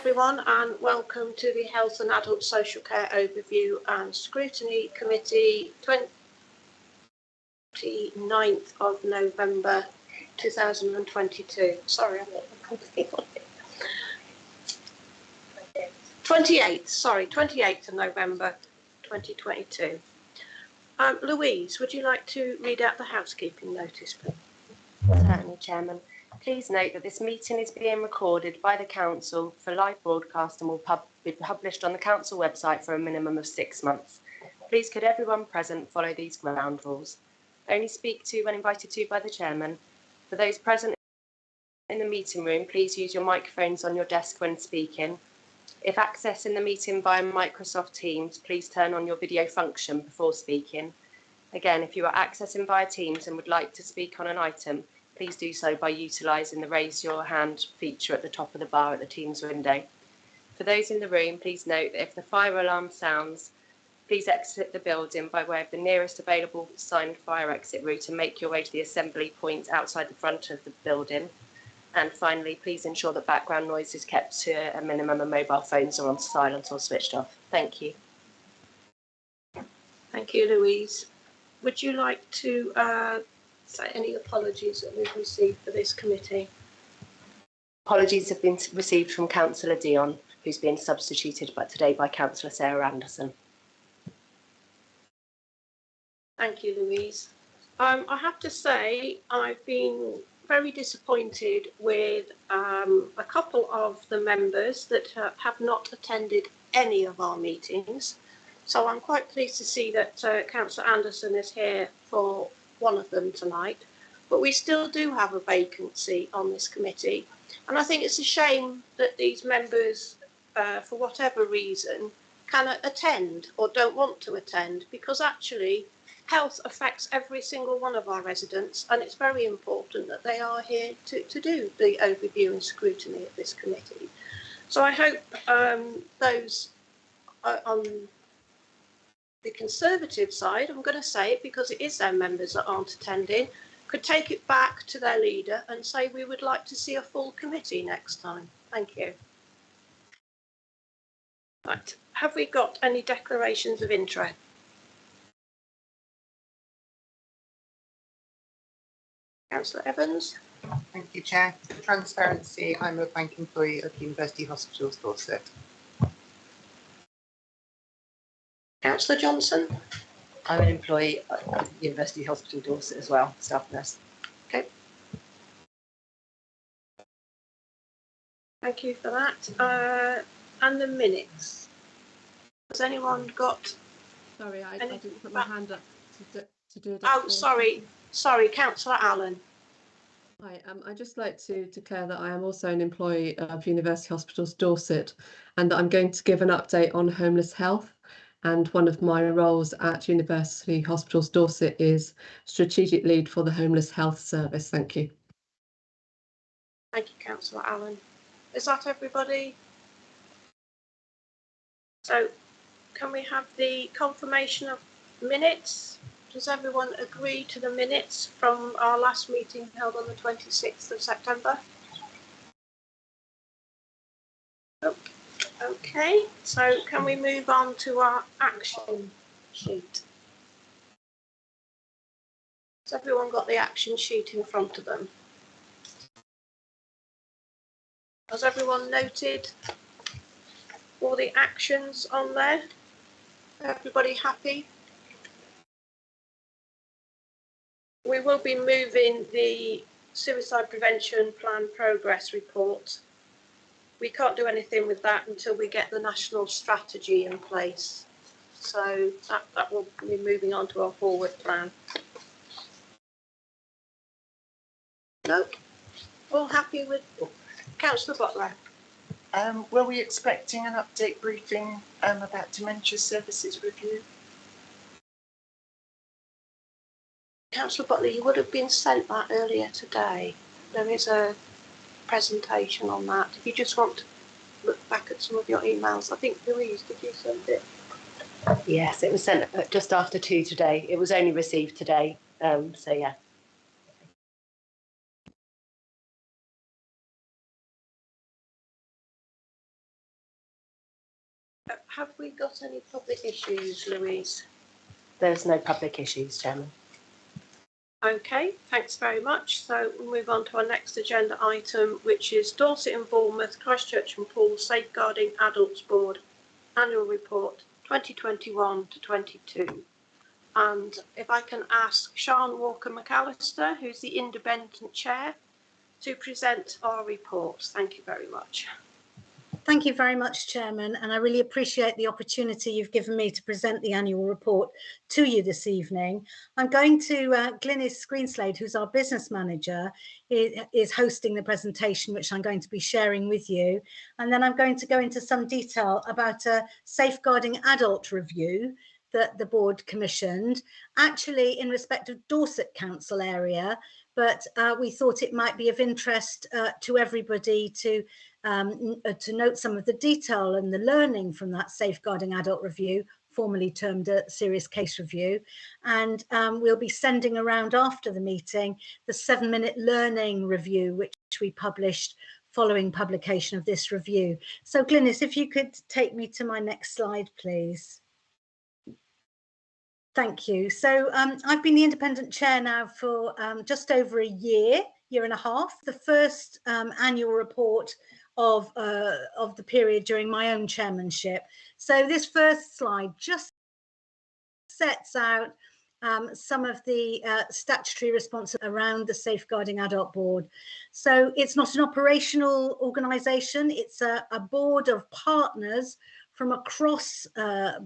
everyone, and welcome to the Health and Adult Social Care Overview and Scrutiny Committee 29th of November 2022. Sorry, I've got the company on it. 28th of November 2022. Louise, would you like to read out the housekeeping notice, please? Certainly, Chairman. Please note that this meeting is being recorded by the Council for live broadcast and will be published on the Council website for a minimum of 6 months. Please could everyone present follow these ground rules. Only speak to when invited to by the Chairman. For those present in the meeting room, please use your microphones on your desk when speaking. If accessing the meeting via Microsoft Teams, please turn on your video function before speaking. Again, if you are accessing via Teams and would like to speak on an item, please do so by utilising the raise your hand feature at the top of the bar at the Teams window. For those in the room, please note that if the fire alarm sounds, please exit the building by way of the nearest available signed fire exit route and make your way to the assembly point outside the front of the building. And finally, please ensure that background noise is kept to a minimum and mobile phones are on silent or switched off. Thank you. Thank you, Louise. Would you like to say any apologies that we've received for this committee? Apologies have been received from Councillor Dion, who's been substituted today by Councillor Sarah Anderson. Thank you, Louise. I have to say I've been very disappointed with a couple of the members that have not attended any of our meetings. So I'm quite pleased to see that Councillor Anderson is here for one of them tonight, but we still do have a vacancy on this committee. And I think it's a shame that these members, for whatever reason, cannot attend or don't want to attend, because actually health affects every single one of our residents, and it's very important that they are here to do the overview and scrutiny of this committee. So I hope those on the Conservative side, I'm going to say it because it is their members that aren't attending, could take it back to their leader and say we would like to see a full committee next time. Thank you. Right. Have we got any declarations of interest? Councillor Evans. Thank you, Chair. For transparency, I'm a bank employee of University Hospitals Dorset. Councillor Johnson. I'm an employee of University Hospital Dorset as well, staff nurse. Okay. Thank you for that. And the minutes. Has anyone got? Sorry, I didn't put my hand up to do it. Oh, sorry, Councillor Allen. Hi, I'd just like to declare that I am also an employee of University Hospitals Dorset, and that I'm going to give an update on homeless health. And one of my roles at University Hospitals Dorset is Strategic Lead for the Homeless Health Service. Thank you. Thank you, Councillor Allen. Is that everybody? So can we have the confirmation of minutes? Does everyone agree to the minutes from our last meeting held on the 26th of September? Okay, so can we move on to our action sheet? Has everyone got the action sheet in front of them? Has everyone noted all the actions on there? Everybody happy? We will be moving the Suicide Prevention Plan Progress Report. We can't do anything with that until we get the national strategy in place. So that will be moving on to our forward plan. No? All happy with Councillor Butler? Were we expecting an update briefing about dementia services review? Councillor Butler, you would have been sent that earlier today. There is a presentation on that. If you just want to look back at some of your emails, I think Louise, did you send it? Yes, it was sent just after 2 today. It was only received today, so yeah. have we got any public issues, Louise? There's no public issues, Chairman. Okay, thanks very much. So we'll move on to our next agenda item, which is Dorset and Bournemouth, Christchurch and Poole Safeguarding Adults Board Annual Report 2021 to 22. And if I can ask Sian Walker-McAllister, who's the independent chair, to present our report. Thank you very much. Thank you very much, Chairman, and I really appreciate the opportunity you've given me to present the annual report to you this evening. I'm going to, Glynis Greenslade, who's our business manager, is hosting the presentation, which I'm going to be sharing with you. And then I'm going to go into some detail about a safeguarding adult review that the board commissioned, actually in respect of Dorset Council area, but we thought it might be of interest to everybody to note some of the detail and the learning from that safeguarding adult review, formerly termed a serious case review. And we'll be sending around after the meeting the 7-minute learning review, which we published following publication of this review. So Glynis, if you could take me to my next slide, please. Thank you. So I've been the independent chair now for just over a year and a half. The first annual report of the period during my own chairmanship. So this first slide just sets out some of the statutory responsibilities around the Safeguarding Adult Board. So it's not an operational organisation, it's a board of partners from across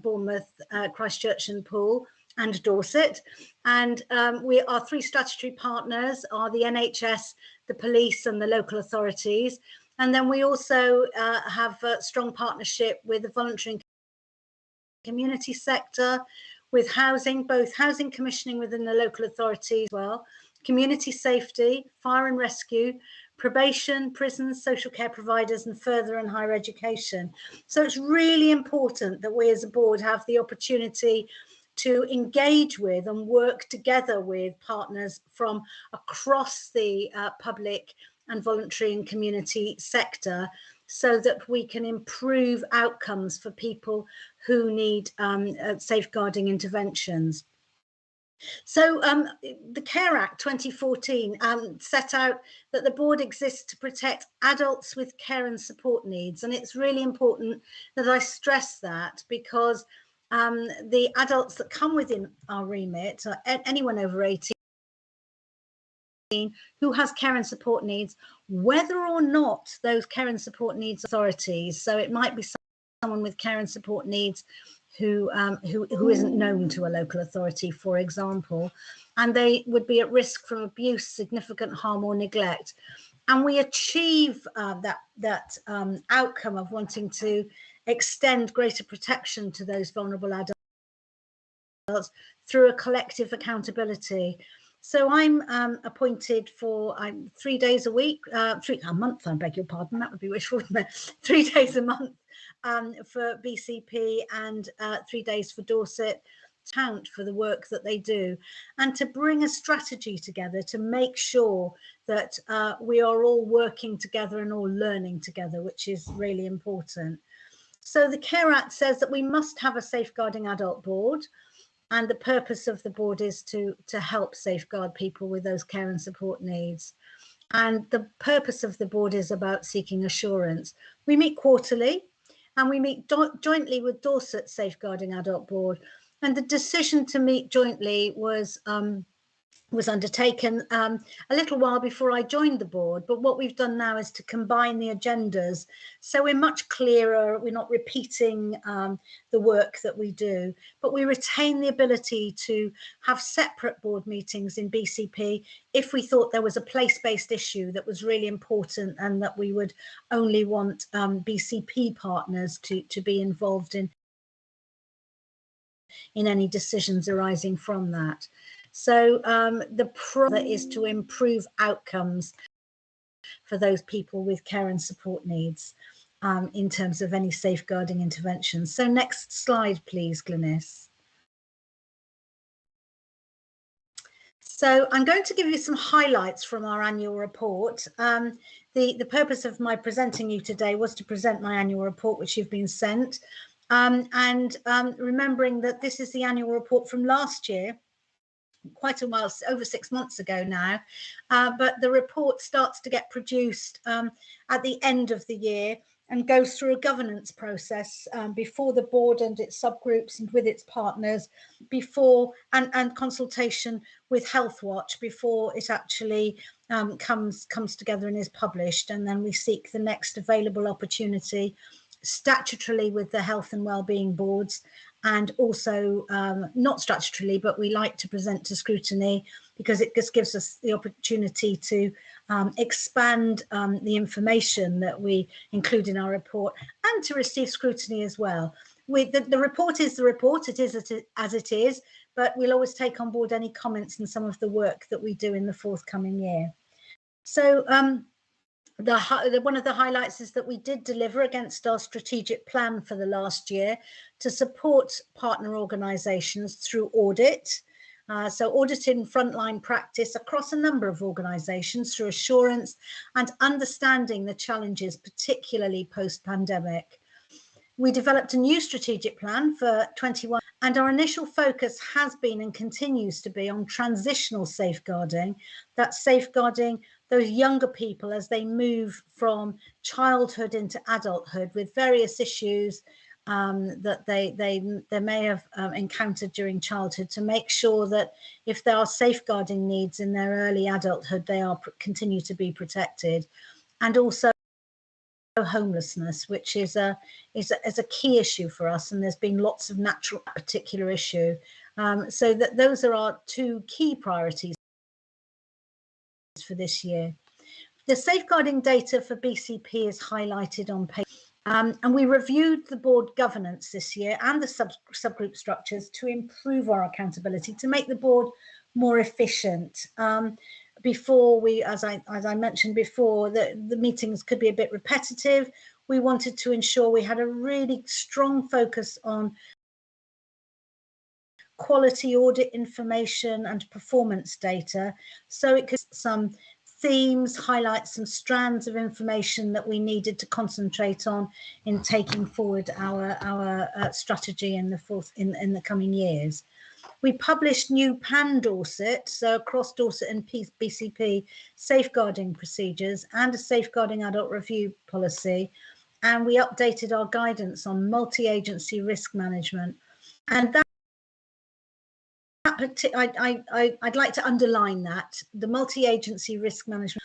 Bournemouth, Christchurch and Poole and Dorset. And our 3 statutory partners are the NHS, the police and the local authorities. And then we also have a strong partnership with the voluntary and community sector, with housing, both housing commissioning within the local authority as well, community safety, fire and rescue, probation, prisons, social care providers, and further and higher education. So it's really important that we as a board have the opportunity to engage with and work together with partners from across the public and voluntary and community sector, so that we can improve outcomes for people who need safeguarding interventions. So the Care Act 2014 set out that the board exists to protect adults with care and support needs. And it's really important that I stress that, because the adults that come within our remit, anyone over 18, who has care and support needs, whether or not those care and support needs authorities. So it might be someone with care and support needs who isn't known to a local authority, for example, and they would be at risk from abuse, significant harm or neglect. And we achieve that outcome of wanting to extend greater protection to those vulnerable adults through a collective accountability. So I'm appointed for 3 days a week, a month, I beg your pardon, that would be wishful, wouldn't it? 3 days a month for BCP and 3 days for Dorset, count for the work that they do, and to bring a strategy together to make sure that we are all working together and all learning together, which is really important. So the Care Act says that we must have a safeguarding adult board, and the purpose of the board is to help safeguard people with those care and support needs. And the purpose of the board is about seeking assurance. We meet quarterly, and we meet jointly with Dorset Safeguarding Adult Board. And the decision to meet jointly was undertaken a little while before I joined the board, but what we've done now is to combine the agendas, so we're much clearer. We're not repeating the work that we do, but we retain the ability to have separate board meetings in BCP if we thought there was a place-based issue that was really important and that we would only want BCP partners to be involved in any decisions arising from that. So the problem is to improve outcomes for those people with care and support needs in terms of any safeguarding interventions. So next slide, please, Glynis. So I'm going to give you some highlights from our annual report. The purpose of my presenting you today was to present my annual report, which you've been sent. Remembering that this is the annual report from last year, quite a while, over 6 months ago now, but the report starts to get produced at the end of the year and goes through a governance process before the board and its subgroups and with its partners, before and consultation with Healthwatch before it actually comes together and is published. And then we seek the next available opportunity statutorily with the health and wellbeing boards, and also not statutorily, but we like to present to Scrutiny because it just gives us the opportunity to expand the information that we include in our report and to receive scrutiny as well. The report is the report, it is as it is, but we'll always take on board any comments and some of the work that we do in the forthcoming year. So one of the highlights is that we did deliver against our strategic plan for the last year to support partner organisations through audit. So auditing frontline practice across a number of organisations through assurance and understanding the challenges, particularly post-pandemic. We developed a new strategic plan for 21, and our initial focus has been and continues to be on transitional safeguarding. That's safeguarding those younger people as they move from childhood into adulthood with various issues that they may have encountered during childhood, to make sure that if there are safeguarding needs in their early adulthood, they are continue to be protected. And also homelessness, which is a key issue for us, and there's been lots of natural particular issue. So that those are our two key priorities for this year. The safeguarding data for BCP is highlighted on page. And we reviewed the board governance this year and the subgroup structures to improve our accountability, to make the board more efficient. Before we, as I mentioned before, the meetings could be a bit repetitive. We wanted to ensure we had a really strong focus on quality audit information and performance data, so it could some themes, highlight some strands of information that we needed to concentrate on in taking forward our strategy in the coming years. We published new pan-Dorset, so across Dorset and BCP, safeguarding procedures and a safeguarding adult review policy, and we updated our guidance on multi-agency risk management. And that I'd like to underline that the multi-agency risk management.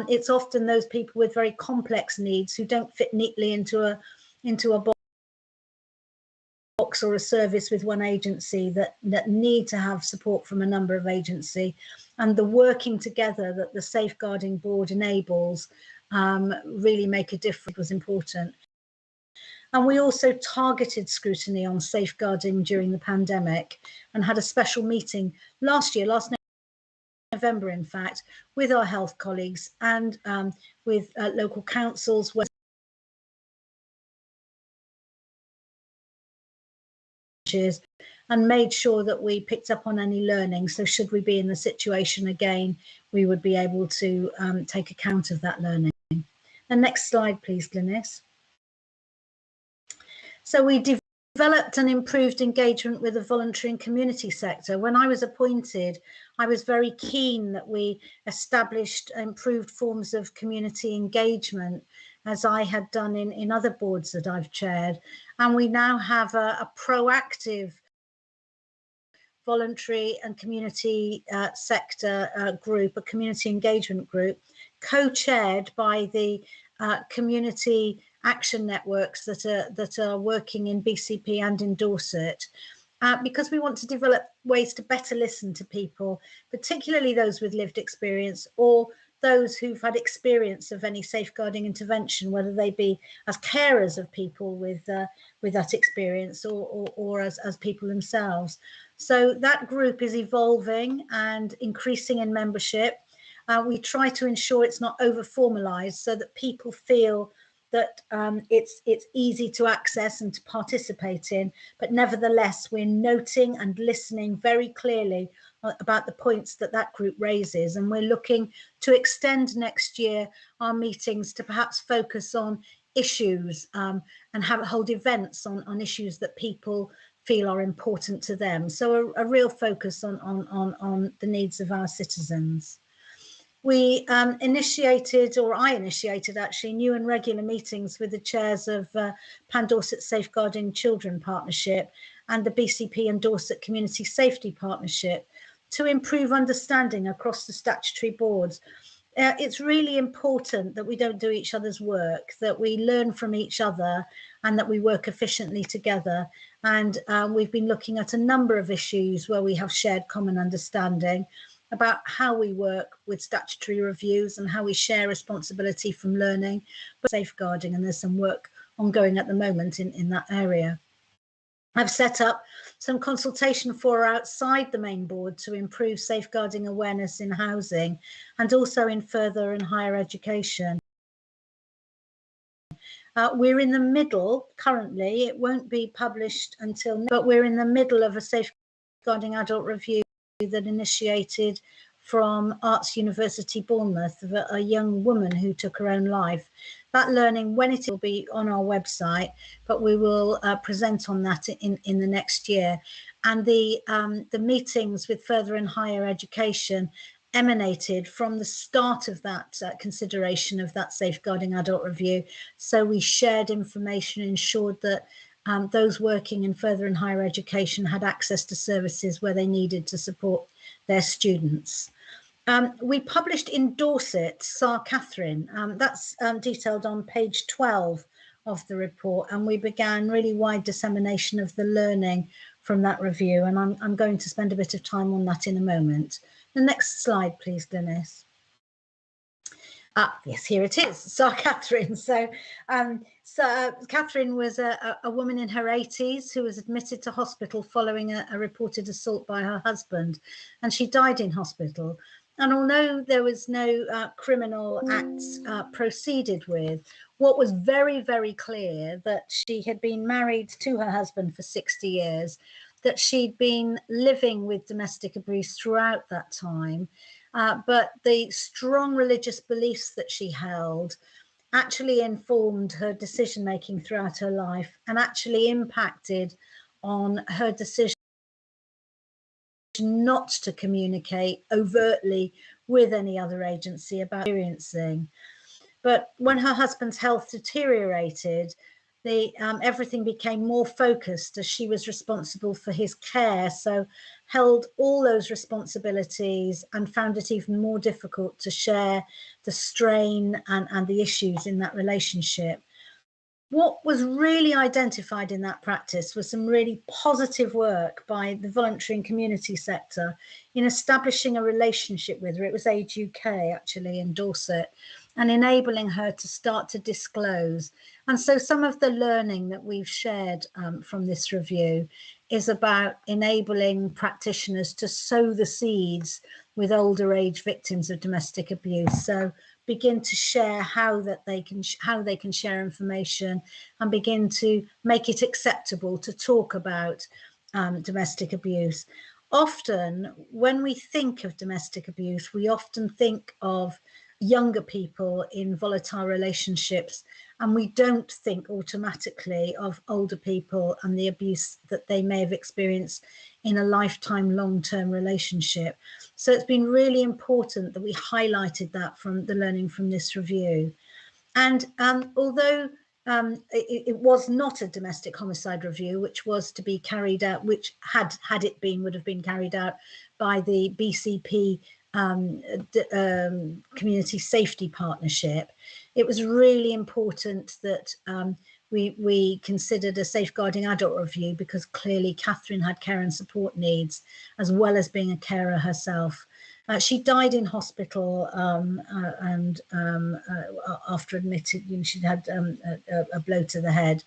It's often those people with very complex needs who don't fit neatly into a box or a service with one agency, that need to have support from a number of agencies, and the working together that the safeguarding board enables really make a difference was important. And we also targeted scrutiny on safeguarding during the pandemic and had a special meeting last November, in fact, with our health colleagues and with local councils, and made sure that we picked up on any learning. So should we be in the situation again, we would be able to take account of that learning. The next slide, please, Glynis. So we developed and improved engagement with the voluntary and community sector. When I was appointed, I was very keen that we established improved forms of community engagement, as I had done in other boards that I've chaired. And we now have a proactive voluntary and community sector group, a community engagement group, co-chaired by the community action networks that are working in BCP and in Dorset, because we want to develop ways to better listen to people, particularly those with lived experience or those who've had experience of any safeguarding intervention, whether they be as carers of people with that experience or as people themselves. So that group is evolving and increasing in membership. We try to ensure it's not over formalized so that people feel that it's easy to access and to participate in, but nevertheless, we're noting and listening very clearly about the points that group raises. And we're looking to extend next year our meetings to perhaps focus on issues and hold events on issues that people feel are important to them. So a real focus on the needs of our citizens. We initiated, or I initiated actually, new and regular meetings with the chairs of Pan Dorset Safeguarding Children Partnership and the BCP and Dorset Community Safety Partnership to improve understanding across the statutory boards. It's really important that we don't do each other's work, that we learn from each other and that we work efficiently together. And we've been looking at a number of issues where we have shared common understanding about how we work with statutory reviews and how we share responsibility from learning, but safeguarding, and there's some work ongoing at the moment in that area. I've set up some consultation fora outside the main board to improve safeguarding awareness in housing and also in further and higher education. We're in the middle currently, it won't be published until, but we're in the middle of a safeguarding adult review that initiated from Arts University Bournemouth, of a young woman who took her own life. That learning, when it will be on our website, but we will present on that in the next year. And the meetings with further and higher education emanated from the start of that consideration of that safeguarding adult review. So we shared information, ensured that those working in further and higher education had access to services where they needed to support their students. We published in Dorset, Sir Catherine, that's detailed on page 12 of the report, and we began really wide dissemination of the learning from that review, and I'm going to spend a bit of time on that in a moment. The next slide, please, Glynis. Yes, here it is, Sir Catherine. So Catherine was a woman in her 80s who was admitted to hospital following a reported assault by her husband, and she died in hospital. And although there was no criminal acts proceeded with, what was very, very clear that she had been married to her husband for 60 years, that she'd been living with domestic abuse throughout that time, but the strong religious beliefs that she held actually informed her decision-making throughout her life and actually impacted on her decision not to communicate overtly with any other agency about experiencing. But when her husband's health deteriorated, everything became more focused as she was responsible for his care, so held all those responsibilities and found it even more difficult to share the strain and the issues in that relationship. What was really identified in that practice was some really positive work by the voluntary and community sector in establishing a relationship with her. It was Age UK actually in Dorset, and enabling her to start to disclose. And so some of the learning that we've shared from this review is about enabling practitioners to sow the seeds with older age victims of domestic abuse. So begin to share how they can share information and begin to make it acceptable to talk about domestic abuse. Often when we think of domestic abuse, we often think of younger people in volatile relationships, and we don't think automatically of older people and the abuse that they may have experienced in a lifetime long-term relationship. So it's been really important that we highlighted that from the learning from this review. And although it was not a domestic homicide review, which was to be carried out, which had it been, would have been carried out by the BCP Community Safety Partnership, it was really important that we considered a safeguarding adult review, because clearly Catherine had care and support needs as well as being a carer herself. She died in hospital and after admitted, she'd had a blow to the head.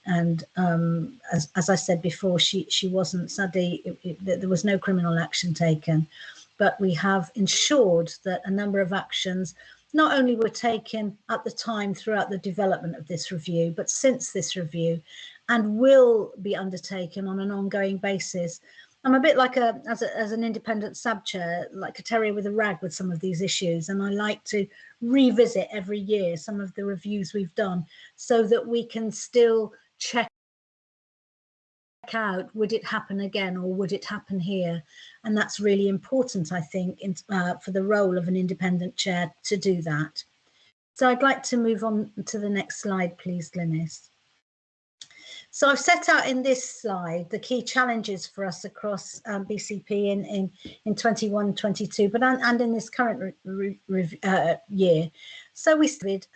And as I said before, she wasn't, sadly, there was no criminal action taken. But we have ensured that a number of actions not only were taken at the time throughout the development of this review, but since this review, and will be undertaken on an ongoing basis I'm a bit like as an independent sub chair, like a terrier with a rag with some of these issues, and I like to revisit every year some of the reviews we've done so that we can still check out, would it happen again or would it happen here? And that's really important, I think, for the role of an independent chair to do that. So I'd like to move on to the next slide, please, Glynis. So I've set out in this slide the key challenges for us across BCP in 21-22, but and in this current year. So we started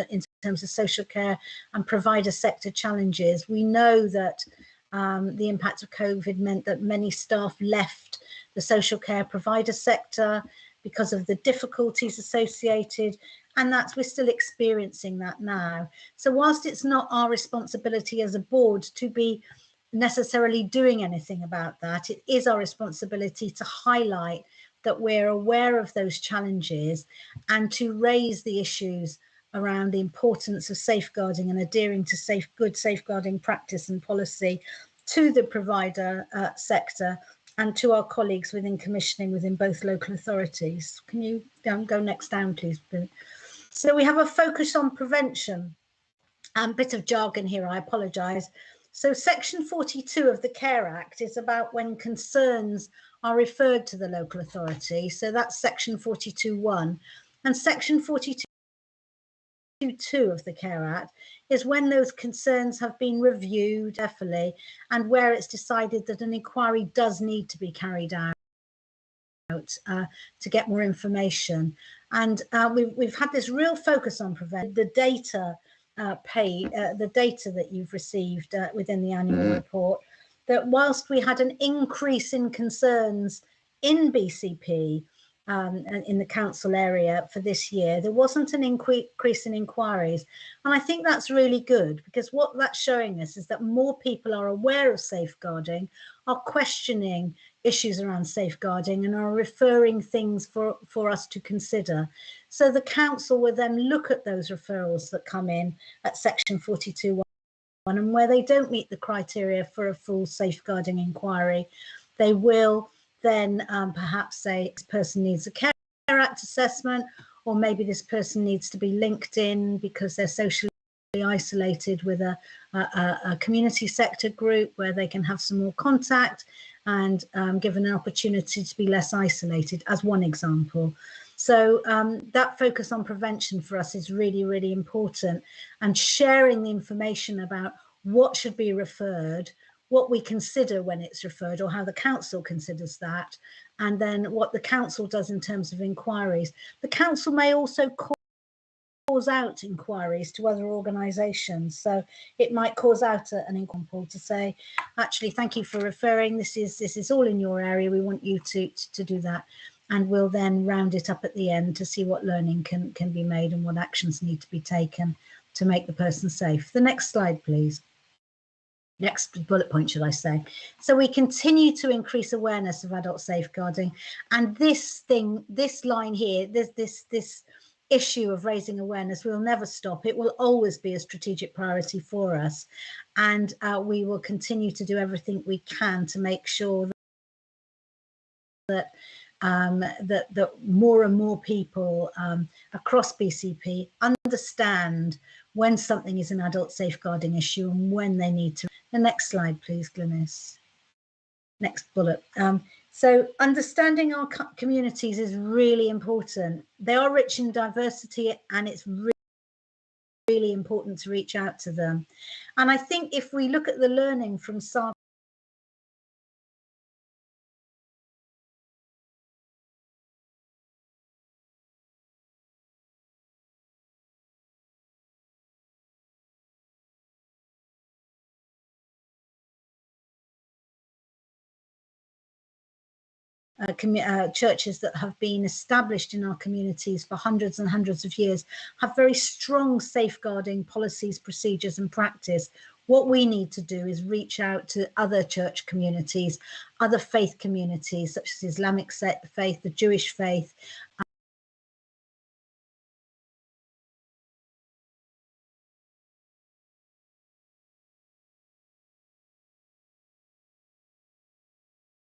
in terms of social care and provider sector challenges. We know that the impact of COVID meant that many staff left the social care provider sector because of the difficulties associated, and we're still experiencing that now. So whilst it's not our responsibility as a board to be necessarily doing anything about that, it is our responsibility to highlight that we're aware of those challenges and to raise the issues around the importance of safeguarding and adhering to good safeguarding practice and policy to the provider sector and to our colleagues within commissioning within both local authorities. Can you go next down, please? So we have a focus on prevention. A bit of jargon here, I apologise. So section 42 of the Care Act is about when concerns are referred to the local authority. So that's section 42.1. And section 42.2 of the Care Act is when those concerns have been reviewed carefully and where it's decided that an inquiry does need to be carried out to get more information. And we've had this real focus on prevention. The data the data that you've received within the annual report, that whilst we had an increase in concerns in BCP and in the council area for this year, there wasn't an increase in inquiries. And I think that's really good, because what that's showing us is that more people are aware of safeguarding, are questioning issues around safeguarding, and are referring things for us to consider. So the council will then look at those referrals that come in at section 42.1, and where they don't meet the criteria for a full safeguarding inquiry, they will then perhaps say this person needs a Care Act assessment, or maybe this person needs to be linked in because they're socially isolated with a community sector group where they can have some more contact and given an opportunity to be less isolated, as one example. So that focus on prevention for us is really, really important, and sharing the information about what should be referred, what we consider when it's referred, or how the council considers that, and then what the council does in terms of inquiries. The council may also cause out inquiries to other organisations, so it might cause out an inquiry to say, actually, thank you for referring, this is all in your area, we want you to do that, and we'll then round it up at the end to see what learning can be made and what actions need to be taken to make the person safe. The next slide, please. Next bullet point, should I say. So we continue to increase awareness of adult safeguarding, and this line here, this issue of raising awareness will never stop. It will always be a strategic priority for us, and we will continue to do everything we can to make sure that that more and more people across BCP understand when something is an adult safeguarding issue and when they need to. The next slide, please, Glynis. Next bullet. So understanding our communities is really important. They are rich in diversity, and it's really important to reach out to them. And I think if we look at the learning from SARC churches that have been established in our communities for hundreds and hundreds of years have very strong safeguarding policies, procedures and practice. What we need to do is reach out to other church communities, other faith communities such as Islamic faith, the Jewish faith,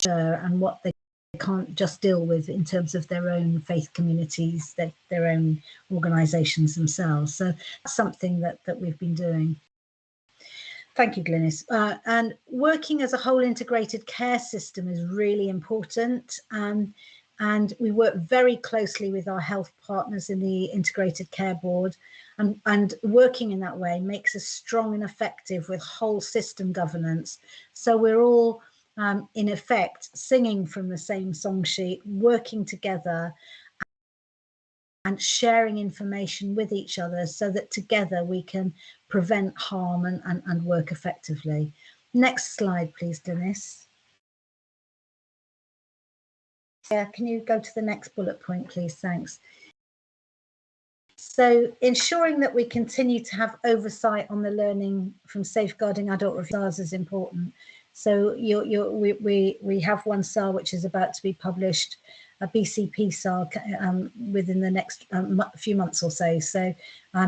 and what they can't just deal with in terms of their own faith communities, their own organisations themselves. So that's something that we've been doing. Thank you, Glynis. And working as a whole integrated care system is really important. And we work very closely with our health partners in the Integrated Care Board. And working in that way makes us strong and effective with whole system governance. So we're all, in effect, singing from the same song sheet, working together and sharing information with each other so that together we can prevent harm and work effectively. Next slide, please, Dennis. Yeah, can you go to the next bullet point, please? Thanks. So ensuring that we continue to have oversight on the learning from safeguarding adult reviews is important. So we have one SAR which is about to be published, a BCP SAR within the next few months or so. So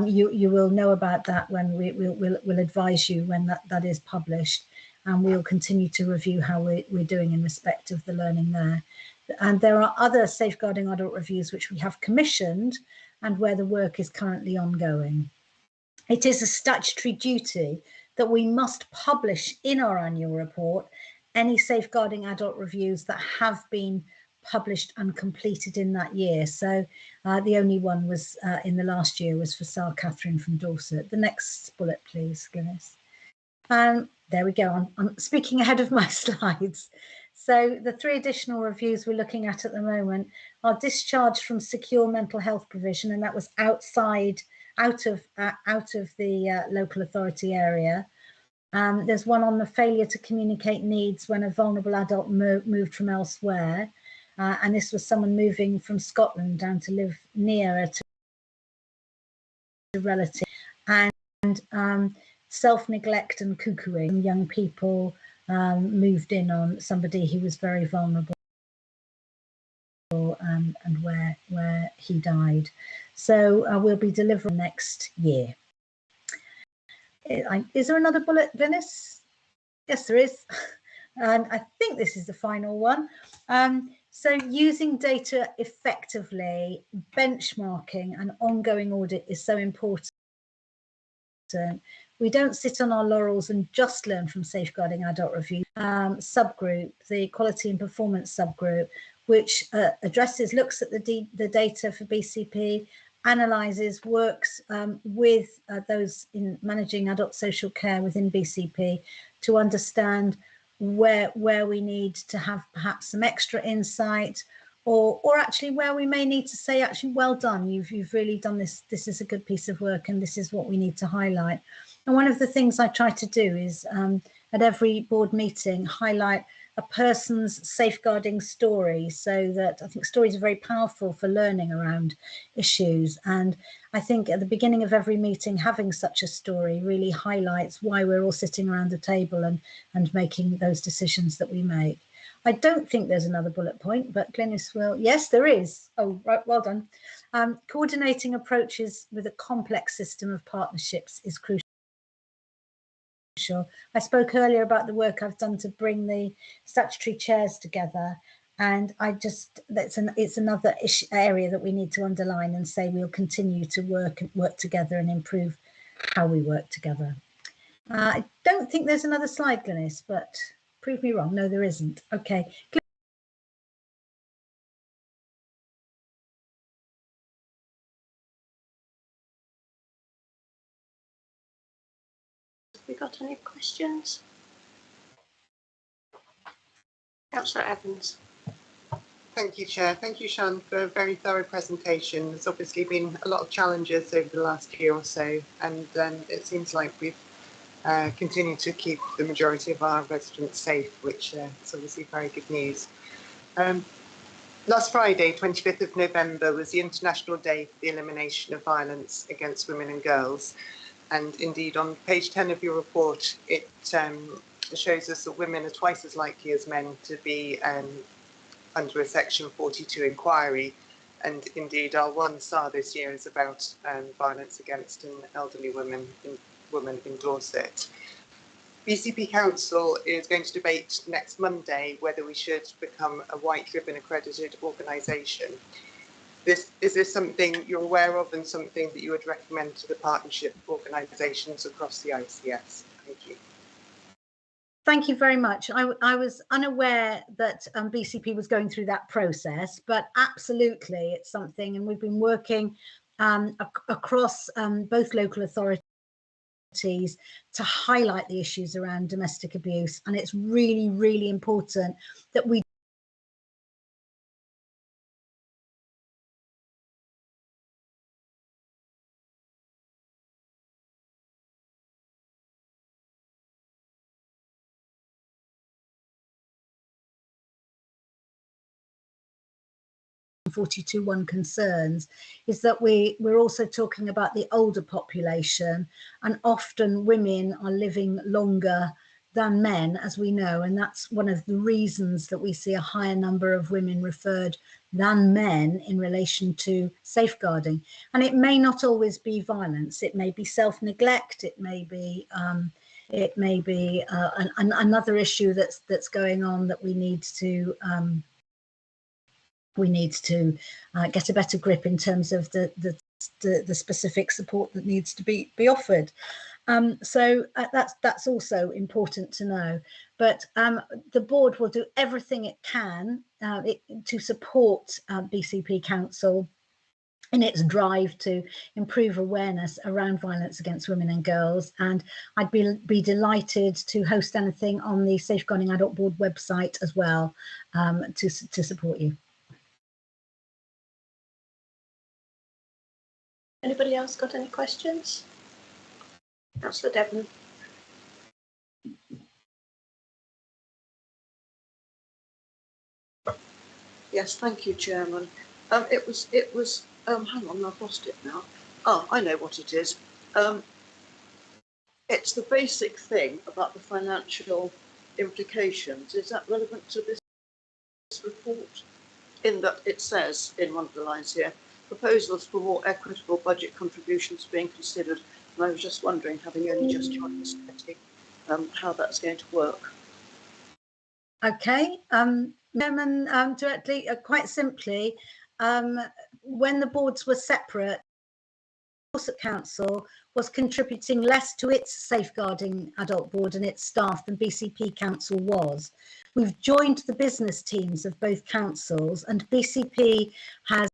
you will know about that when we'll advise you when that is published, and we'll continue to review how we're doing in respect of the learning there. And there are other safeguarding adult reviews which we have commissioned and where the work is currently ongoing. It is a statutory duty that we must publish in our annual report any safeguarding adult reviews that have been published and completed in that year. So the only one was in the last year was for Sarah Catherine from Dorset. The next bullet, please, Glynis. There we go. I'm speaking ahead of my slides. So the 3 additional reviews we're looking at the moment are discharged from secure mental health provision, and that was out of the local authority area. There's one on the failure to communicate needs when a vulnerable adult moved from elsewhere, and this was someone moving from Scotland down to live nearer to a relative, and self-neglect and cuckooing. Young people moved in on somebody who was very vulnerable, and where he died. So we'll be delivering next year. Is there another bullet, Glynis? Yes, there is. And I think this is the final one. So using data effectively, benchmarking and ongoing audit is so important. We don't sit on our laurels and just learn from safeguarding adult review. Subgroup, the quality and performance subgroup, which looks at the data for BCP, analyses, works with those in managing adult social care within BCP to understand where we need to have perhaps some extra insight, or actually where we may need to say, actually, well done, you've really done this. This is a good piece of work, and this is what we need to highlight. And one of the things I try to do is at every board meeting highlight a person's safeguarding story, so that I think stories are very powerful for learning around issues. And I think at the beginning of every meeting, having such a story really highlights why we're all sitting around the table and making those decisions that we make. I don't think there's another bullet point, but Glynis will. Yes, there is. Oh, right, well done. Coordinating approaches with a complex system of partnerships is crucial. I spoke earlier about the work I've done to bring the statutory chairs together, and it's another area that we need to underline and say we'll continue to work together and improve how we work together. I don't think there's another slide, Glynis, but prove me wrong. No, there isn't. Okay. Have we got any questions? Councillor Evans. Thank you, Chair. Thank you, Sian, for a very thorough presentation. There's obviously been a lot of challenges over the last year or so, and it seems like we've continued to keep the majority of our residents safe, which is obviously very good news. Last Friday, 25th of November, was the International Day for the Elimination of Violence Against Women and Girls. And indeed, on page 10 of your report, it shows us that women are twice as likely as men to be under a Section 42 inquiry. And indeed, our one SAR this year is about violence against an elderly woman in Dorset. BCP Council is going to debate next Monday whether we should become a white ribbon accredited organisation. Is this something you're aware of and something that you would recommend to the partnership organisations across the ICS? Thank you. Thank you very much. I was unaware that BCP was going through that process, but absolutely it's something, and we've been working across both local authorities to highlight the issues around domestic abuse, and it's really, really important that we 42.1 concerns is that we're also talking about the older population, and often women are living longer than men, as we know, and that's one of the reasons that we see a higher number of women referred than men in relation to safeguarding. And it may not always be violence, it may be self-neglect, it may be another issue that's going on that we need to get a better grip in terms of the specific support that needs to be offered. So that's also important to know. But the board will do everything it can to support BCP Council in its drive to improve awareness around violence against women and girls. And I'd be delighted to host anything on the Safeguarding Adult Board website as well to support you. Anybody else got any questions? Councillor Devon. Yes, thank you, Chairman. It was. Hang on, I've lost it now. Oh, I know what it is. It's the basic thing about the financial implications. Is that relevant to this report? In that it says in one of the lines here, proposals for more equitable budget contributions being considered. And I was just wondering, having only just joined this committee, how that's going to work. Okay, Chairman, directly, quite simply, when the boards were separate, Dorset Council was contributing less to its Safeguarding Adult Board and its staff than BCP Council was. We've joined the business teams of both councils, and BCP has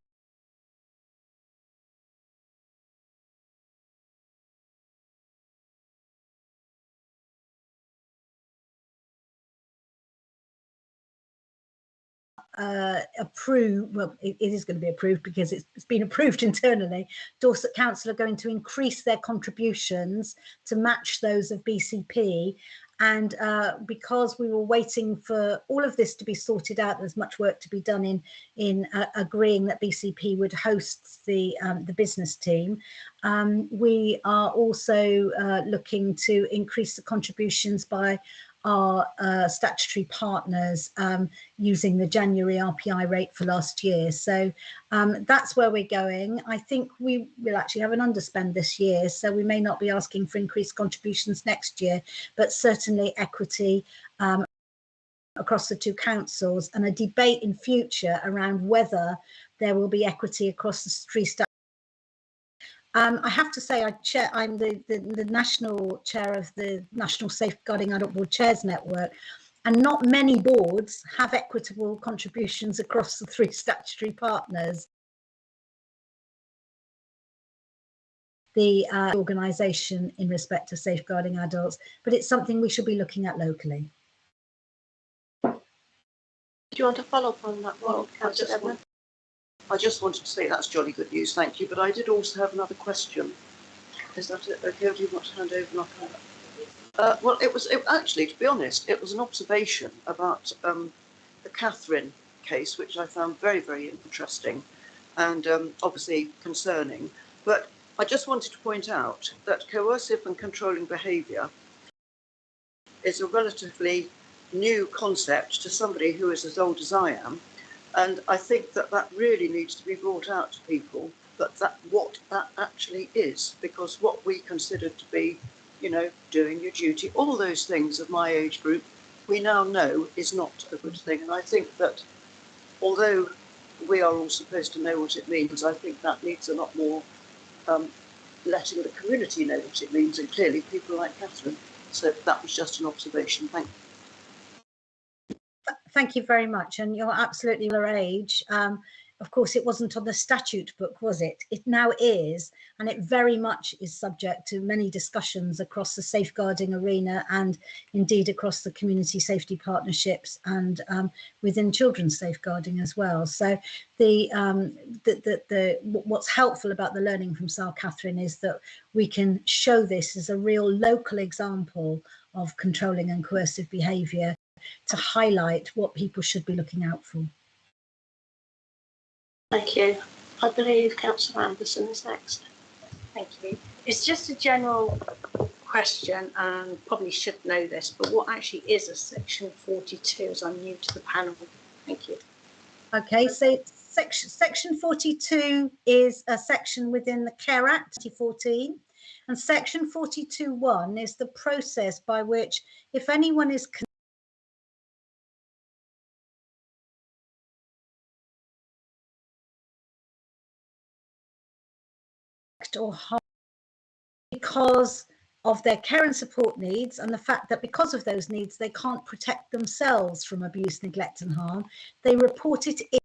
approved, well, it is going to be approved because it's been approved internally. Dorset Council are going to increase their contributions to match those of BCP. And because we were waiting for all of this to be sorted out, there's much work to be done in agreeing that BCP would host the business team. We are also looking to increase the contributions by our statutory partners using the January RPI rate for last year. So that's where we're going. I think we will actually have an underspend this year, so we may not be asking for increased contributions next year, but certainly equity across the two councils, and a debate in future around whether there will be equity across the three statutory. I have to say, I'm the national chair of the National Safeguarding Adult Board Chairs Network, and not many boards have equitable contributions across the three statutory partners. The organisation in respect to safeguarding adults, but it's something we should be looking at locally. Do you want to follow up on that one, Councillor Edmund? I just wanted to say that's jolly good news, thank you. But I did also have another question. Is that it? Okay, do you want to hand over? Well, actually, to be honest, it was an observation about the Catherine case, which I found very, very interesting and obviously concerning. But I just wanted to point out that coercive and controlling behaviour is a relatively new concept to somebody who is as old as I am. And I think that really needs to be brought out to people, what that actually is, because what we consider to be you know, doing your duty, all those things of my age group, we now know is not a good thing. And I think that although we are all supposed to know what it means, I think that needs a lot more letting the community know what it means, and clearly people like Catherine. So that was just an observation. Thank you. Thank you very much. And you're absolutely our age. Of course, it wasn't on the statute book, was it? It now is, and it very much is subject to many discussions across the safeguarding arena and indeed across the community safety partnerships and within children's safeguarding as well. So what's helpful about the learning from SAR Catherine is that we can show this as a real local example of controlling and coercive behaviour to highlight what people should be looking out for. Thank you. I believe Councillor Anderson is next. Thank you. It's just a general question, and probably should know this, but what actually is a section 42, as I'm new to the panel? Thank you. Okay, so section 42 is a section within the Care Act 2014, and section 42.1 is the process by which, if anyone is or harm because of their care and support needs, and the fact that because of those needs they can't protect themselves from abuse, neglect and harm, they report it in.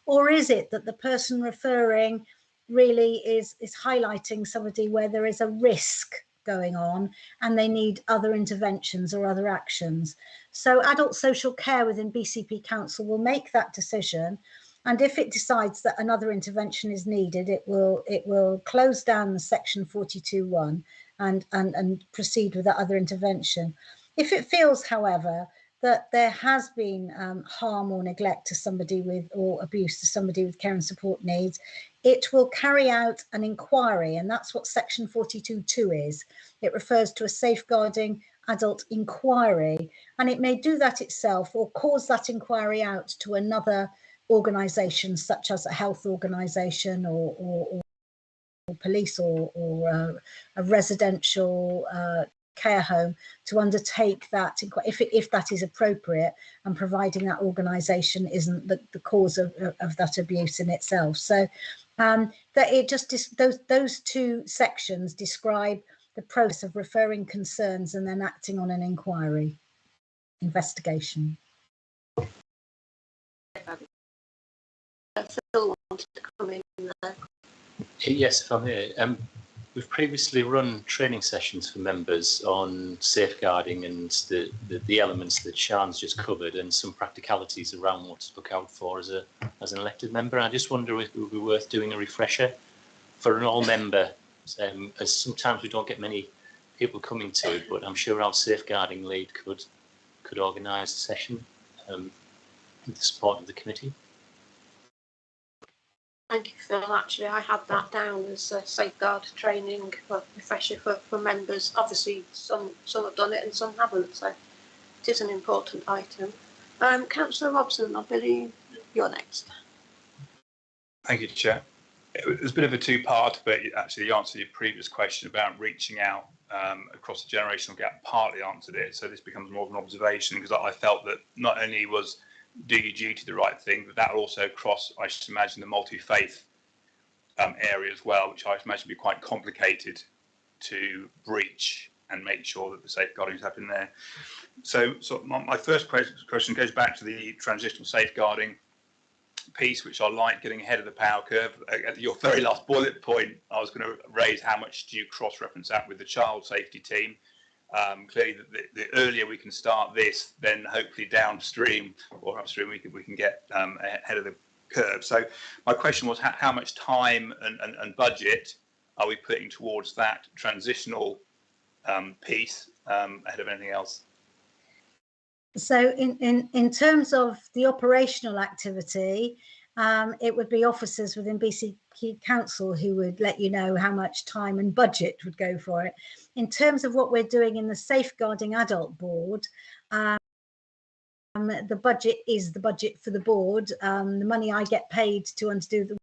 Or is it that the person referring really is highlighting somebody where there is a risk going on and they need other interventions or other actions? So adult social care within BCP Council will make that decision, and if it decides that another intervention is needed, it will close down the section 42.1 and proceed with that other intervention. If it feels, however, that there has been harm or neglect to somebody with, or abuse to somebody with care and support needs, it will carry out an inquiry, and that's what section 42.2 is. It refers to a safeguarding adult inquiry, and it may do that itself or cause that inquiry out to another organisation, such as a health organisation or police or a residential care home, to undertake that if that is appropriate, and providing that organisation isn't the cause of that abuse in itself. So that it just those two sections describe the process of referring concerns and then acting on an inquiry investigation. Phil wanted to come in there. Yes, if I'm here. We've previously run training sessions for members on safeguarding and the elements that Sian's just covered, and some practicalities around what to look out for as an elected member. I just wonder if it would be worth doing a refresher for an all member, as sometimes we don't get many people coming to it, but I'm sure our safeguarding lead could organise a session with the support of the committee. Thank you, Phil. Actually, I had that down as a safeguard training refresher for members. Obviously, some have done it and some haven't, so it is an important item. Councillor Robson, I believe you're next. Thank you, Chair. It was a bit of a two-part, but actually the answer to your previous question about reaching out across the generational gap partly answered it. So this becomes more of an observation, because I felt that not only was do your duty the right thing, but that also cross, I should imagine, the multi-faith area as well, which I imagine would be quite complicated to breach and make sure that the safeguarding is happening there. So my first question goes back to the transitional safeguarding piece, which I like, getting ahead of the power curve. At your very last bullet point, I was going to raise how much do you cross-reference that with the child safety team. Clearly, the earlier we can start this, then hopefully downstream or upstream we can get ahead of the curve. So my question was, how much time and budget are we putting towards that transitional piece ahead of anything else? So in terms of the operational activity, it would be officers within BCP Council who would let you know how much time and budget would go for it. In terms of what we're doing in the Safeguarding Adult Board, the budget is the budget for the board. The money I get paid to undo the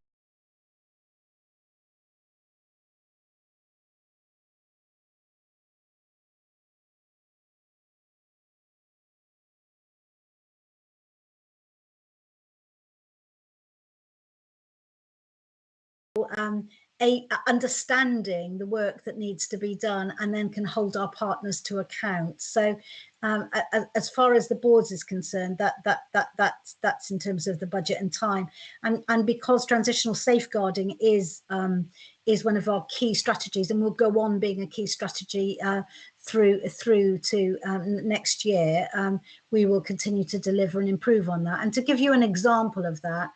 understanding the work that needs to be done, and then can hold our partners to account. So as far as the boards is concerned, that's in terms of the budget and time, and because transitional safeguarding is one of our key strategies and will go on being a key strategy through to next year, we will continue to deliver and improve on that. And to give you an example of that,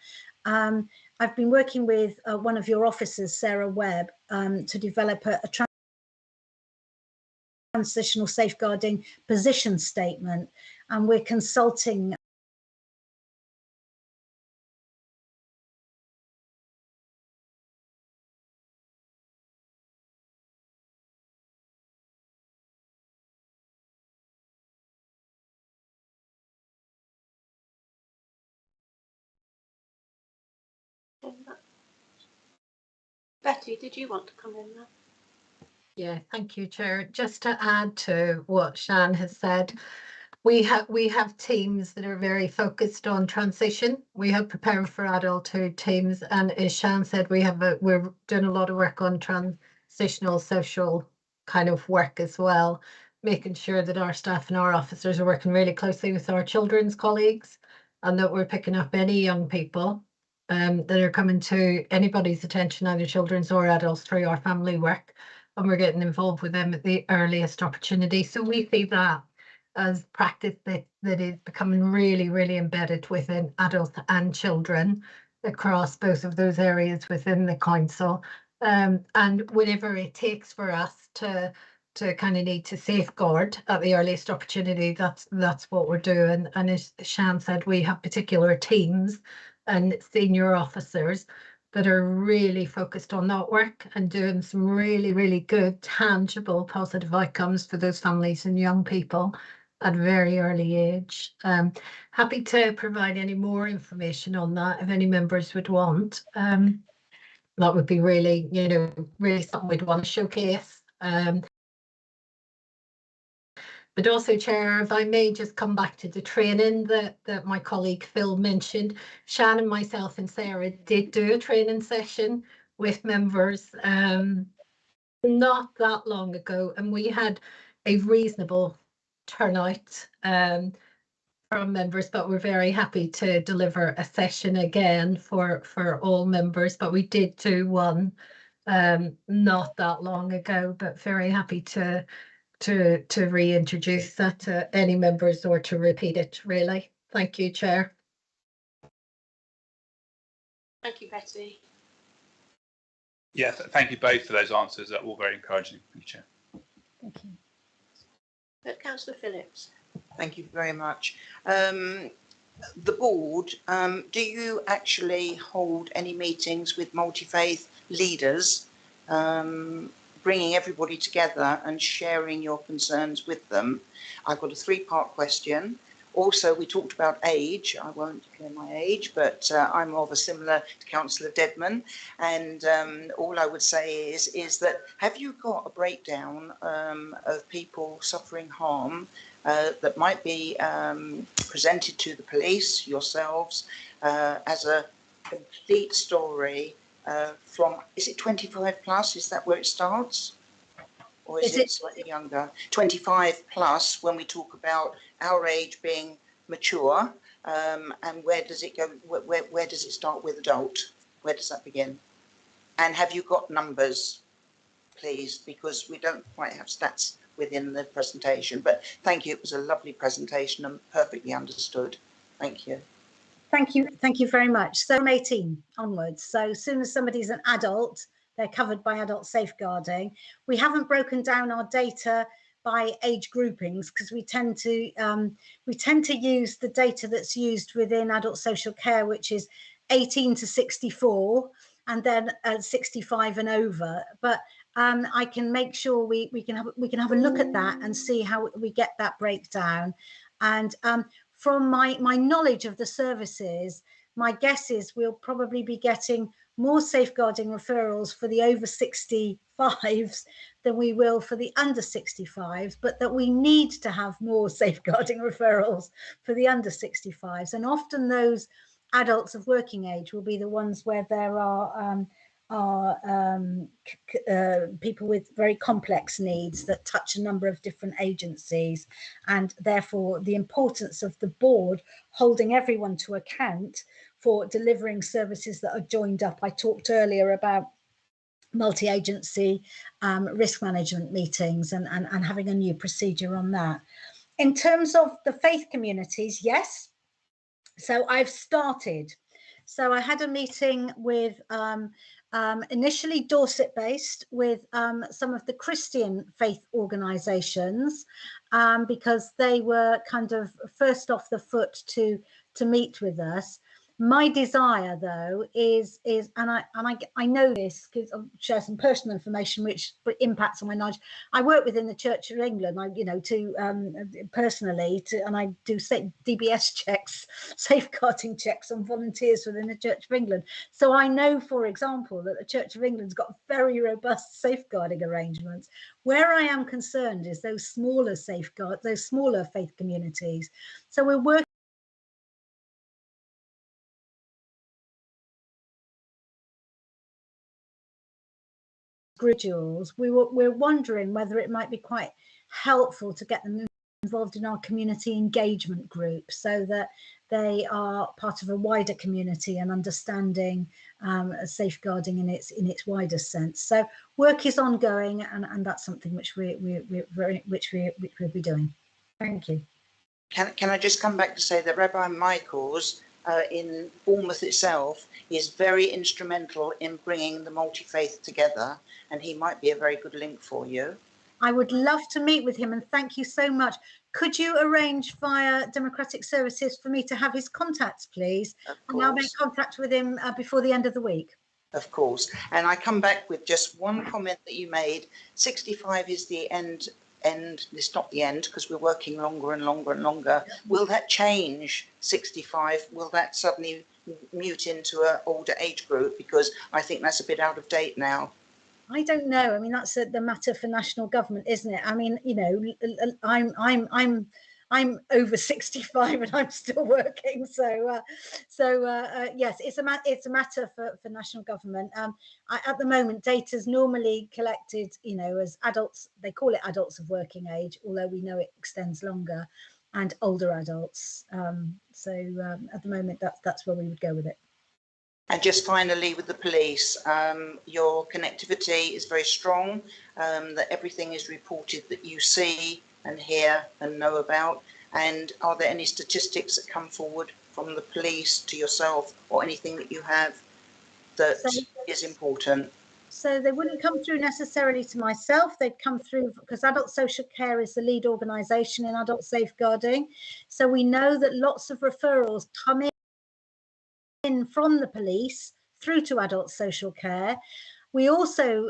I've been working with one of your officers, Sarah Webb, to develop a transitional safeguarding position statement, and we're consulting Betty, did you want to come in there? Yeah, thank you, Chair. Just to add to what Shan has said, we have teams that are very focused on transition. We have Preparing for Adulthood teams, and as Shan said, we're doing a lot of work on transitional social kind of work as well, making sure that our staff and our officers are working really closely with our children's colleagues, and that we're picking up any young people that are coming to anybody's attention, either children's or adults, through our family work, and we're getting involved with them at the earliest opportunity. So we see that as practice that is becoming really, really embedded within adults and children across both of those areas within the council. And whatever it takes for us to kind of need to safeguard at the earliest opportunity, that's what we're doing. And as Shan said, we have particular teams and senior officers that are really focused on that work and doing some really, really good, tangible, positive outcomes for those families and young people at a very early age. Happy to provide any more information on that if any members would want. That would be really, really something we'd want to showcase. But also, Chair, if I may just come back to the training that my colleague Phil mentioned, Shannon, myself and Sarah did do a training session with members not that long ago, and we had a reasonable turnout from members, but we're very happy to deliver a session again for all members. But we did do one not that long ago, but very happy to reintroduce that to any members or to repeat it, really. Thank you, Chair. Thank you, Betty. Yeah, thank you both for those answers. That were all very encouraging. Thank you, Chair. Thank you. Councillor Phillips. Thank you very much. The board, do you actually hold any meetings with multi-faith leaders, bringing everybody together and sharing your concerns with them? I've got a three-part question. Also, we talked about age. I won't declare my age, but I'm rather similar to Councillor Dedman. And all I would say is that, have you got a breakdown of people suffering harm that might be presented to the police, yourselves, as a complete story from, is it 25 plus? Is that where it starts? Or is it slightly younger? 25 plus, when we talk about our age being mature, and where does it go? Where does it start with adult? Where does that begin? And have you got numbers, please? Because we don't quite have stats within the presentation. But thank you. It was a lovely presentation and perfectly understood. Thank you. Thank you very much. So from 18 onwards. So as soon as somebody's an adult, they're covered by adult safeguarding. We haven't broken down our data by age groupings because we tend to use the data that's used within adult social care, which is 18 to 64 and then 65 and over. But I can make sure we can have a look at that and see how we get that breakdown. And from my knowledge of the services, my guess is we'll probably be getting more safeguarding referrals for the over 65s than we will for the under 65s, but that we need to have more safeguarding referrals for the under 65s. And often those adults of working age will be the ones where there are people with very complex needs that touch a number of different agencies, and therefore the importance of the board holding everyone to account for delivering services that are joined up. I talked earlier about multi-agency risk management meetings and having a new procedure on that. In terms of the faith communities, yes. So I've started. So I had a meeting with initially Dorset-based with some of the Christian faith organisations because they were kind of first off the foot to meet with us. My desire, though, is and I know this because I'll share some personal information which impacts on my knowledge. I work within the Church of England, personally, and I do DBS checks, safeguarding checks on volunteers within the Church of England. So I know, for example, that the Church of England's got very robust safeguarding arrangements. Where I am concerned is those smaller those smaller faith communities. So we're working individuals. We're wondering whether it might be quite helpful to get them involved in our community engagement group so that they are part of a wider community and understanding safeguarding in its wider sense. So work is ongoing, and that's something which we'll be doing. Thank you. Can I just come back to say that Rabbi Michaels in Bournemouth itself is very instrumental in bringing the multi-faith together, and he might be a very good link for you. I would love to meet with him, and thank you so much. Could you arrange via Democratic Services for me to have his contacts, please? And I'll make contact with him before the end of the week. Of course. And I come back with just one comment that you made. 65 is the end. It's not the end because we're working longer and longer and longer. Will that change 65? Will that suddenly mute into an older age group? Because I think that's a bit out of date now. I don't know. I mean, that's the matter for national government, isn't it? I mean, you know, I'm over 65 and I'm still working. So yes, it's a matter for national government. At the moment, data is normally collected, you know, as adults. They call it adults of working age, although we know it extends longer, and older adults. At the moment, that's where we would go with it. And just finally with the police, your connectivity is very strong, that everything is reported that you see and hear and know about. And are there any statistics that come forward from the police to yourself or anything that you have that is important? So they wouldn't come through necessarily to myself. They'd come through because Adult Social Care is the lead organisation in adult safeguarding. So we know that lots of referrals come in from the police through to Adult Social Care. We also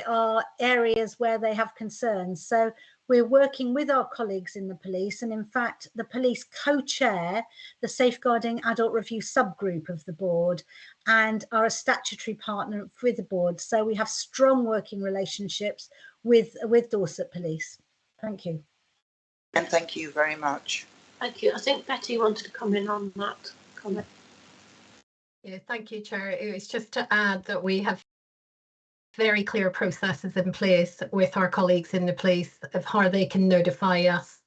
are areas where they have concerns. So we're working with our colleagues in the police, and in fact the police co-chair the Safeguarding Adult Review subgroup of the board and are a statutory partner with the board. So we have strong working relationships with Dorset Police. Thank you. And thank you very much. Thank you. I think Betty wanted to come in on that comment. Yeah, thank you, Chair. It was just to add that we have very clear processes in place with our colleagues in the police of how they can notify us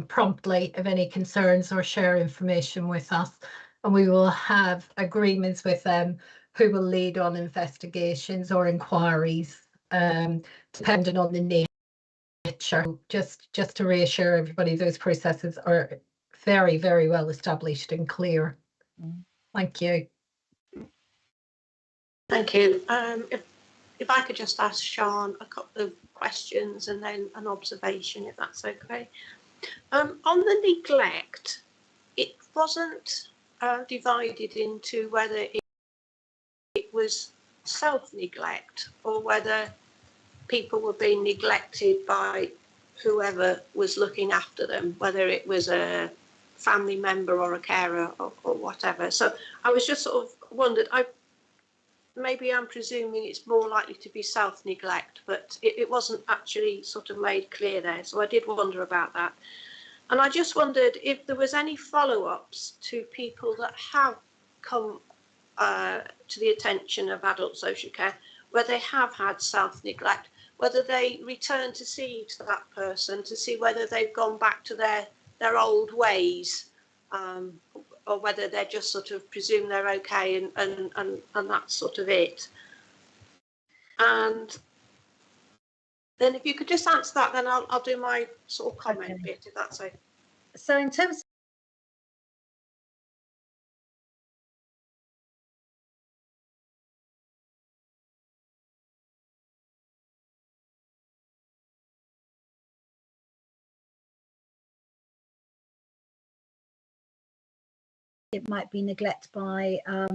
promptly of any concerns or share information with us. And we will have agreements with them who will lead on investigations or inquiries, depending on the nature. Just to reassure everybody, those processes are very, very well established and clear. Thank you. Thank you. If I could just ask Sian a couple of questions and then an observation, if that's okay. On the neglect, it wasn't divided into whether it was self-neglect or whether people were being neglected by whoever was looking after them, whether it was a family member or a carer or whatever. So I was just sort of wondered, maybe I'm presuming it's more likely to be self-neglect, but it wasn't actually sort of made clear there. So I did wonder about that. And I just wondered if there was any follow-ups to people that have come to the attention of adult social care, where they have had self-neglect, whether they return to see to that person to see whether they've gone back to their old ways, or whether they're just sort of presume they're okay and that's sort of it. And then if you could just answer that, then I'll do my sort of comment bit, if that's okay. So in terms it might be neglect by a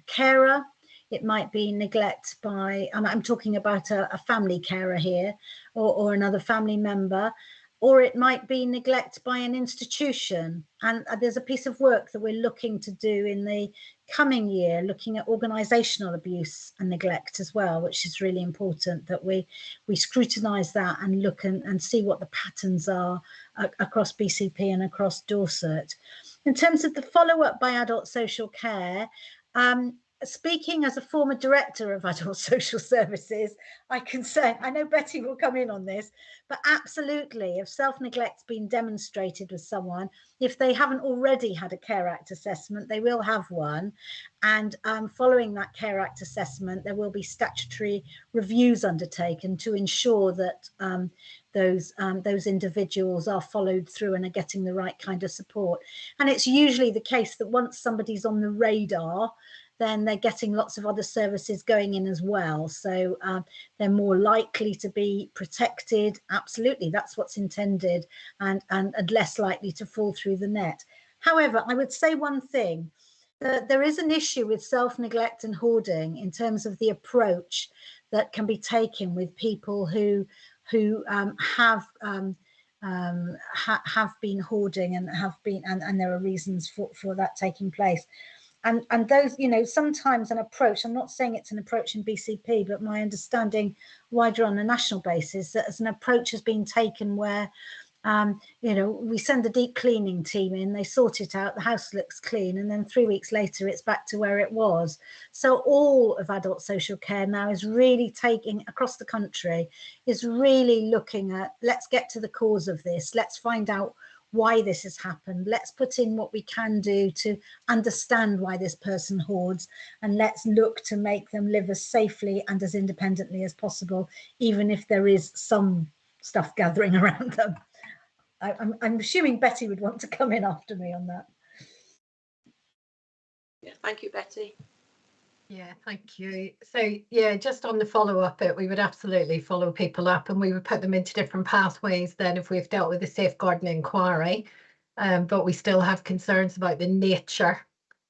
carer, it might be neglect by, I'm talking about a family carer here, or another family member, or it might be neglect by an institution. And there's a piece of work that we're looking to do in the coming year, looking at organisational abuse and neglect as well, which is really important that we scrutinise that and look and see what the patterns are across BCP and across Dorset. In terms of the follow-up by adult social care, speaking as a former director of adult social services, I can say, I know Betty will come in on this, but absolutely, if self-neglect's been demonstrated with someone, if they haven't already had a Care Act assessment, they will have one. And following that Care Act assessment, there will be statutory reviews undertaken to ensure that those individuals are followed through and are getting the right kind of support. And it's usually the case that once somebody's on the radar, then they're getting lots of other services going in as well. So they're more likely to be protected. Absolutely, that's what's intended, and less likely to fall through the net. However, I would say one thing, that there is an issue with self-neglect and hoarding in terms of the approach that can be taken with people who have been hoarding and there are reasons for that taking place. And those, you know, sometimes an approach, I'm not saying it's an approach in BCP, but my understanding wider on a national basis, that as an approach has been taken where, you know, we send the deep cleaning team in, they sort it out, the house looks clean, and then 3 weeks later it's back to where it was. So all of adult social care now is really taking, across the country, is really looking at, let's get to the cause of this, let's find out why this has happened, let's put in what we can do to understand why this person hoards, and let's look to make them live as safely and as independently as possible, even if there is some stuff gathering around them. I'm assuming Betty would want to come in after me on that. Yeah, thank you, Betty. Yeah, thank you. So yeah, just on the follow-up bit, we would absolutely follow people up and we would put them into different pathways then if we've dealt with the safeguarding inquiry. But we still have concerns about the nature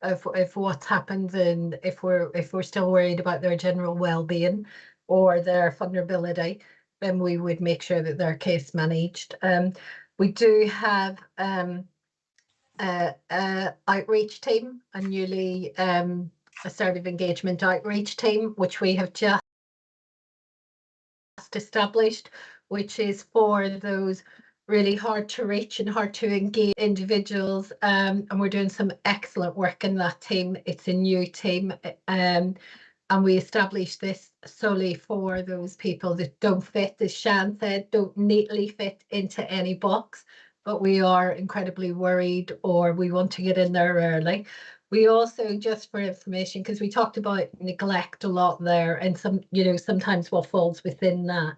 of what's happened, and if we're still worried about their general well-being or their vulnerability, then we would make sure that their case managed. We do have outreach team, a newly assertive engagement outreach team, which we have just established, which is for those really hard to reach and hard to engage individuals, and we're doing some excellent work in that team. It's a new team, and we established this solely for those people that don't fit, as Shan said, don't neatly fit into any box, but we are incredibly worried or we want to get in there early. We also, just for information, because we talked about neglect a lot there, and some, you know, sometimes what falls within that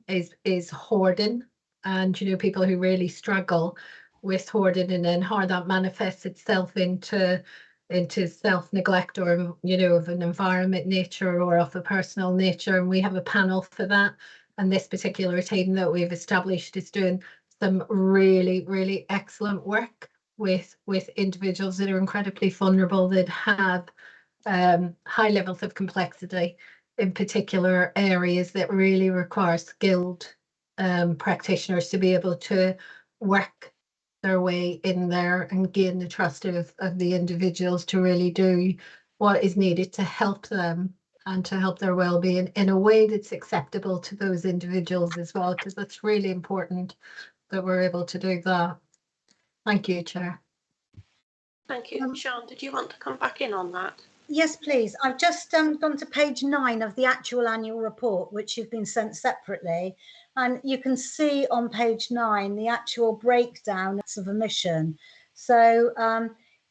is hoarding, and, you know, people who really struggle with hoarding, and then how that manifests itself into into self-neglect or, of an environment nature or of a personal nature. And we have a panel for that. And this particular team that we've established is doing some really, really excellent work with individuals that are incredibly vulnerable, that have high levels of complexity in particular areas that really require skilled practitioners to be able to work their way in there and gain the trust of the individuals to really do what is needed to help them and to help their well-being in a way that's acceptable to those individuals as well, because that's really important that we're able to do that. Thank you, Chair. Thank you. Sian, did you want to come back in on that? Yes, please. I've just gone to page 9 of the actual annual report, which you've been sent separately. And you can see on page 9 the actual breakdown of omission. So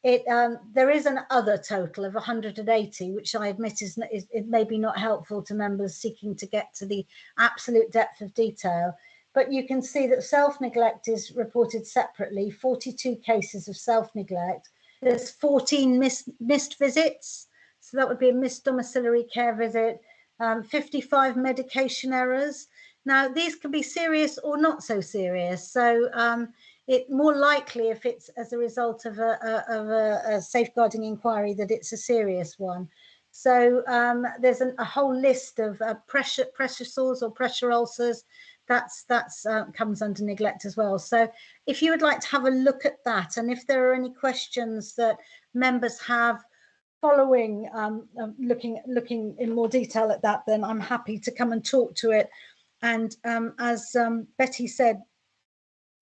there is an other total of 180, which I admit is it may be not helpful to members seeking to get to the absolute depth of detail. But you can see that self-neglect is reported separately, 42 cases of self-neglect. There's 14 missed visits. So that would be a missed domiciliary care visit, 55 medication errors. Now, these can be serious or not so serious. So it more likely, if it's as a result of a safeguarding inquiry, that it's a serious one. So there's a whole list of pressure sores or pressure ulcers. That's comes under neglect as well. So if you would like to have a look at that, and if there are any questions that members have following looking in more detail at that, then I'm happy to come and talk to it. And as Betty said,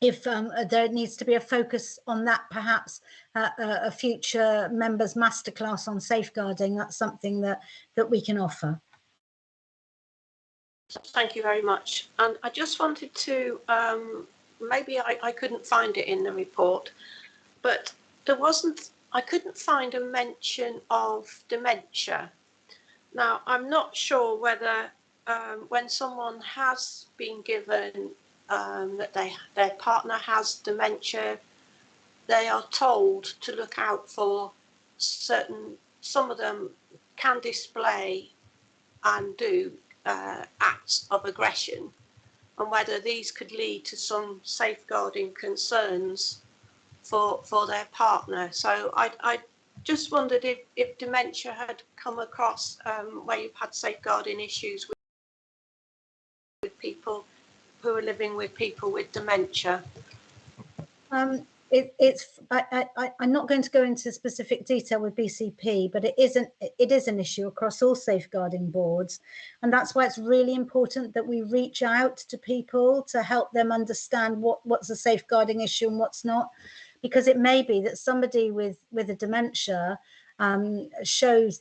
if there needs to be a focus on that, perhaps a future members masterclass on safeguarding, that's something that we can offer. Thank you very much. And I just wanted to, maybe I couldn't find it in the report, but I couldn't find a mention of dementia. Now, I'm not sure whether when someone has been given that their partner has dementia, they are told to look out for some of them can display and do acts of aggression, and whether these could lead to some safeguarding concerns for their partner. So I just wondered if dementia had come across where you've had safeguarding issues with people who are living with people with dementia. I'm not going to go into specific detail with BCP, but it is an issue across all safeguarding boards, and that's why it's really important that we reach out to people to help them understand what's a safeguarding issue and what's not, because it may be that somebody with a dementia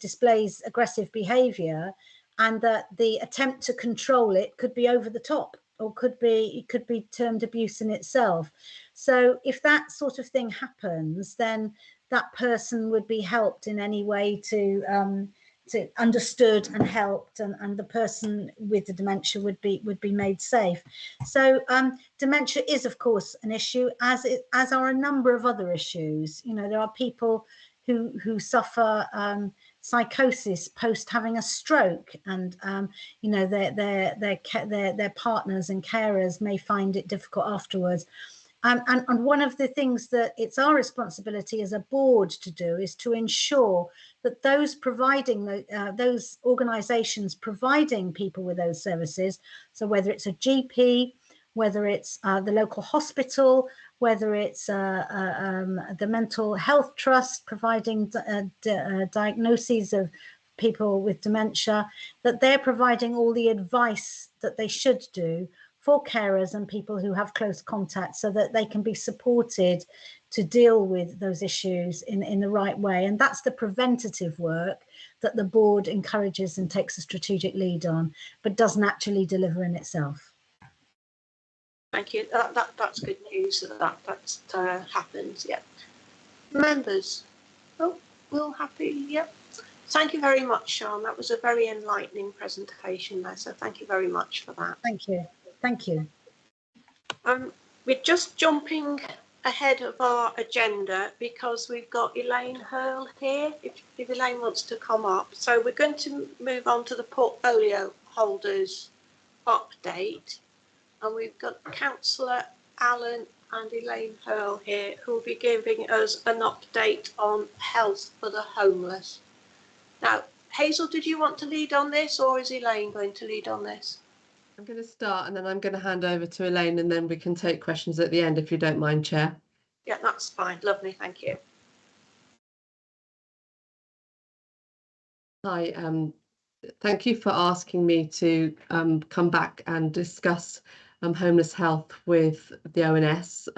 displays aggressive behaviour, and that the attempt to control it could be over the top, or it could be termed abuse in itself. So if that sort of thing happens, then that person would be helped in any way to understood and helped, and the person with the dementia would be made safe. So dementia is, of course, an issue, as are a number of other issues. You know, there are people who suffer psychosis post having a stroke, and you know, their partners and carers may find it difficult afterwards. And one of the things that it's our responsibility as a board to do is to ensure that those organisations providing people with those services, so whether it's a GP, whether it's the local hospital, whether it's the mental health trust providing diagnoses of people with dementia, that they're providing all the advice that they should do for carers and people who have close contact, so that they can be supported to deal with those issues in the right way. And that's the preventative work that the board encourages and takes a strategic lead on, but doesn't actually deliver in itself. Thank you. That's good news that happens. Yeah. Members. Oh, we're all happy. Yep. Thank you very much, Sian. That was a very enlightening presentation there. So thank you very much for that. Thank you. Thank you. We're just jumping ahead of our agenda because we've got Elaine Hurl here, if Elaine wants to come up. So we're going to move on to the portfolio holders update. And we've got Councillor Allen and Elaine Hurl here who will be giving us an update on health for the homeless. Now, Hazel, did you want to lead on this, or is Elaine going to lead on this? I'm going to start and then I'm going to hand over to Elaine, and then we can take questions at the end if you don't mind, Chair. Yeah, that's fine. Lovely, thank you. Hi, thank you for asking me to come back and discuss homeless health with the ONS.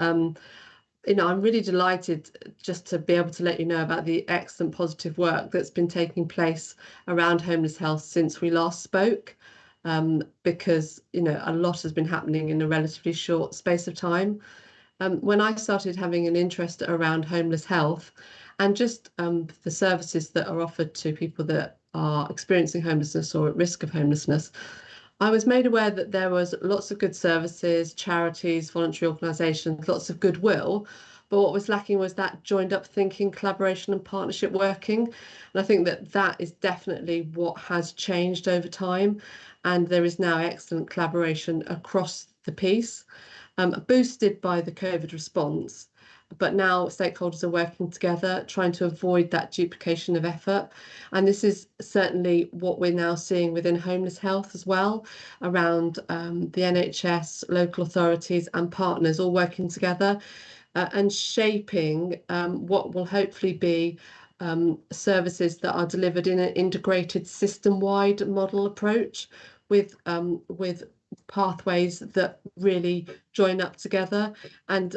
You know, I'm really delighted just to be able to let you know about the excellent positive work that's been taking place around homeless health since we last spoke, because, you know, a lot has been happening in a relatively short space of time. When I started having an interest around homeless health and just the services that are offered to people that are experiencing homelessness or at risk of homelessness, I was made aware that there was lots of good services, charities, voluntary organisations, lots of goodwill, but what was lacking was that joined up thinking, collaboration and partnership working. And I think that that is definitely what has changed over time. And there is now excellent collaboration across the piece, boosted by the COVID response. But now stakeholders are working together, trying to avoid that duplication of effort. And this is certainly what we're now seeing within homeless health as well, around the NHS, local authorities and partners all working together and shaping what will hopefully be services that are delivered in an integrated system-wide model approach with pathways that really join up together. And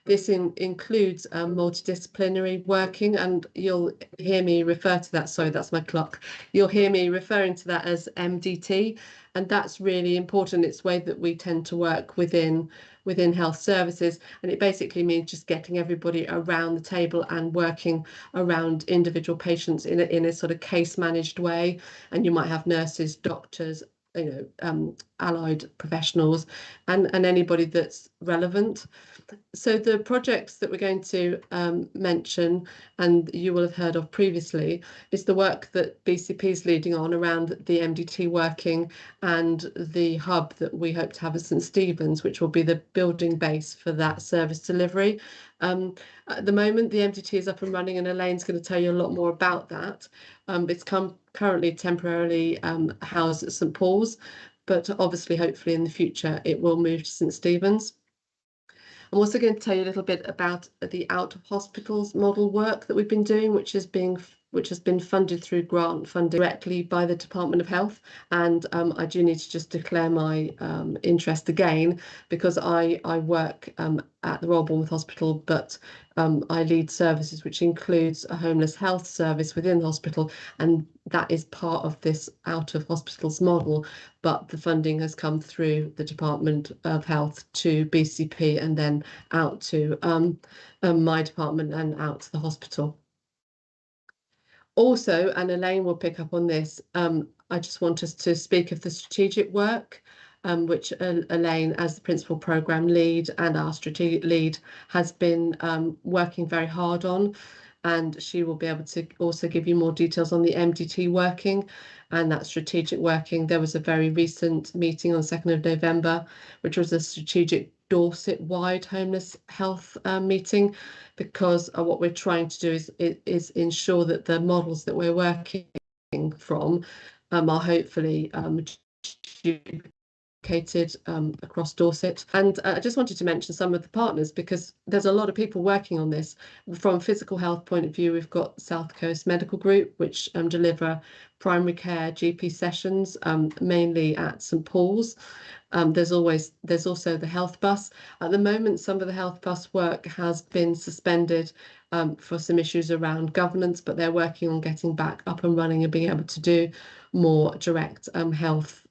this includes multidisciplinary working, and you'll hear me refer to that, sorry, that's my clock, you'll hear me referring to that as MDT, and that's really important. It's the way that we tend to work within health services, and it basically means just getting everybody around the table and working around individual patients in a sort of case managed way. And you might have nurses, doctors, you know, allied professionals and anybody that's relevant. So the projects that we're going to mention, and you will have heard of previously, is the work that BCP is leading on around the MDT working and the hub that we hope to have at St Stephen's, which will be the building base for that service delivery. At the moment, the MDT is up and running, and Elaine's going to tell you a lot more about that. It's currently temporarily housed at St Paul's, but obviously, hopefully in the future, it will move to St Stephen's. I'm also going to tell you a little bit about the out of hospitals model work that we've been doing, which has been funded through grant funding directly by the Department of Health. And I do need to just declare my interest again, because I work at the Royal Bournemouth Hospital, but I lead services, which includes a homeless health service within the hospital, and that is part of this out of hospitals model. But the funding has come through the Department of Health to BCP and then out to my department and out to the hospital. Also, and Elaine will pick up on this, I just want us to speak of the strategic work, which Elaine, as the principal programme lead and our strategic lead, has been working very hard on. And she will be able to also give you more details on the MDT working and that strategic working. There was a very recent meeting on 2nd of November, which was a strategic Dorset-wide homeless health meeting, because what we're trying to do is ensure that the models that we're working from are hopefully across Dorset. And I just wanted to mention some of the partners, because there's a lot of people working on this. From a physical health point of view, we've got South Coast Medical Group, which deliver primary care GP sessions, mainly at St Paul's. There's also the health bus. At the moment, some of the health bus work has been suspended for some issues around governance, but they're working on getting back up and running and being able to do more direct health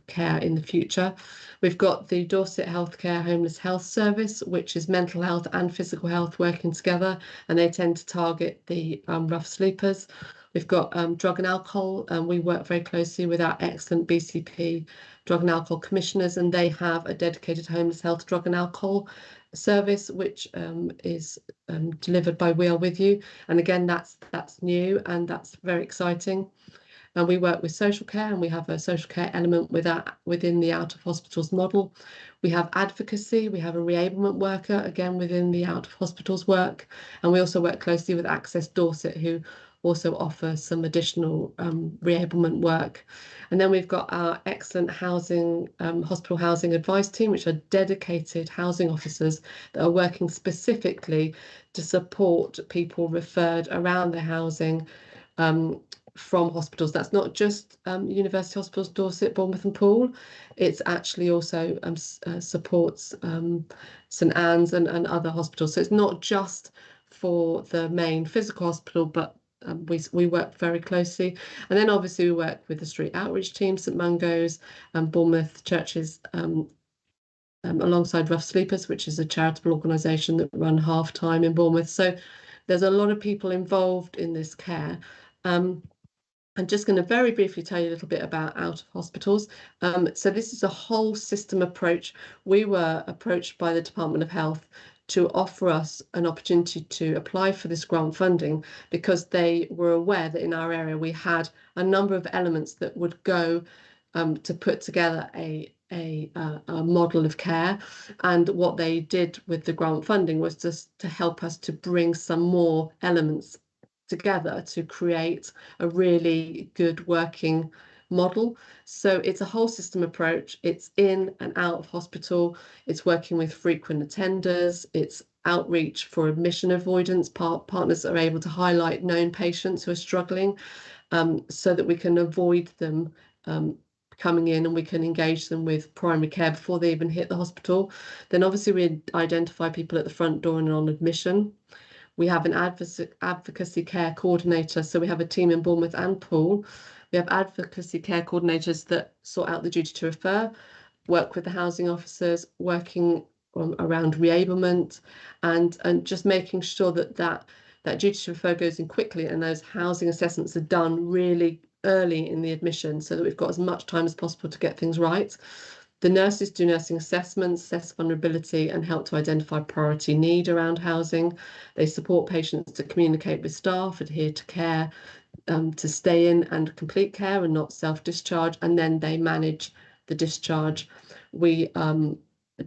care in the future. We've got the Dorset Healthcare Homeless Health Service, which is mental health and physical health working together, and they tend to target the rough sleepers. We've got drug and alcohol, and we work very closely with our excellent BCP drug and alcohol commissioners, and they have a dedicated homeless health drug and alcohol service, which is delivered by We Are With You. And again, that's new and that's very exciting. And we work with social care, and we have a social care element within the out of hospitals model. We have advocacy, we have a reablement worker, again within the out of hospitals work. And we also work closely with Access Dorset, who also offer some additional reablement work. And then we've got our excellent housing, hospital housing advice team, which are dedicated housing officers that are working specifically to support people referred around their housing from hospitals. That's not just University Hospitals Dorset, Bournemouth and Poole. It's actually also supports St Anne's and other hospitals. So it's not just for the main physical hospital, but we work very closely. And then obviously we work with the street outreach team, St Mungo's, Bournemouth Churches, alongside Rough Sleepers, which is a charitable organisation that run half time in Bournemouth. So there's a lot of people involved in this care. I'm just going to very briefly tell you a little bit about out of hospitals. So this is a whole system approach. We were approached by the Department of Health to offer us an opportunity to apply for this grant funding, because they were aware that in our area we had a number of elements that would go to put together a model of care. And what they did with the grant funding was just to help us to bring some more elements together to create a really good working model. So it's a whole system approach. It's in and out of hospital. It's working with frequent attenders. It's outreach for admission avoidance. Partners are able to highlight known patients who are struggling, so that we can avoid them coming in, and we can engage them with primary care before they even hit the hospital. Then obviously we identify people at the front door and on admission. We have an advocacy care coordinator. So we have a team in Bournemouth and Poole. We have advocacy care coordinators that sort out the duty to refer, work with the housing officers, working around reablement, and just making sure that duty to refer goes in quickly, and those housing assessments are done really early in the admission, so that we've got as much time as possible to get things right. The nurses do nursing assessments, assess vulnerability, and help to identify priority need around housing. They support patients to communicate with staff, adhere to care, to stay in and complete care and not self-discharge, and then they manage the discharge. We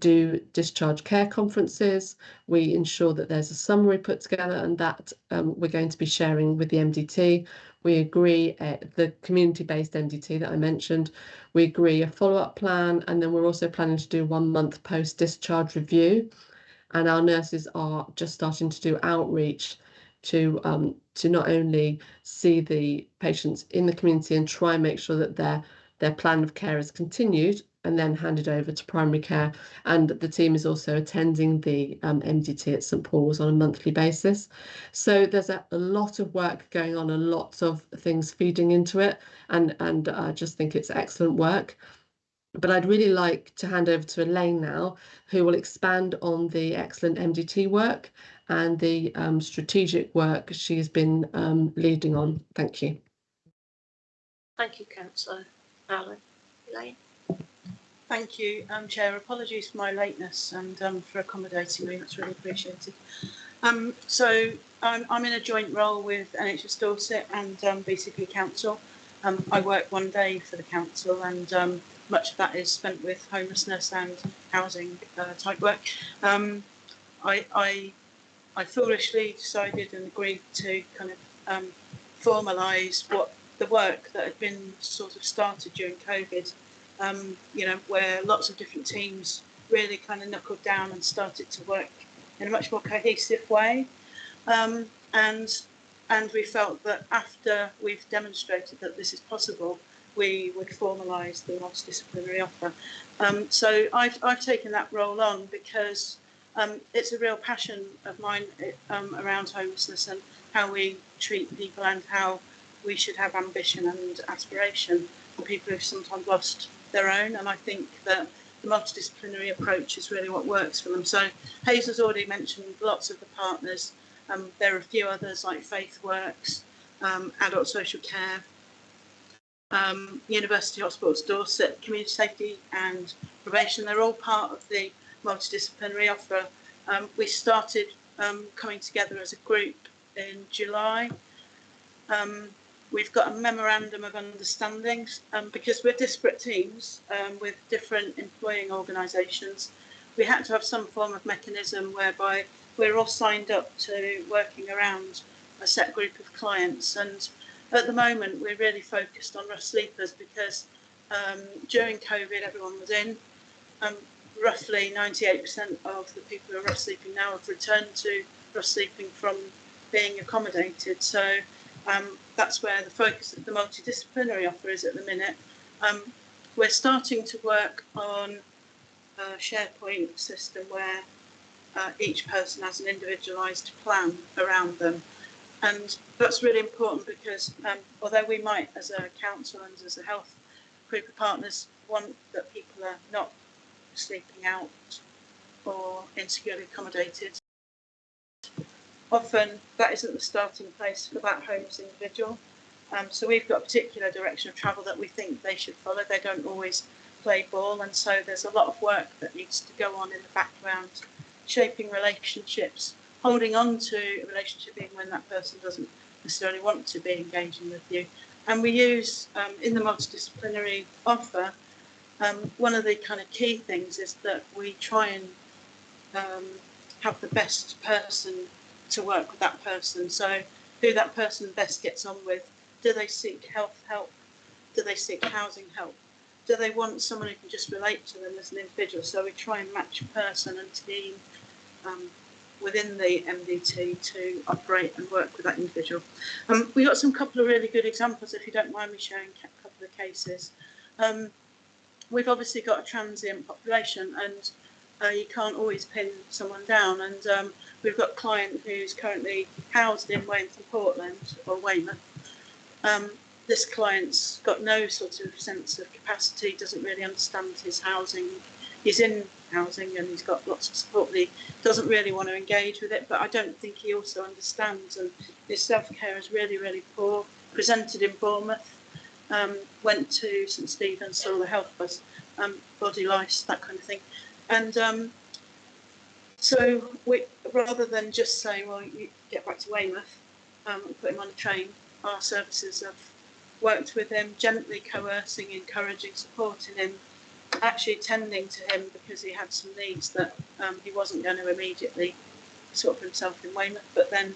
do discharge care conferences. We ensure that there's a summary put together, and that we're going to be sharing with the MDT. We agree the community-based MDT that I mentioned. We agree a follow-up plan, and then we're also planning to do 1 month post-discharge review. And our nurses are just starting to do outreach to not only see the patients in the community and try and make sure that their plan of care is continued and then handed over to primary care. And the team is also attending the MDT at St Paul's on a monthly basis. So there's a lot of work going on and lots of things feeding into it. And I just think it's excellent work. But I'd really like to hand over to Elaine now, who will expand on the excellent MDT work and the strategic work she's been leading on. Thank you. Thank you, Councillor Allen. Elaine? Thank you, Chair. Apologies for my lateness and for accommodating me. That's really appreciated. So I'm in a joint role with NHS Dorset and BCP Council. I work 1 day for the council, and much of that is spent with homelessness and housing type work. I foolishly decided and agreed to kind of formalise what the work that had been sort of started during COVID, you know, where lots of different teams really kind of knuckled down and started to work in a much more cohesive way. And we felt that after we've demonstrated that this is possible, we would formalise the multidisciplinary offer. So I've taken that role on because it's a real passion of mine around homelessness and how we treat people and how we should have ambition and aspiration for people who've sometimes lost their own. And I think that the multidisciplinary approach is really what works for them. So Hazel's already mentioned lots of the partners. There are a few others like Faith Works, Adult Social Care, University Hospitals Dorset, Community Safety and Probation. They're all part of the multidisciplinary offer, We started coming together as a group in July. We've got a memorandum of understanding because we're disparate teams with different employing organisations. We had to have some form of mechanism whereby we're all signed up to working around a set group of clients. And at the moment, we're really focused on rough sleepers because during COVID, everyone was in. Roughly 98% of the people who are rough sleeping now have returned to rough sleeping from being accommodated. So that's where the focus of the multidisciplinary offer is at the minute. We're starting to work on a SharePoint system where each person has an individualised plan around them. And that's really important because although we might, as a council and as a health group of partners, want that people are not sleeping out or insecurely accommodated, often that isn't the starting place for that home's individual. So we've got a particular direction of travel that we think they should follow. They don't always play ball, and so there's a lot of work that needs to go on in the background, shaping relationships, holding on to a relationship even when that person doesn't necessarily want to be engaging with you. And we use, in the multidisciplinary offer, one of the kind of key things is that we try and have the best person to work with that person. So who that person best gets on with. Do they seek health help? Do they seek housing help? Do they want someone who can just relate to them as an individual? So we try and match person and team within the MDT to operate and work with that individual. We got some couple of really good examples, if you don't mind me sharing a couple of cases. We've obviously got a transient population, and you can't always pin someone down. And we've got a client who's currently housed in Weymouth and Portland, or Weymouth. This client's got no sort of sense of capacity, doesn't really understand his housing. He's in housing and he's got lots of support, but he doesn't really want to engage with it. But I don't think he also understands, and his self-care is really, really poor. Presented in Bournemouth, went to St Stephen's, saw the health bus, body lice, that kind of thing. And so we, rather than just say, well, you get back to Weymouth and put him on a train, our services have worked with him, gently coercing, encouraging, supporting him, actually tending to him because he had some needs that he wasn't going to immediately sort of himself in Weymouth, but then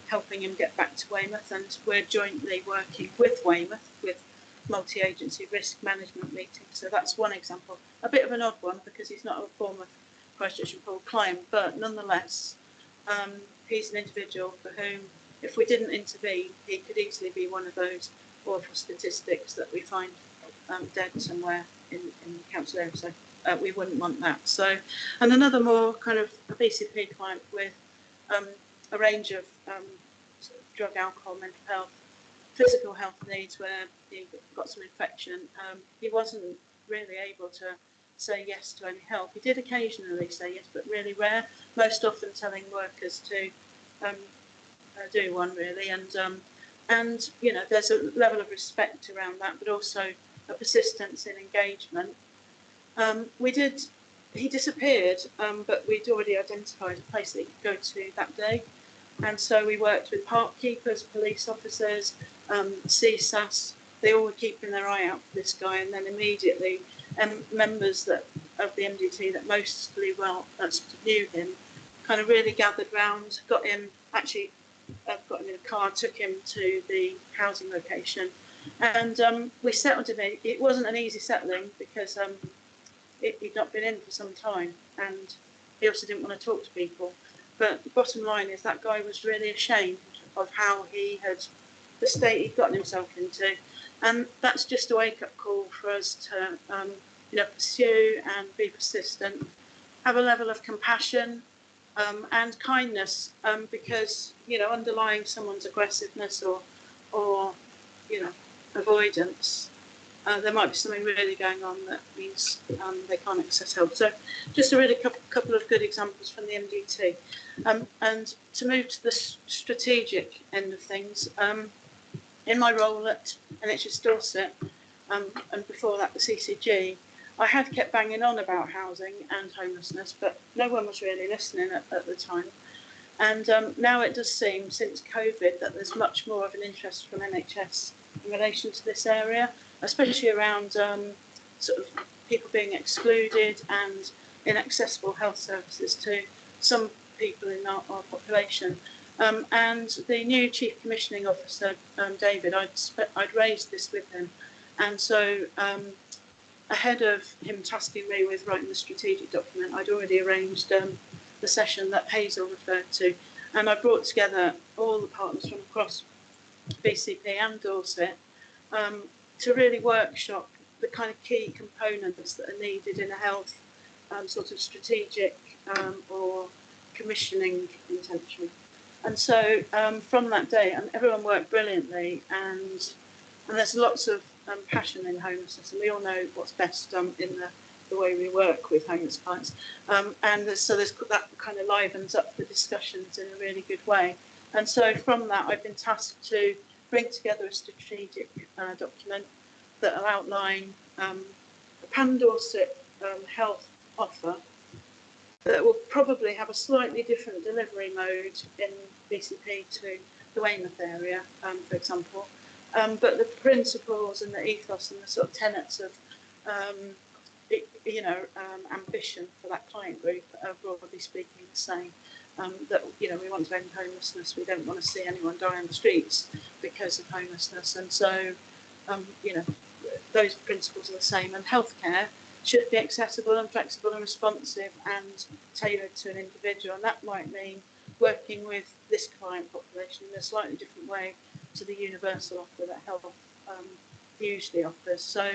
helping him get back to Weymouth. And we're jointly working with Weymouth with multi-agency risk management meetings. So that's one example, a bit of an odd one because he's not a former Christchurch and Paul client, but nonetheless, he's an individual for whom, if we didn't intervene, he could easily be one of those awful statistics that we find dead somewhere in the council area. So we wouldn't want that. So, and another more kind of a BCP client with a range of sort of drug, alcohol, mental health, physical health needs where he got some infection. He wasn't really able to say yes to any help. He did occasionally say yes, but really rare. Most often telling workers to do one, really. And you know, there's a level of respect around that, but also a persistence in engagement. He disappeared, but we'd already identified a place that he could go to that day. And so we worked with park keepers, police officers, CSAS. They all were keeping their eye out for this guy, and then immediately members of the MDT that mostly well sort of knew him kind of really gathered round, got him in a car, took him to the housing location, and we settled him in. It wasn't an easy settling because he'd not been in for some time, and he also didn't want to talk to people. But the bottom line is that guy was really ashamed of how the state he'd gotten himself into, and that's just a wake-up call for us to pursue and be persistent, have a level of compassion and kindness, because underlying someone's aggressiveness or avoidance, there might be something really going on that means they can't access help. So just a really couple of good examples from the MDT. And to move to the strategic end of things, in my role at NHS Dorset, and before that the CCG, I had kept banging on about housing and homelessness, but no one was really listening at the time. And now it does seem, since COVID, that there's much more of an interest from NHS in relation to this area, especially around sort of people being excluded and inaccessible health services to some people in our population. And the new Chief Commissioning Officer, David, I'd raised this with him. And so ahead of him tasking me with writing the strategic document, I'd already arranged the session that Hazel referred to. And I brought together all the partners from across BCP and Dorset to really workshop the kind of key components that are needed in a health sort of strategic or commissioning intention. And so from that day, and everyone worked brilliantly, and there's lots of passion in homelessness, and we all know what's best in the way we work with homeless clients. So that kind of livens up the discussions in a really good way. And so from that, I've been tasked to bring together a strategic document that will outline a pan-Dorset health offer that will probably have a slightly different delivery mode in BCP to the Weymouth area, for example. But the principles and the ethos and the sort of tenets of, ambition for that client group are broadly speaking the same. That, we want to end homelessness. We don't want to see anyone die on the streets because of homelessness. And so, those principles are the same. And healthcare should be accessible and flexible and responsive and tailored to an individual. And that might mean working with this client population in a slightly different way to the universal offer that health usually offers. So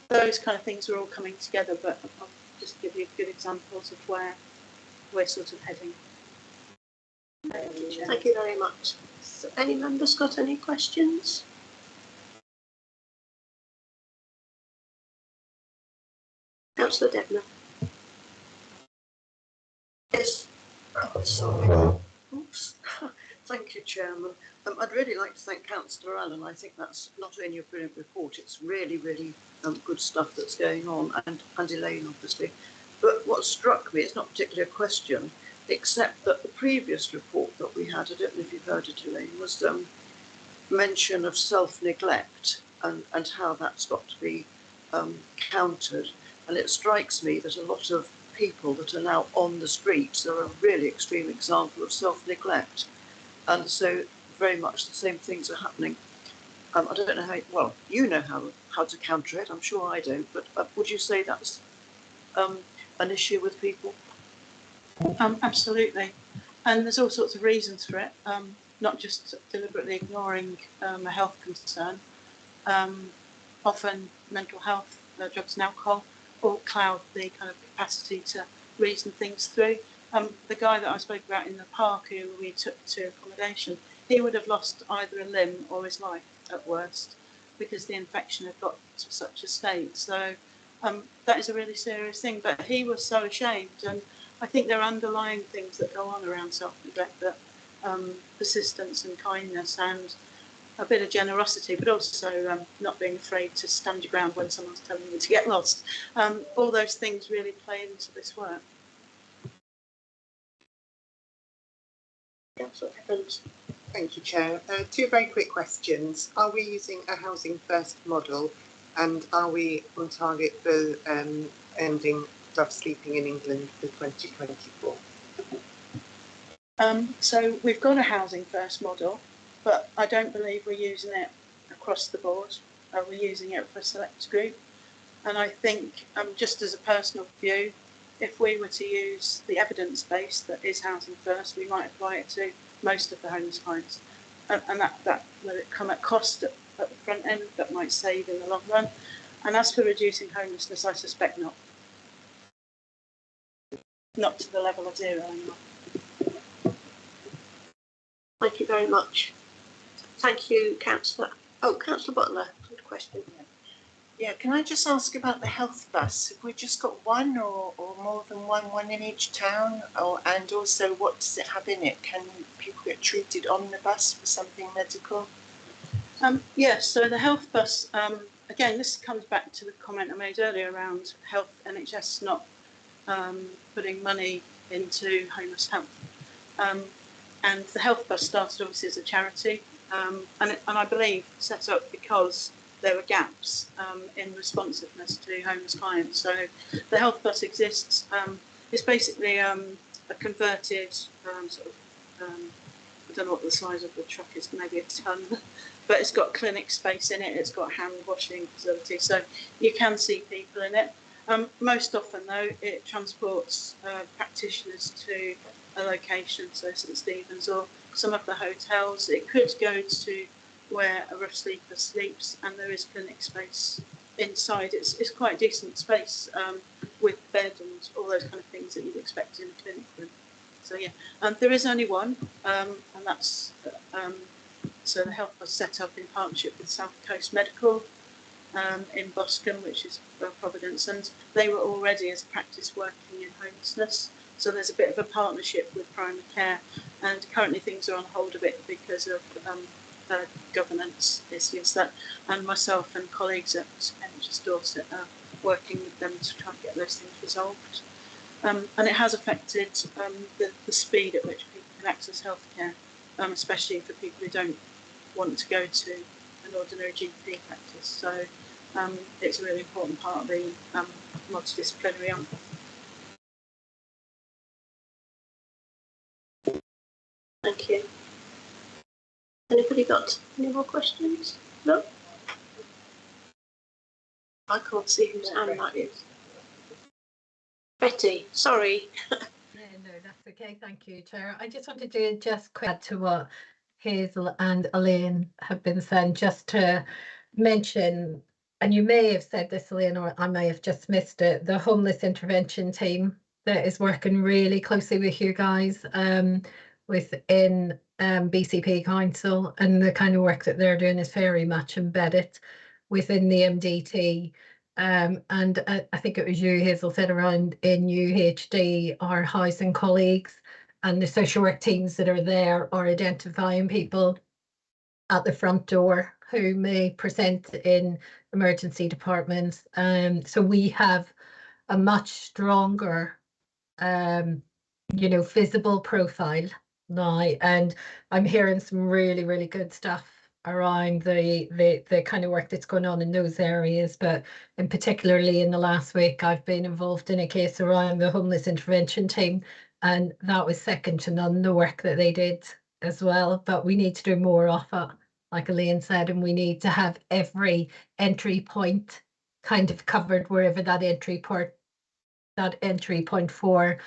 those kind of things are all coming together, but I'll just give you good examples of where we're sort of heading. Thank you very much. So any members got any questions? Councillor Debner. Yes. Oh, sorry. Oops. Thank you, Chairman. I'd really like to thank Councillor Allen. I think that's not only a brilliant report, it's really, really good stuff that's going on, and Elaine, obviously. But what struck me, it's not particularly a question, except that the previous report that we had, I don't know if you've heard it, Elaine, was mention of self-neglect and how that's got to be countered. And it strikes me that a lot of people that are now on the streets are a really extreme example of self-neglect. And so very much the same things are happening. I don't know how, well, you know how to counter it, I'm sure I don't, but would you say that's an issue with people? Absolutely. And there's all sorts of reasons for it, not just deliberately ignoring a health concern. Often mental health, drugs and alcohol, all cloud the kind of capacity to reason things through. The guy that I spoke about in the park who we took to accommodation, he would have lost either a limb or his life at worst because the infection had got to such a state. So that is a really serious thing, but he was so ashamed. And I think there are underlying things that go on around self-neglect, that persistence and kindness and a bit of generosity, but also not being afraid to stand your ground when someone's telling you to get lost. All those things really play into this work. Thank you, Chair. Two very quick questions. Are we using a housing first model, and are we on target for ending rough sleeping in England for 2024? So we've got a housing first model, but I don't believe we're using it across the board. We're using it for a select group. And I think, just as a personal view, if we were to use the evidence base that is housing first, we might apply it to most of the homeless clients. And that will it come at cost at the front end, that might save in the long run. And as for reducing homelessness, I suspect not. Not to the level of zero anymore. Thank you very much. Thank you, Councillor. Oh, Councillor Butler, good question. Yeah, can I just ask about the health bus? Have we just got one or more than one in each town? And also, what does it have in it? Can people get treated on the bus for something medical? Yes, so the health bus again, this comes back to the comment I made earlier around health NHS not putting money into homeless health. And the Health Bus started obviously as a charity, and I believe set up because there were gaps in responsiveness to homeless clients. So the Health Bus exists. It's basically a converted sort of, I don't know what the size of the truck is, maybe a ton, but it's got clinic space in it. It's got hand washing facility, so you can see people in it. Most often, though, it transports practitioners to a location, so St Stephen's or some of the hotels. It could go to where a rough sleeper sleeps, and there is clinic space inside. It's quite a decent space with bed and all those kind of things that you'd expect in a clinic room. So yeah, there is only one, and that's so the Health was set up in partnership with South Coast Medical in Boscombe, which is Providence, and they were already as a practice working in homelessness. So there's a bit of a partnership with primary care, and currently things are on hold a bit because of governance issues. That, and myself and colleagues at NHS Dorset are working with them to try and get those things resolved. And it has affected the speed at which people can access healthcare, especially for people who don't want to go to an ordinary GP practice. So it's a really important part of the multidisciplinary offer. Thank you. Anybody got any more questions? No? I can't see whose hand that is. Betty, sorry. Yeah, no, that's okay. Thank you, Chair. I just wanted to just quick add to what Hazel and Elaine have been saying, just to mention, and you may have said this, Elaine, or I may have just missed it, the homeless intervention team that is working really closely with you guys within BCP Council, and the kind of work that they're doing is very much embedded within the MDT. And I think it was you, Hazel, said around in UHD, our housing colleagues and the social work teams that are there are identifying people at the front door who may present in emergency departments. So we have a much stronger, visible profile now, and I'm hearing some really, really good stuff around the kind of work that's going on in those areas. But in particularly in the last week, I've been involved in a case around the homeless intervention team, and that was second to none, the work that they did as well. But we need to do more of it, like Elaine said, and we need to have every entry point kind of covered, wherever that entry point for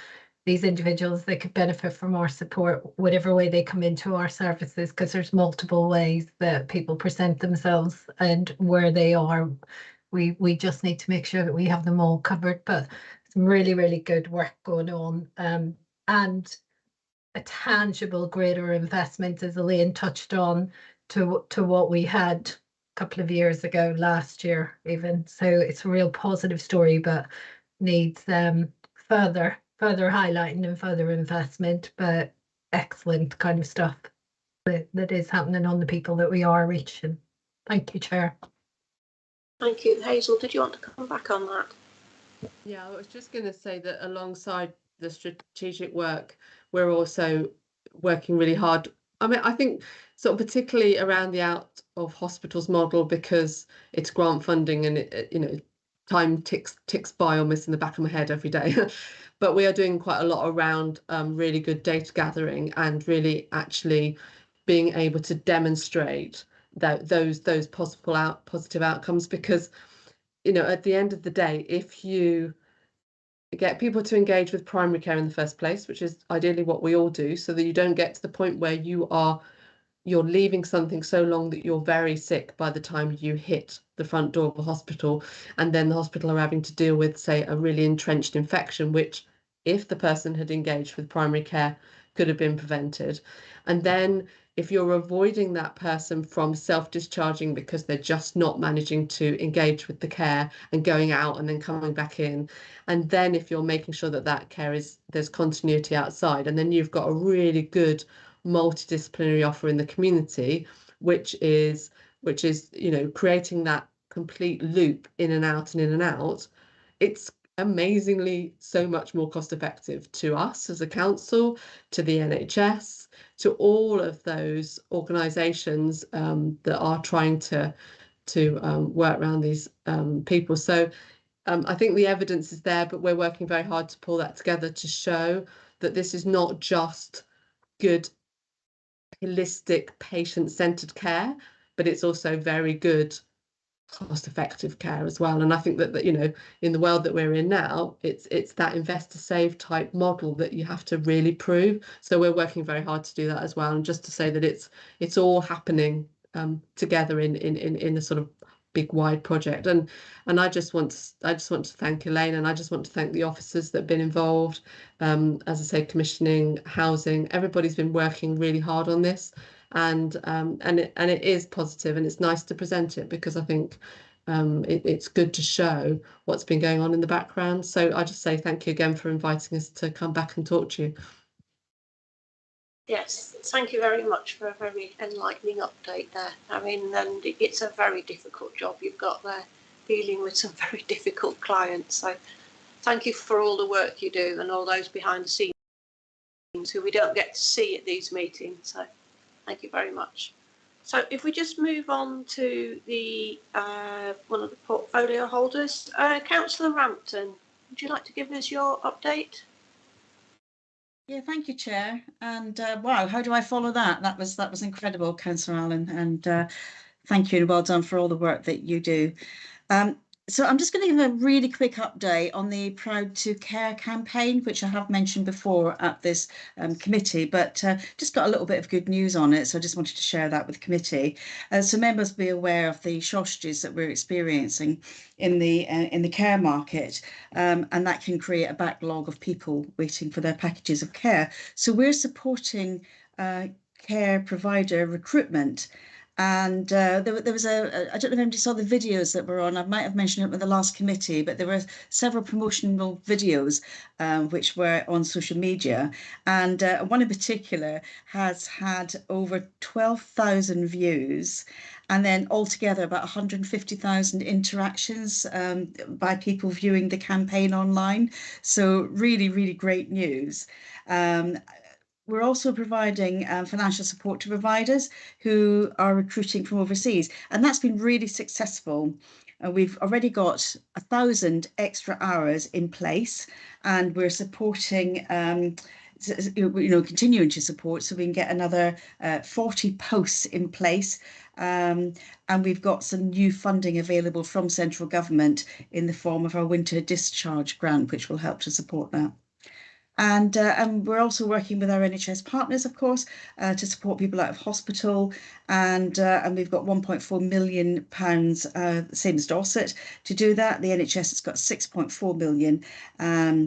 these individuals that could benefit from our support, whatever way they come into our services, because there's multiple ways that people present themselves and where they are. We just need to make sure that we have them all covered. But some really, really good work going on, and a tangible greater investment, as Elaine touched on, to what we had a couple of years ago, last year even. So it's a real positive story, but needs further highlighting and further investment, but excellent kind of stuff that is happening on the people that we are reaching. Thank you, Chair. Thank you. Hazel, did you want to come back on that? Yeah, I was just going to say that alongside the strategic work, we're also working really hard. I mean, I think sort of particularly around the out of hospitals model, because it's grant funding and it, time ticks by almost in the back of my head every day. But we are doing quite a lot around really good data gathering and really actually being able to demonstrate that those positive outcomes, because at the end of the day, if you get people to engage with primary care in the first place, which is ideally what we all do, so that you don't get to the point where you're leaving something so long that you're very sick by the time you hit the front door of a hospital, and then the hospital are having to deal with, say, a really entrenched infection, which, if the person had engaged with primary care, could have been prevented. And then if you're avoiding that person from self-discharging because they're just not managing to engage with the care and going out and then coming back in, and then if you're making sure that care there's continuity outside, and then you've got a really good multidisciplinary offer in the community, which is creating that complete loop in and out and in and out, it's amazingly so much more cost effective to us as a council, to the NHS, to all of those organisations that are trying to work around these people. So I think the evidence is there, but we're working very hard to pull that together to show that this is not just good, holistic, patient-centred care, but it's also very good cost-effective care as well. And I think that you know, in the world that we're in now, it's that investor save type model that you have to really prove. So we're working very hard to do that as well. And just to say that it's all happening together in a sort of big wide project. And I just want to thank Elaine, and I just want to thank the officers that have been involved. As I say, commissioning, housing, everybody's been working really hard on this. And it is positive, and it's nice to present it, because I think it's good to show what's been going on in the background. So I just say thank you again for inviting us to come back and talk to you. Yes, thank you very much for a very enlightening update there. I mean, and it's a very difficult job you've got there, dealing with some very difficult clients. So thank you for all the work you do, and all those behind the scenes who we don't get to see at these meetings. So thank you very much. So if we just move on to the one of the portfolio holders, Councillor Rampton, would you like to give us your update? Yeah, thank you, Chair. And wow, how do I follow that? That was incredible, Councillor Allen, and thank you and well done for all the work that you do. So I'm just going to give a really quick update on the Proud to Care campaign, which I have mentioned before at this committee, but just got a little bit of good news on it. So I just wanted to share that with the committee. So members be aware of the shortages that we're experiencing in the care market, and that can create a backlog of people waiting for their packages of care. So we're supporting care provider recruitment. And there was I don't know if anybody saw the videos that were on. I might have mentioned it with the last committee, but there were several promotional videos which were on social media. And one in particular has had over 12,000 views, and then altogether about 150,000 interactions by people viewing the campaign online. So really, really great news. We're also providing financial support to providers who are recruiting from overseas, and that's been really successful. We've already got 1,000 extra hours in place, and we're supporting, continuing to support, so we can get another 40 posts in place. And we've got some new funding available from central government in the form of our winter discharge grant, which will help to support that. And we're also working with our NHS partners, of course, to support people out of hospital. And we've got £1.4 million, same as Dorset, to do that. The NHS has got 6.4 million,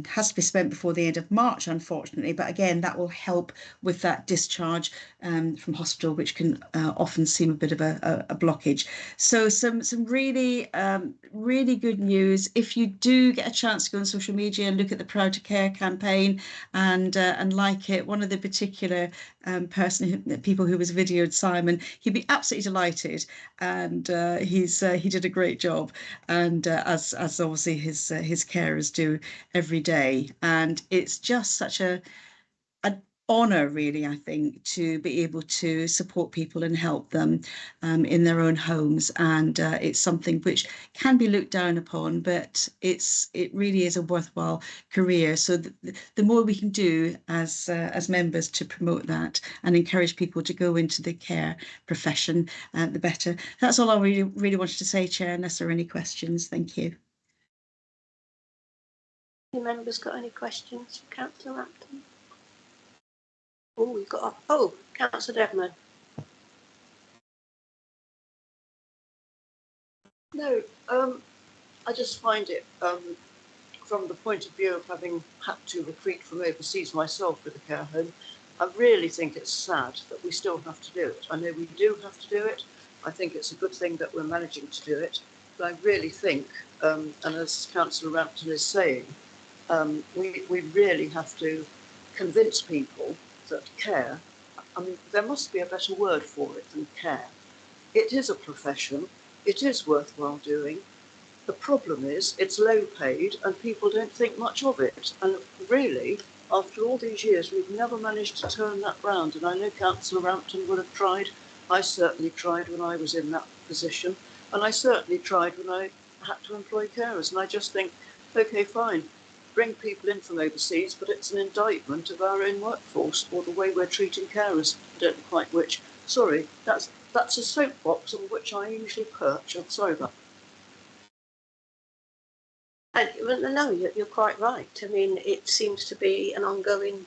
has to be spent before the end of March, unfortunately. But again, that will help with that discharge from hospital, which can often seem a bit of a blockage. So some really, really good news. If you do get a chance to go on social media and look at the Proud to Care campaign, and like it, one of the particular people who was videoed, Simon, he'd be absolutely delighted, and he did a great job, and as obviously his carers do every day. And it's just such an honour, really, I think, to be able to support people and help them in their own homes. And it's something which can be looked down upon, but it really is a worthwhile career. So the more we can do as members to promote that and encourage people to go into the care profession, the better. That's all I really wanted to say, Chair, unless there are any questions. Thank you. Any members got any questions for Councillor Rampton? Oh, we've got Councillor Devman. No, I just find it, from the point of view of having had to recruit from overseas myself with a care home, I really think it's sad that we still have to do it. I know we do have to do it. I think it's a good thing that we're managing to do it. But I really think, and as Councillor Rampton is saying, we really have to convince people that care, I mean, there must be a better word for it than care. It is a profession. it is worthwhile doing. The problem is it's low paid and people don't think much of it. And really, after all these years, we've never managed to turn that round. And I know Councillor Rampton would have tried. I certainly tried when I was in that position. And I certainly tried when I had to employ carers. And I just think, OK, fine, bring people in from overseas, but it's an indictment of our own workforce or the way we're treating carers. I don't know quite which. Sorry, that's a soapbox on which I usually perch. I'm sorry about that. No, you're quite right. I mean, it seems to be an ongoing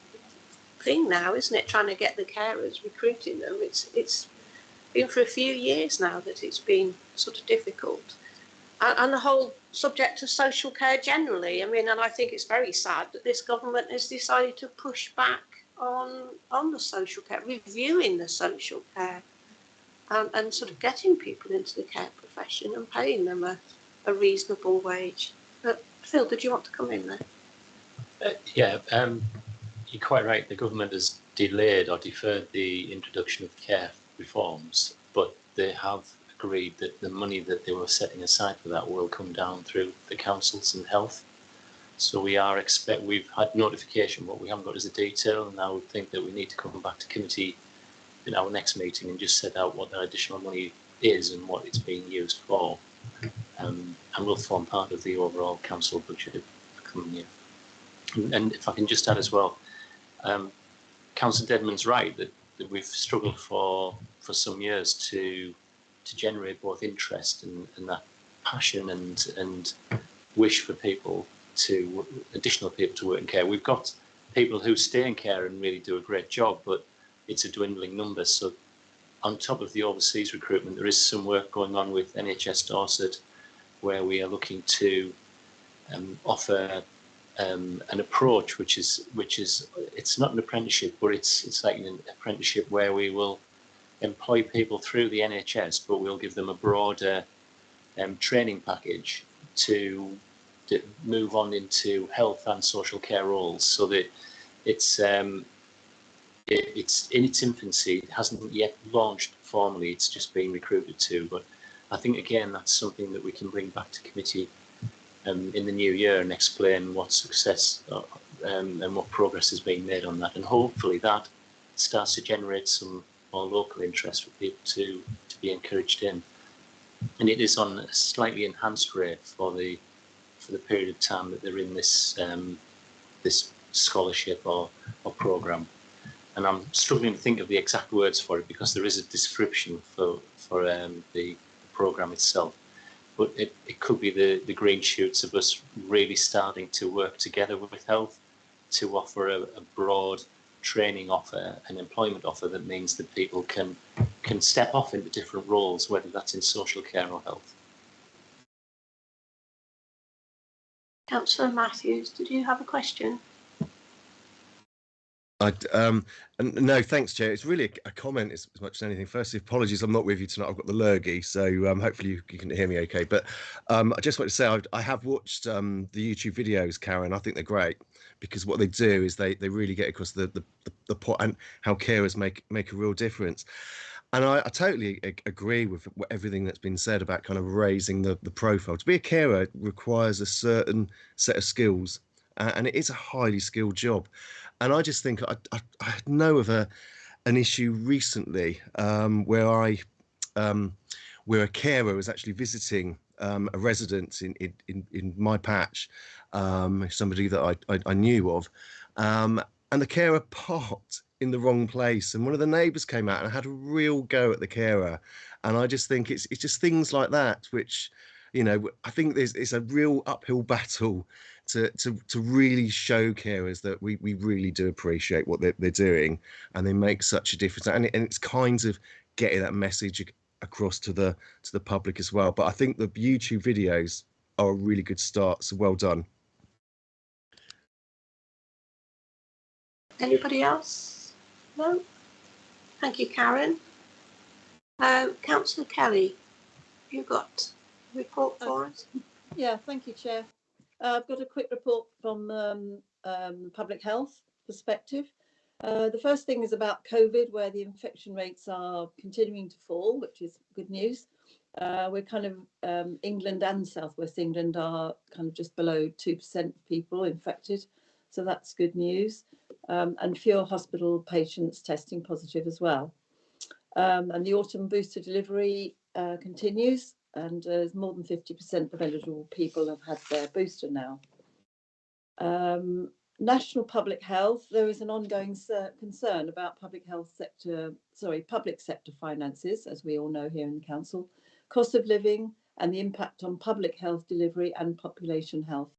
thing now, isn't it? Trying to get the carers, recruiting them. It's been for a few years now that it's been sort of difficult. And the whole subject of social care generally. I mean, and I think it's very sad that this government has decided to push back on the social care, reviewing the social care, and sort of getting people into the care profession and paying them a reasonable wage. But Phil, did you want to come in there? You're quite right. The government has delayed or deferred the introduction of care reforms, but they have agreed that the money that they were setting aside for that will come down through the councils and health. So we've had notification. What we haven't got is the detail, and I would think that we need to come back to committee in our next meeting and just set out what that additional money is and what it's being used for. And will form part of the overall council budget for coming year. And if I can just add as well, Councillor Dedman's right that we've struggled for some years to generate both interest and that passion and wish for additional people to work in care. We've got people who stay in care and really do a great job, but it's a dwindling number. So on top of the overseas recruitment, there is some work going on with NHS Dorset, where we are looking to offer an approach which is it's not an apprenticeship, but it's like an apprenticeship where we will employ people through the NHS, but we'll give them a broader training package to move on into health and social care roles, so that it's in its infancy. It hasn't yet launched formally. It's just being recruited to, but I think, again, that's something that we can bring back to committee in the new year and explain what success and what progress has been made on that. And hopefully that starts to generate some more local interest for people to be encouraged in. And it is on a slightly enhanced rate for the period of time that they're in this this scholarship or programme. And I'm struggling to think of the exact words for it, because there is a description for the programme itself, but it could be the green shoots of us really starting to work together with health to offer a broad training offer, an employment offer that means that people can step off into different roles, whether that's in social care or health. Councillor Matthews, did you have a question? No, thanks, Chair. It's really a comment as much as anything. Firstly, apologies, I'm not with you tonight. I've got the lurgy, so hopefully you can hear me okay. But I just want to say I have watched the YouTube videos, Karen. I think they're great, because what they do is they really get across the point and how carers make a real difference. And I totally agree with everything that's been said about kind of raising the profile. To be a carer requires a certain set of skills, and it is a highly skilled job. And I just think I know of an issue recently where a carer was actually visiting a resident in my patch, somebody that I knew of, and the carer parked in the wrong place, and one of the neighbours came out and had a real go at the carer. And I just think it's just things like that which, you know, I think it's a real uphill battle to really show carers that we really do appreciate what they're doing, and they make such a difference. And it's kind of getting that message across to the public as well. But I think the YouTube videos are a really good start, so well done. Anybody else? No? Thank you, Karen. Councillor Kelly, you got a report for us? Yeah, thank you, Chair. I've got a quick report from public health perspective. The first thing is about COVID, where the infection rates are continuing to fall, which is good news. We're kind of England and South West England are kind of just below 2% of people infected, so that's good news. And fewer hospital patients testing positive as well. And the autumn booster delivery continues, and more than 50% of eligible people have had their booster now. National public health, there is an ongoing concern about public sector finances, as we all know here in the council, cost of living and the impact on public health delivery and population health.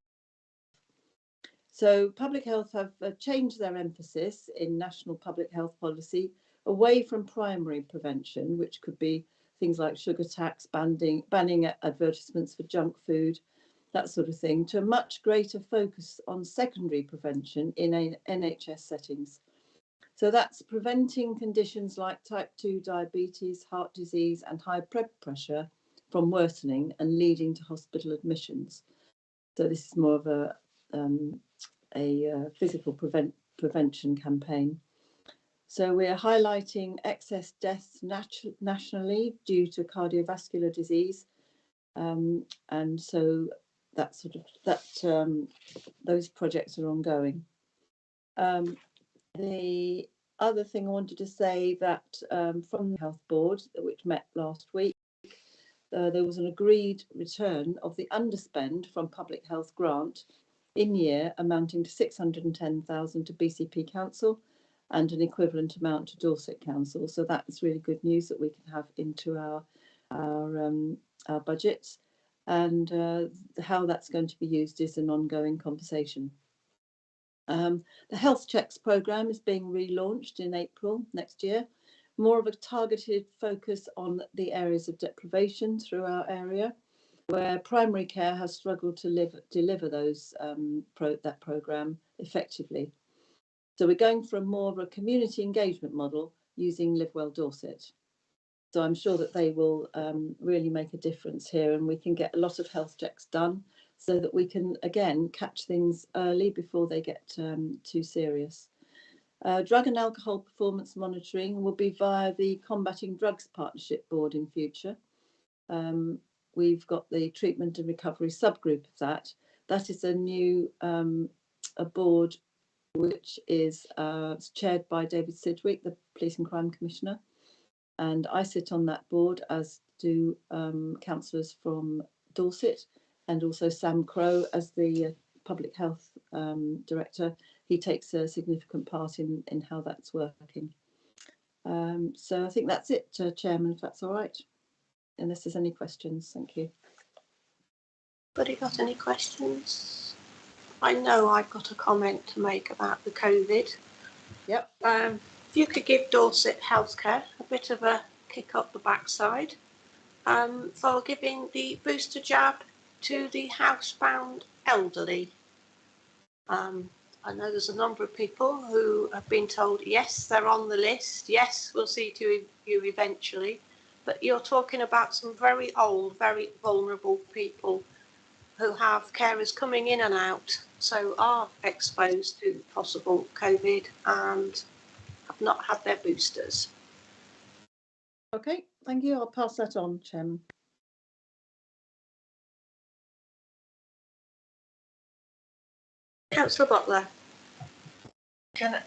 So public health have changed their emphasis in national public health policy away from primary prevention, which could be things like sugar tax, banning advertisements for junk food, that sort of thing, to a much greater focus on secondary prevention in NHS settings. So that's preventing conditions like type 2 diabetes, heart disease and high blood pressure from worsening and leading to hospital admissions. So this is more of a physical prevention campaign. So we're highlighting excess deaths nationally due to cardiovascular disease, and so that those projects are ongoing. The other thing I wanted to say that from the Health Board, which met last week, there was an agreed return of the underspend from Public Health Grant in year amounting to 610,000 to BCP Council and an equivalent amount to Dorset Council. So that's really good news that we can have into our budgets, and how that's going to be used is an ongoing conversation. The Health Checks programme is being relaunched in April next year, more of a targeted focus on the areas of deprivation through our area, where primary care has struggled to deliver those that programme effectively. So we're going for more of a community engagement model using Live Well Dorset. So I'm sure that they will really make a difference here, and we can get a lot of health checks done so that we can, again, catch things early before they get too serious. Drug and alcohol performance monitoring will be via the Combating Drugs Partnership Board in future. We've got the treatment and recovery subgroup of that. That is a new a board which is chaired by David Sidgwick, the Police and Crime Commissioner. And I sit on that board, as do councillors from Dorset, and also Sam Crowe as the Public Health Director. He takes a significant part in how that's working. So I think that's it, Chairman, if that's all right, unless there's any questions. Thank you. Anybody got any questions? I know I've got a comment to make about the COVID. Yep. If you could give Dorset Healthcare a bit of a kick up the backside for giving the booster jab to the housebound elderly. I know there's a number of people who have been told, yes, they're on the list, yes, we'll see to you eventually, but you're talking about some very old, very vulnerable people who have carers coming in and out, so are exposed to possible COVID and have not had their boosters. Okay, thank you. I'll pass that on, Chairman. Councillor Butler.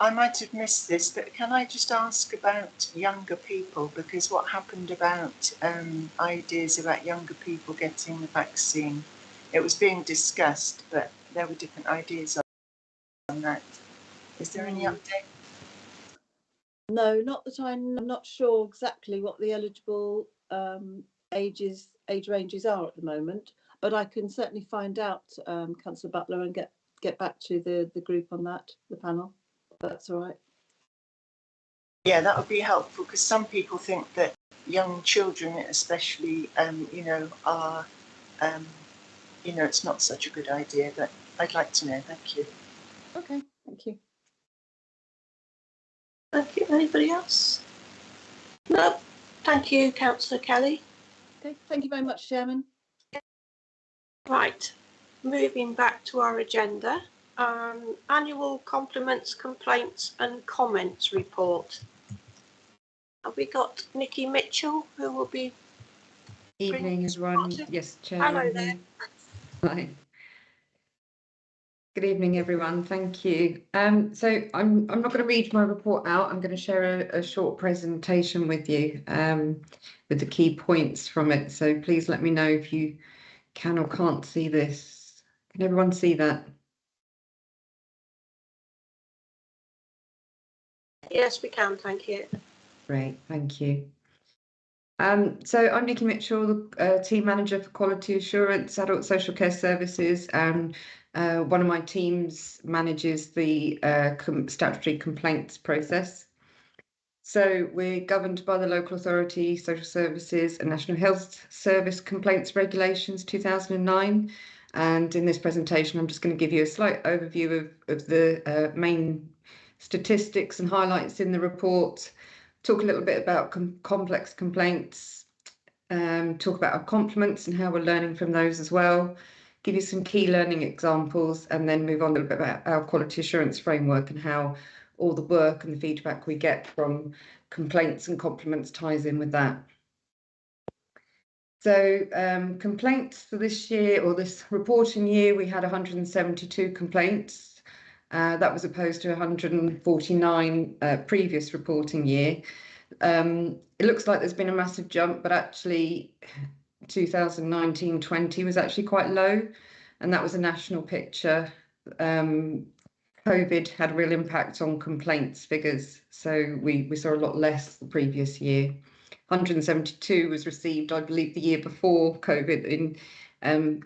I might have missed this, but can I just ask about younger people? Because what happened about ideas about younger people getting the vaccine? It was being discussed, but there were different ideas on that. Is there any update? No, not that I'm not sure exactly what the eligible age ranges are at the moment, but I can certainly find out, Councillor Butler, and get back to the group on that, the panel. That's all right. Yeah, that would be helpful, because some people think that young children, especially, you know, are, you know, it's not such a good idea. But I'd like to know. Thank you. Okay, thank you. Thank you. Anybody else? No. Thank you, Councillor Kelly. Okay, thank you very much, Chairman. Right, moving back to our agenda. Annual compliments, complaints and comments report. Have we got Nikki Mitchell, who will be Evening, everyone. Yes, Hello Chair. there. Hi. Good evening, everyone. Thank you. So I'm not going to read my report out. I'm going to share a short presentation with you with the key points from it. So please let me know if you can or can't see this. Can everyone see that? Yes, we can. Thank you. Great, thank you. So I'm Nikki Mitchell, the Team Manager for Quality Assurance, Adult Social Care Services, and one of my teams manages the statutory complaints process. So we're governed by the Local Authority, Social Services and National Health Service Complaints Regulations 2009. And in this presentation, I'm just going to give you a slight overview of the main statistics and highlights in the report, talk a little bit about complex complaints, talk about our complements and how we're learning from those as well, give you some key learning examples, and then move on a little bit about our quality assurance framework and how all the work and the feedback we get from complaints and complements ties in with that. So complaints for this year, or this reporting year, we had 172 complaints. That was opposed to 149 previous reporting year. It looks like there's been a massive jump, but actually 2019-20 was actually quite low, and that was a national picture. COVID had a real impact on complaints figures, so we saw a lot less the previous year. 172 was received, I believe, the year before COVID in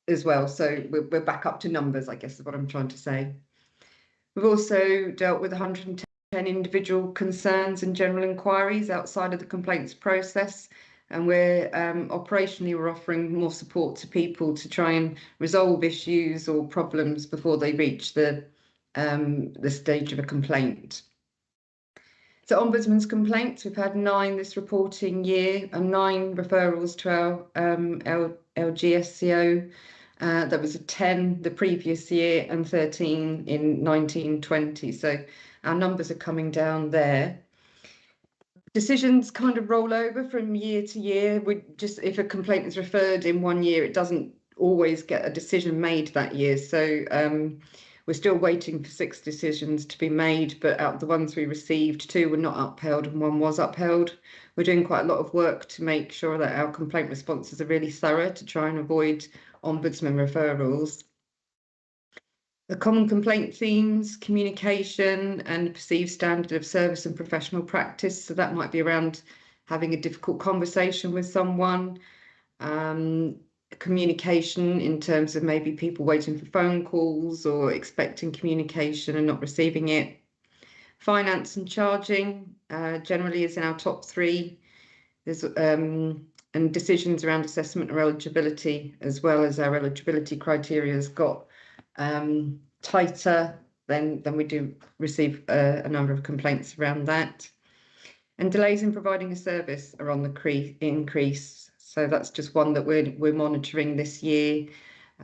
as well, so we're back up to numbers, I guess is what I'm trying to say. We've also dealt with 110 individual concerns and general inquiries outside of the complaints process, and we're operationally we're offering more support to people to try and resolve issues or problems before they reach the stage of a complaint. So Ombudsman's complaints, we've had 9 this reporting year and 9 referrals to our LGSCO. There was a 10 the previous year and 13 in 1920. So our numbers are coming down there. Decisions kind of roll over from year to year. If a complaint is referred in one year, it doesn't always get a decision made that year. So we're still waiting for 6 decisions to be made, but out of the ones we received, 2 were not upheld and 1 was upheld. We're doing quite a lot of work to make sure that our complaint responses are really thorough to try and avoid Ombudsman referrals. The common complaint themes, communication and perceived standard of service and professional practice. So that might be around having a difficult conversation with someone, communication in terms of maybe people waiting for phone calls or expecting communication and not receiving it. Finance and charging generally is in our top 3. There's and decisions around assessment or eligibility, as well as our eligibility criteria has got tighter than we do receive a number of complaints around that. And delays in providing a service are on the increase. So that's just one that we're monitoring this year.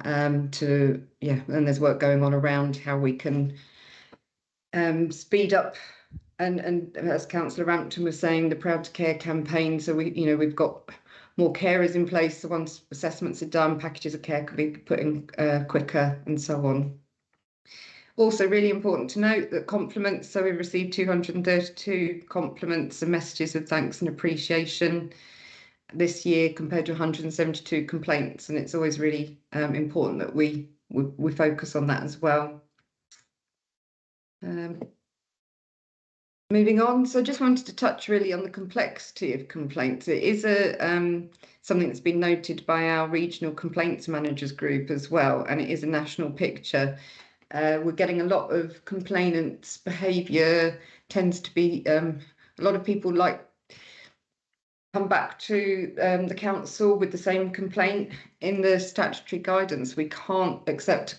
And there's work going on around how we can speed up. And as Councillor Rampton was saying, the Proud to Care campaign. So we've got more carers in place. So once assessments are done, packages of care could be put in quicker and so on. Also really important to note that compliments. So we received 232 compliments and messages of thanks and appreciation this year compared to 172 complaints. And it's always really important that we focus on that as well. Moving on, so I just wanted to touch really on the complexity of complaints. It is something that's been noted by our regional complaints managers group as well, and it is a national picture. We're getting a lot of complainants' behaviour tends to be a lot of people come back to the council with the same complaint. In the statutory guidance, we can't accept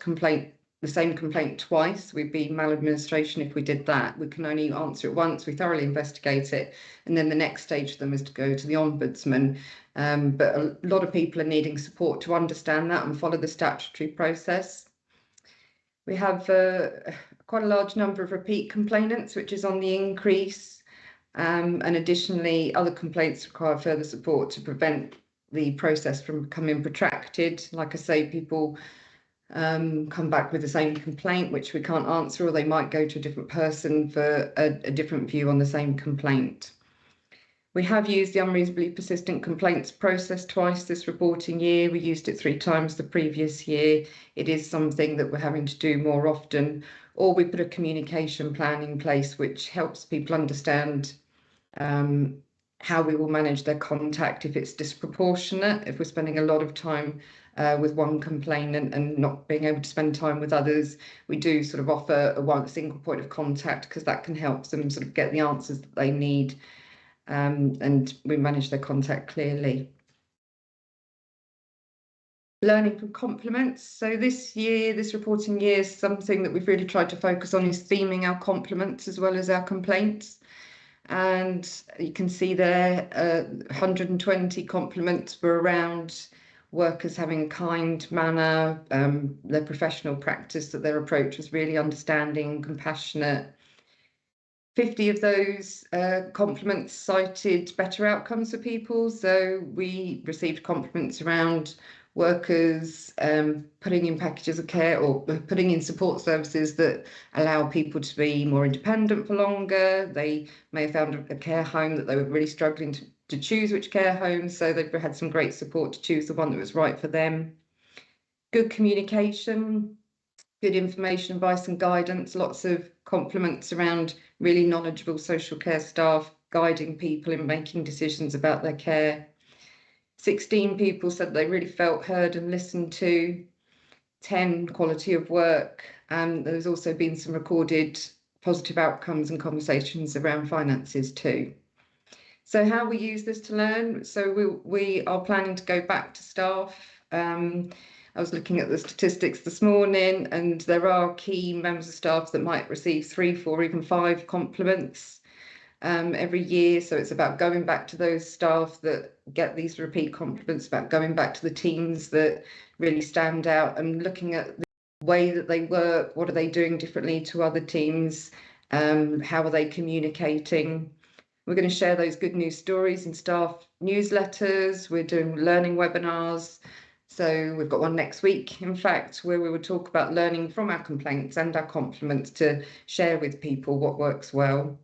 the same complaint twice. We'd be maladministration if we did that. We can only answer it once. We thoroughly investigate it, and then the next stage for them is to go to the Ombudsman. But a lot of people are needing support to understand that and follow the statutory process. We have quite a large number of repeat complainants, which is on the increase. And additionally, other complaints require further support to prevent the process from becoming protracted. Like I say, people come back with the same complaint, which we can't answer, or they might go to a different person for a different view on the same complaint. We have used the unreasonably persistent complaints process twice this reporting year. We used it 3 times the previous year. It is something that we're having to do more often, or we put a communication plan in place which helps people understand how we will manage their contact if it's disproportionate, if we're spending a lot of time with one complainant and not being able to spend time with others. We do sort of offer a single point of contact because that can help them sort of get the answers that they need, and we manage their contact clearly. Learning from compliments. So this year, this reporting year, something that we've really tried to focus on is theming our compliments as well as our complaints. And you can see there 120 compliments were around workers having a kind manner, their professional practice, that their approach was really understanding, compassionate. 50 of those compliments cited better outcomes for people. So we received compliments around workers putting in packages of care or putting in support services that allow people to be more independent for longer. They may have found a care home that they were really struggling to choose which care home, so they've had some great support to choose the one that was right for them. Good communication, good information, advice and guidance, lots of compliments around really knowledgeable social care staff guiding people in making decisions about their care. 16 people said they really felt heard and listened to. 10 quality of work, and there's also been some recorded positive outcomes and conversations around finances too. So how we use this to learn, so we are planning to go back to staff. I was looking at the statistics this morning, and there are key members of staff that might receive 3, 4, even 5 compliments every year. So it's about going back to those staff that get these repeat compliments, about going back to the teams that really stand out and looking at the way that they work. What are they doing differently to other teams? How are they communicating? We're going to share those good news stories in staff newsletters. We're doing learning webinars. So we've got one next week, in fact, where we will talk about learning from our complaints and our compliments to share with people what works well.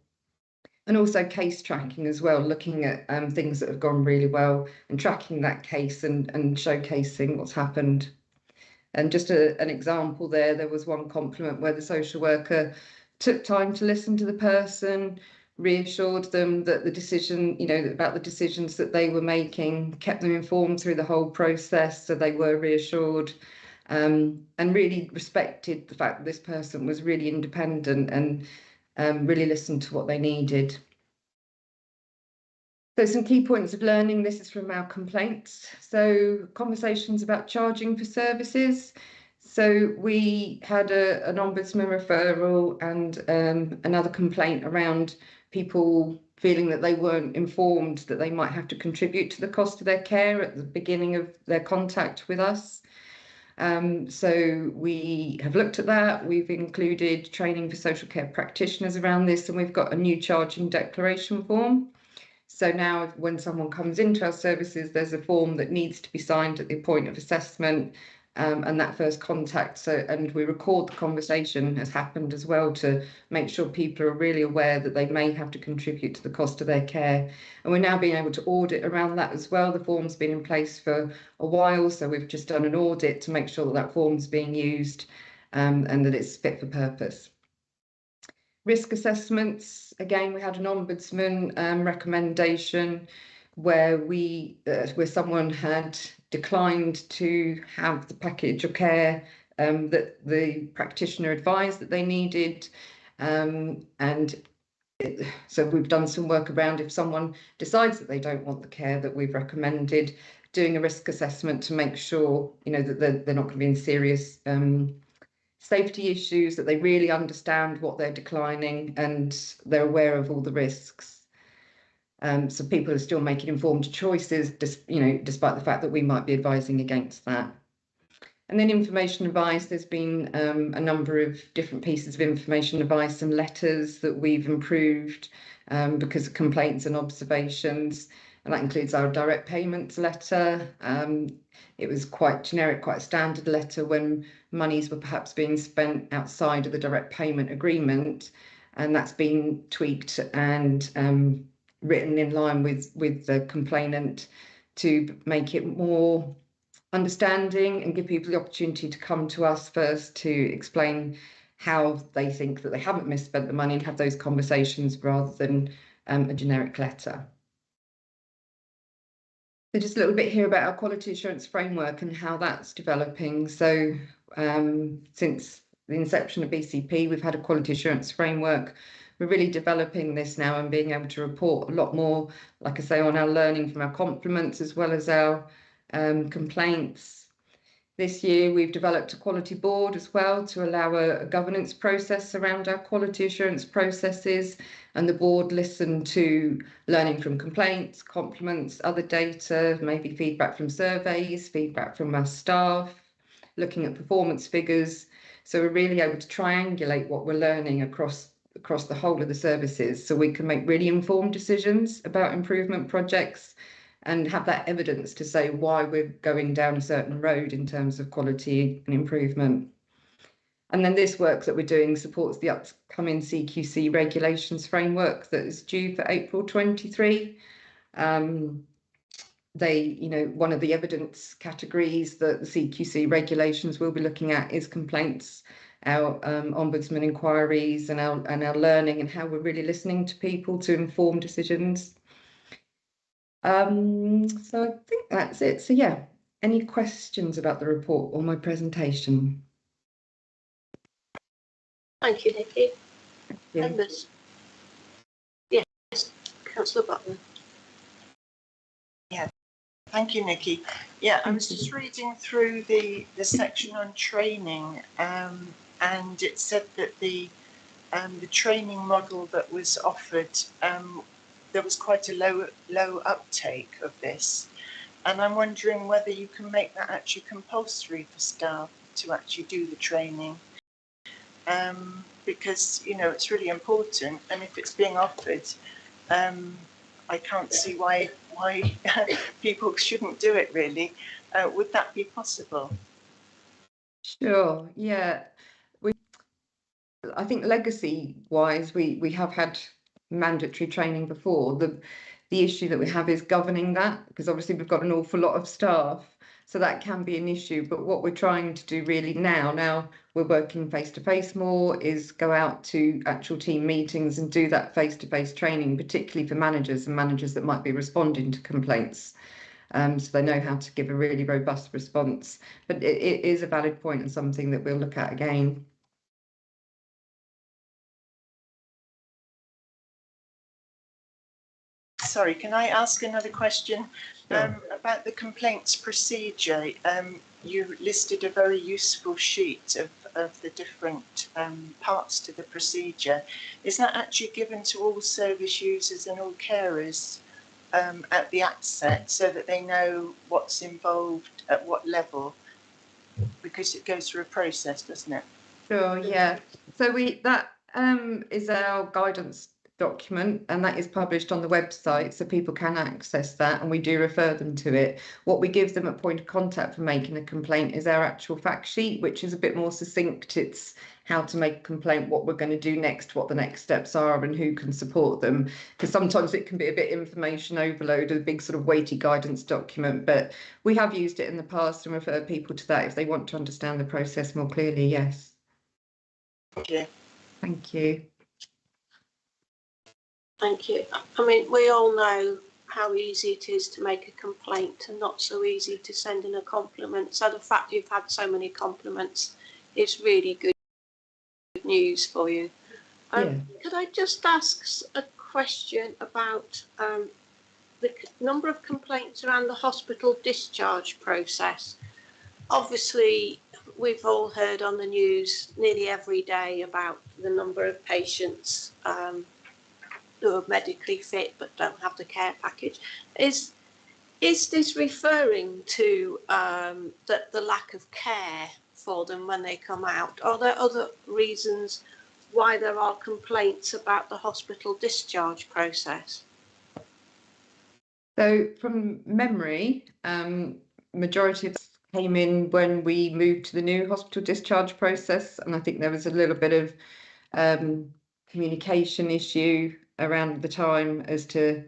And also case tracking as well, looking at things that have gone really well and tracking that case and showcasing what's happened. And just an example there was one compliment where the social worker took time to listen to the person, reassured them that the decision, about the decisions that they were making, kept them informed through the whole process, so they were reassured, and really respected the fact that this person was really independent and really listened to what they needed. So some key points of learning, this is from our complaints. So conversations about charging for services. So we had an ombudsman referral and another complaint around people feeling that they weren't informed that they might have to contribute to the cost of their care at the beginning of their contact with us. So we have looked at that. We've included training for social care practitioners around this, and we've got a new charging declaration form. So now when someone comes into our services, there's a form that needs to be signed at the point of assessment and that first contact. And we record the conversation has happened as well to make sure people are really aware that they may have to contribute to the cost of their care. And we're now being able to audit around that as well. The form's been in place for a while, so we've just done an audit to make sure that that form's being used and that it's fit for purpose. Risk assessments, again, we had an ombudsman recommendation where someone had declined to have the package of care that the practitioner advised that they needed. So we've done some work around if someone decides that they don't want the care that we've recommended, doing a risk assessment to make sure that they're not going to be in serious safety issues, that they really understand what they're declining and they're aware of all the risks. So people are still making informed choices, despite the fact that we might be advising against that. And then information advice, there's been a number of different pieces of information advice and letters that we've improved because of complaints and observations. and that includes our direct payments letter. It was quite generic, quite a standard letter when monies were perhaps being spent outside of the direct payment agreement, and that's been tweaked and written in line with the complainant to make it more understanding and give people the opportunity to come to us first to explain how they think that they haven't misspent the money and have those conversations rather than a generic letter. So just a little bit here about our quality assurance framework and how that's developing. So since the inception of BCP, we've had a quality assurance framework. We're really developing this now and being able to report a lot more, like I say, on our learning from our compliments as well as our complaints. This year, we've developed a quality board as well to allow a governance process around our quality assurance processes, and the board listened to learning from complaints, compliments, other data, maybe feedback from surveys, feedback from our staff, looking at performance figures. So we're really able to triangulate what we're learning across the whole of the services so we can make really informed decisions about improvement projects and have that evidence to say why we're going down a certain road in terms of quality and improvement. And then this work that we're doing supports the upcoming CQC regulations framework that is due for April 23. One of the evidence categories that the CQC regulations will be looking at is complaints, our ombudsman inquiries and our learning and how we're really listening to people to inform decisions. So I think that's it. So yeah, any questions about the report or my presentation? Thank you, Nikki. Yeah. Members? Yes, Councillor Butler. Yeah, thank you, Nikki. Yeah, I was just reading through the section on training, and it said that the training model that was offered, there was quite a low uptake of this, and I'm wondering whether you can make that actually compulsory for staff to actually do the training, because it's really important, and if it's being offered, I can't see why people shouldn't do it really. Would that be possible? Sure, yeah. I think legacy-wise, we have had mandatory training before. The issue that we have is governing that, because obviously we've got an awful lot of staff, so that can be an issue. But what we're trying to do really now we're working face-to-face more, is go out to actual team meetings and do that face-to-face training, particularly for managers and managers that might be responding to complaints. So they know how to give a really robust response. But it is a valid point and something that we'll look at again. Sorry, can I ask another question? Sure. About the complaints procedure? You listed a very useful sheet of the different parts to the procedure. Is that actually given to all service users and all carers at the outset, so that they know what's involved at what level? Because it goes through a process, doesn't it? Sure, yeah. So that is our guidance document, and that is published on the website, so people can access that, and we do refer them to it. What we give them at point of contact for making a complaint is our actual fact sheet, which is a bit more succinct. It's how to make a complaint, what we're going to do next, what the next steps are, and who can support them. Because sometimes it can be a bit information overload, a big sort of weighty guidance document, but we have used it in the past and refer people to that if they want to understand the process more clearly. Yes. Thank you. Thank you. Thank you. I mean, we all know how easy it is to make a complaint and not so easy to send in a compliment. So the fact you've had so many compliments is really good news for you. Could I just ask a question about the number of complaints around the hospital discharge process? Obviously, we've all heard on the news nearly every day about the number of patients who are medically fit but don't have the care package. Is this referring to the lack of care for them when they come out? Are there other reasons why there are complaints about the hospital discharge process? So from memory, majority of us came in when we moved to the new hospital discharge process, and I think there was a little bit of communication issue around the time as to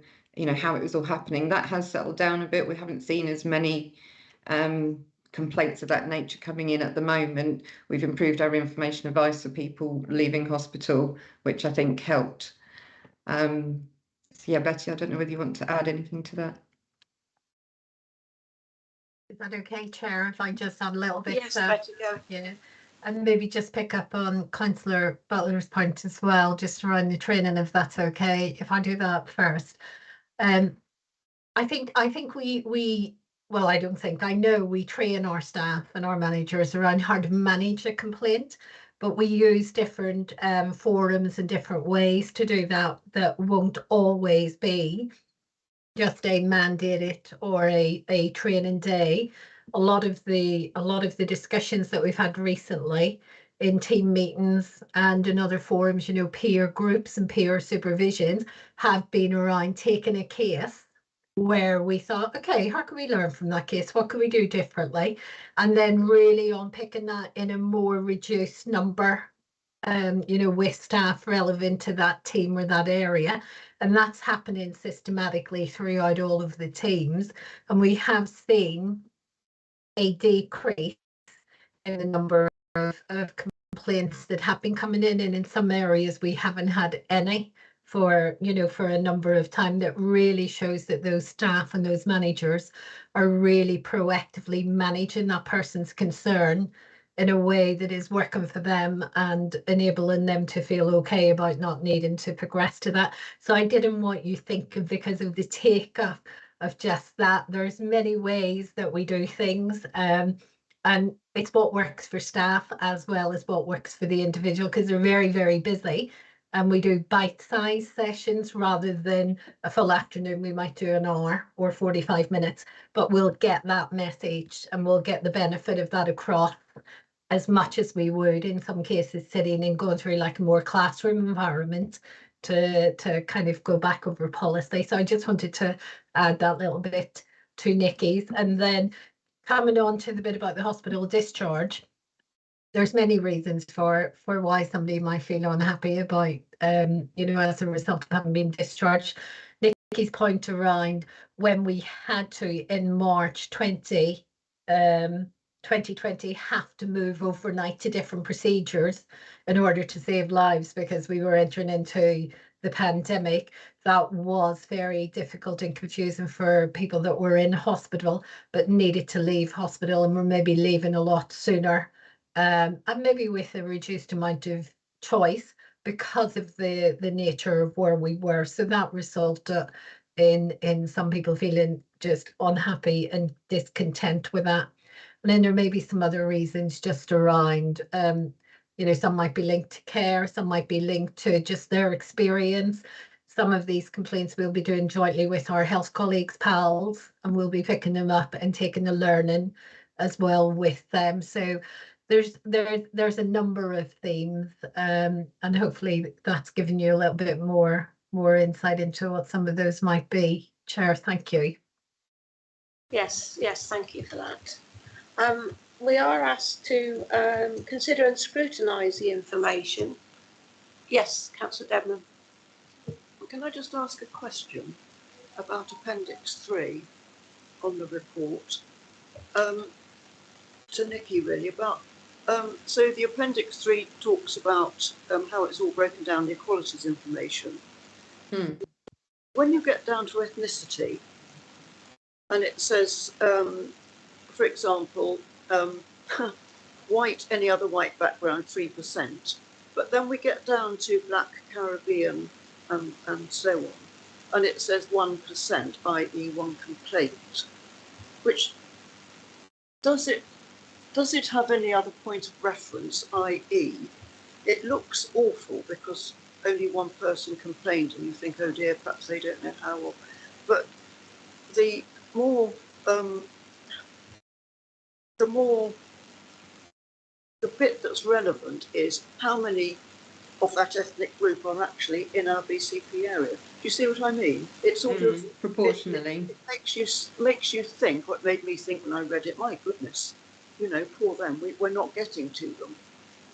how it was all happening. That has settled down a bit. We haven't seen as many complaints of that nature coming in at the moment. We've improved our information advice for people leaving hospital, which I think helped. So yeah, Betty, I don't know whether you want to add anything to that. Is that okay, Chair, if I just add a little bit? Yes, Betty, go. Yeah, and maybe just pick up on Councillor Butler's point as well, just around the training, if that's okay, if I do that first. I think we well, I don't think, I know we train our staff and our managers around how to manage a complaint, but we use different forums and different ways to do that won't always be just a mandated or a training day. A lot of the discussions that we've had recently in team meetings and in other forums, peer groups and peer supervisions, have been around taking a case where we thought, okay, how can we learn from that case? What can we do differently? And then really unpicking that in a more reduced number, with staff relevant to that team or that area. And that's happening systematically throughout all of the teams. And we have seen a decrease in the number of complaints that have been coming in. And in some areas, we haven't had any for a number of time. That really shows that those staff and those managers are really proactively managing that person's concern in a way that is working for them and enabling them to feel okay about not needing to progress to that. So I didn't want you thinking because of the take of just that. There's many ways that we do things, and it's what works for staff as well as what works for the individual, because they're very, very busy. And we do bite-sized sessions rather than a full afternoon. We might do an hour or 45 minutes, but we'll get that message and we'll get the benefit of that across as much as we would in some cases sitting and going through like a more classroom environment to kind of go back over policy. So I just wanted to add that little bit to Nikki's. And then coming on to the bit about the hospital discharge, there's many reasons for why somebody might feel unhappy about, as a result of having been discharged. Nikki's point around when we had to, in March 2020, have to move overnight to different procedures in order to save lives because we were entering into the pandemic. That was very difficult and confusing for people that were in hospital but needed to leave hospital and were maybe leaving a lot sooner. And maybe with a reduced amount of choice because of the nature of where we were. So that resulted in some people feeling just unhappy and discontent with that. And then there may be some other reasons just around, some might be linked to care, some might be linked to just their experience. Some of these complaints we'll be doing jointly with our health colleagues, pals, and we'll be picking them up and taking the learning as well with them. So there's a number of themes, and hopefully that's given you a little bit more insight into what some of those might be. Chair, thank you. Yes, thank you for that. We are asked to consider and scrutinise the information. Yes, Councillor Dedman. Can I just ask a question about Appendix 3 on the report? To Nikki, really, about so the Appendix 3 talks about how it's all broken down, the equalities information. When you get down to ethnicity, and it says, for example, white, any other white background, 3%. But then we get down to Black, Caribbean, and so on, and it says 1%, i.e. one complaint. Which does it have any other point of reference, i.e. it looks awful because only one person complained and you think, oh dear, perhaps they don't know how, but the bit that's relevant is how many of that ethnic group are actually in our BCP area. you see what I mean? It sort of proportionally it makes you think. What made me think when I read it, my goodness, you know, poor them. We're not getting to them.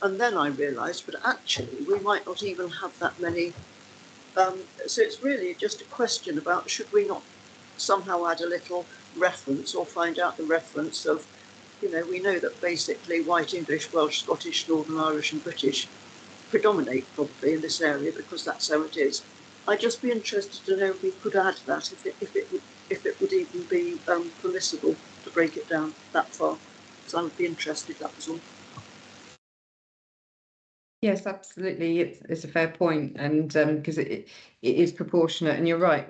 And then I realised, but actually, we might not even have that many. So it's really just a question about should we not somehow add a little reference or find out the reference of, you know, we know that basically white English, Welsh, Scottish, Northern Irish and British predominate probably in this area because that's how it is. I'd just be interested to know if we could add that, if it would even be permissible to break it down that far. So I would be interested, that was all. Yes, absolutely. It's a fair point, and because it is proportionate, and you're right.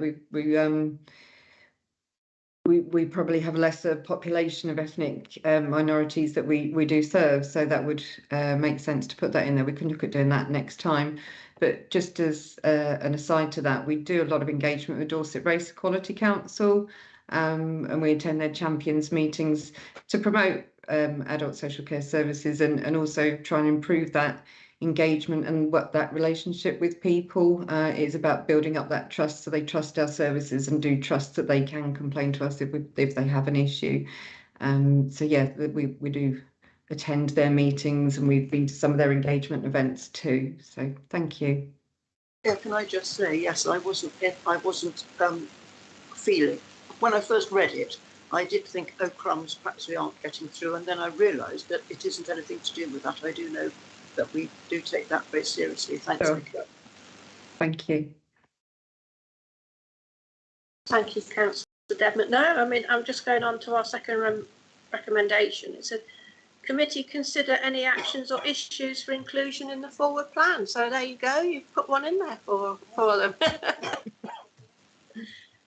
We probably have a lesser population of ethnic minorities that we do serve, so that would make sense to put that in there. We can look at doing that next time. But just as an aside to that, we do a lot of engagement with Dorset Race Equality Council, and we attend their champions meetings to promote adult social care services and also try and improve that engagement and what that relationship with people is about, building up that trust so they trust our services and do trust that they can complain to us if they have an issue. So yeah, we do attend their meetings, and we've been to some of their engagement events too. So thank you. Yeah, can I just say, yes, I wasn't feeling, when I first read it, I did think, oh crumbs, perhaps we aren't getting through, and then I realised that it isn't anything to do with that. I do know that we do take that very seriously. Thanks. Sure. Thank you. Thank you, Councillor Devon. No, I mean, I'm just going on to our second recommendation. It said, committee consider any actions or issues for inclusion in the forward plan. So there you go, you've put one in there for them.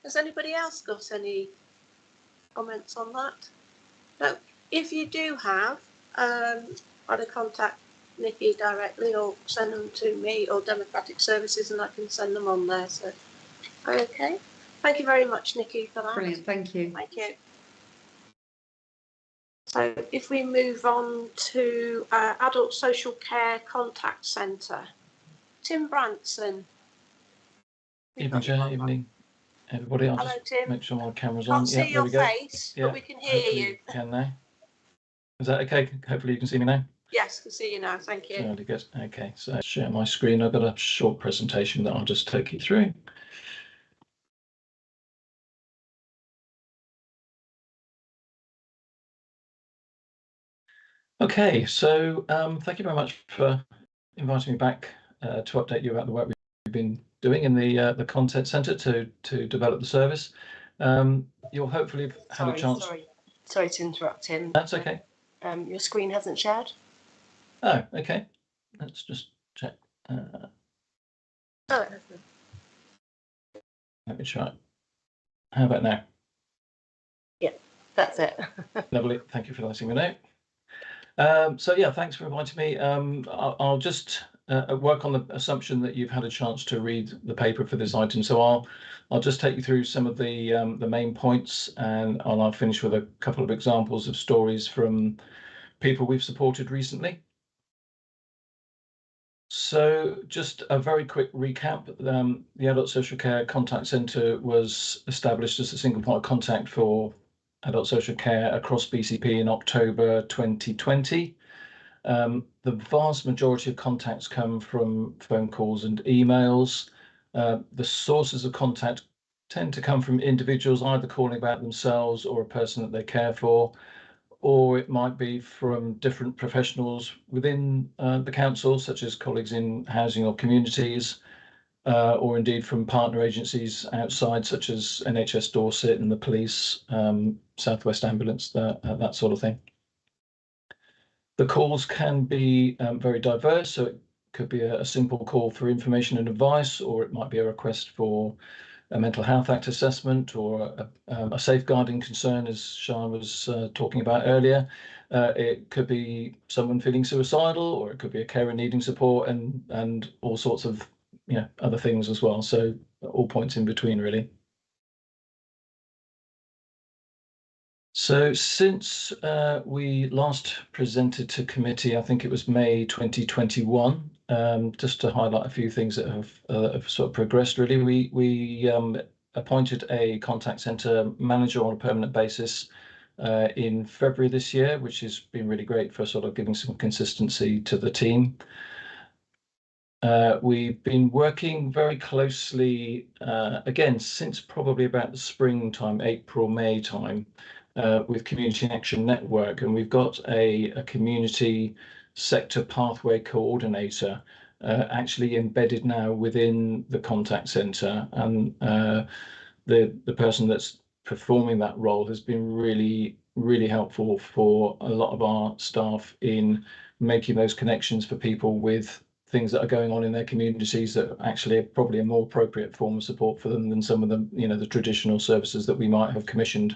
Has anybody else got any comments on that? No, if you do have, either contact Nikki directly or send them to me or Democratic Services and I can send them on there. So, okay. Thank you very much, Nikki, for that. Brilliant, thank you. Thank you. So if we move on to Adult Social Care Contact Centre, Tim Branson. Evening, Chair. Evening, everybody. I'll Hello, just Tim. make sure my camera's Can't on. see Yeah, there we your go. face, Yeah, but we can hear hopefully you. Can now. Is that okay? Hopefully you can see me now. Yes, can see you now. Thank you. Really good. Okay, so share my screen. I've got a short presentation that I'll just take you through. Okay, so thank you very much for inviting me back to update you about the work we've been doing in the content centre to develop the service. You'll hopefully have had a chance. Sorry to interrupt him. That's okay. Your screen hasn't shared. Oh, okay. Let's just check. Let me try. How about now? Yeah, that's it. Lovely. Thank you for letting me know. So yeah, thanks for inviting me. I'll just work on the assumption that you've had a chance to read the paper for this item. So I'll just take you through some of the main points, and I'll finish with a couple of examples of stories from people we've supported recently. So just a very quick recap. The Adult Social Care Contact Centre was established as a single point of contact for adult social care across BCP in October 2020. The vast majority of contacts come from phone calls and emails. The sources of contact tend to come from individuals either calling about themselves or a person that they care for, or it might be from different professionals within the council, such as colleagues in housing or communities, or indeed from partner agencies outside, such as NHS Dorset and the police, South West Ambulance, that sort of thing. The calls can be very diverse, so it could be a simple call for information and advice, or it might be a request for a Mental Health Act assessment or a safeguarding concern, as Sian was talking about earlier. It could be someone feeling suicidal, or it could be a carer needing support, and all sorts of other things as well. So all points in between, really. So since we last presented to committee, I think it was May 2021, just to highlight a few things that have sort of progressed really, we appointed a contact centre manager on a permanent basis in February this year, which has been really great for sort of giving some consistency to the team. We've been working very closely, again, since probably about the springtime, April, May time, with Community Action Network, and we've got a community sector pathway coordinator actually embedded now within the contact centre, and the person that's performing that role has been really helpful for a lot of our staff in making those connections for people with things that are going on in their communities that actually are probably a more appropriate form of support for them than some of the, the traditional services that we might have commissioned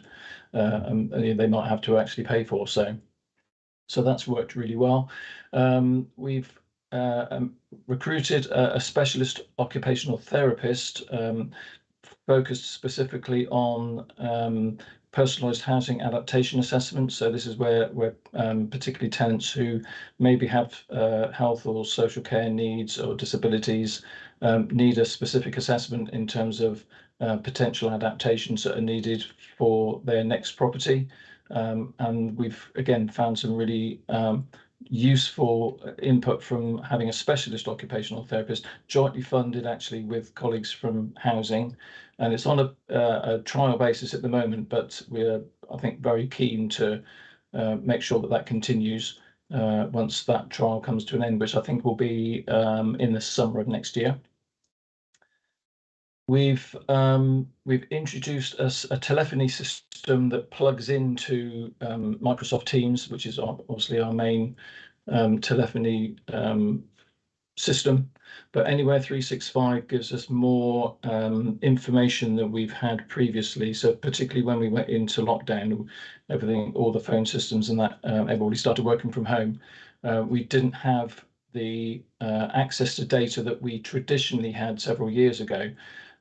and they might have to actually pay for. So that's worked really well. We've recruited a specialist occupational therapist focused specifically on personalised housing adaptation assessments. So this is where particularly tenants who maybe have health or social care needs or disabilities need a specific assessment in terms of potential adaptations that are needed for their next property. And we've again found some really useful input from having a specialist occupational therapist jointly funded actually with colleagues from housing, and it's on a trial basis at the moment, but we're, I think, very keen to make sure that continues once that trial comes to an end, which I think will be in the summer of next year. We've introduced a telephony system that plugs into Microsoft Teams, which is obviously our main telephony system, but Anywhere 365 gives us more information than we've had previously. So particularly when we went into lockdown, all the phone systems and that everybody started working from home, we didn't have the access to data that we traditionally had several years ago.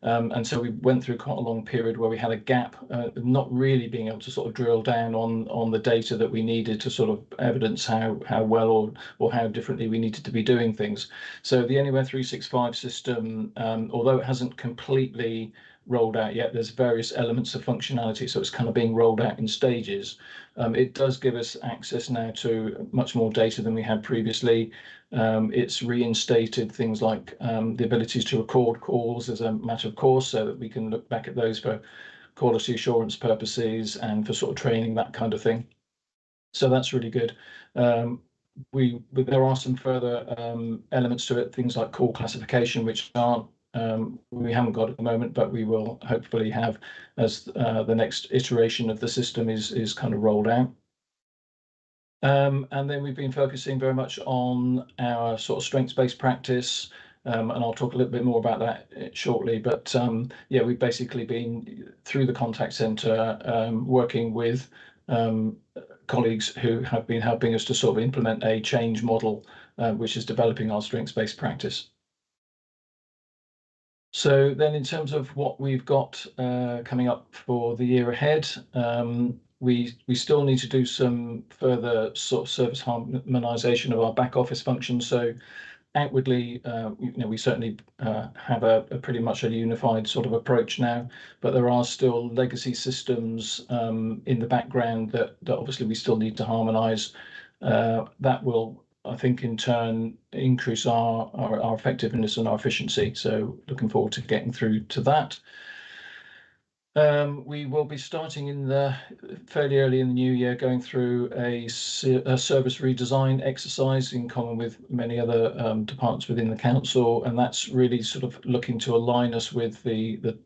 And so we went through quite a long period where we had a gap, not really being able to sort of drill down on the data that we needed to sort of evidence how well or how differently we needed to be doing things. So the Anywhere 365 system, although it hasn't completely rolled out yet, there's various elements of functionality, so it's kind of being rolled out in stages. It does give us access now to much more data than we had previously. It's reinstated things like the abilities to record calls as a matter of course, so that we can look back at those for quality assurance purposes and for sort of training, that kind of thing. So that's really good. There are some further elements to it, things like call classification, which we haven't got at the moment, but we will hopefully have as the next iteration of the system is kind of rolled out. And then we've been focusing very much on our sort of strengths-based practice, and I'll talk a little bit more about that shortly. But yeah, we've basically been through the contact centre working with colleagues who have been helping us to sort of implement a change model, which is developing our strengths-based practice. So then in terms of what we've got coming up for the year ahead, we still need to do some further sort of service harmonisation of our back office functions. So outwardly, we certainly have a pretty much a unified sort of approach now, but there are still legacy systems in the background that obviously we still need to harmonise. That will, I think, in turn increase our effectiveness and our efficiency. So looking forward to getting through to that. We will be starting fairly early in the new year, going through a service redesign exercise in common with many other departments within the council, and that's really sort of looking to align us with the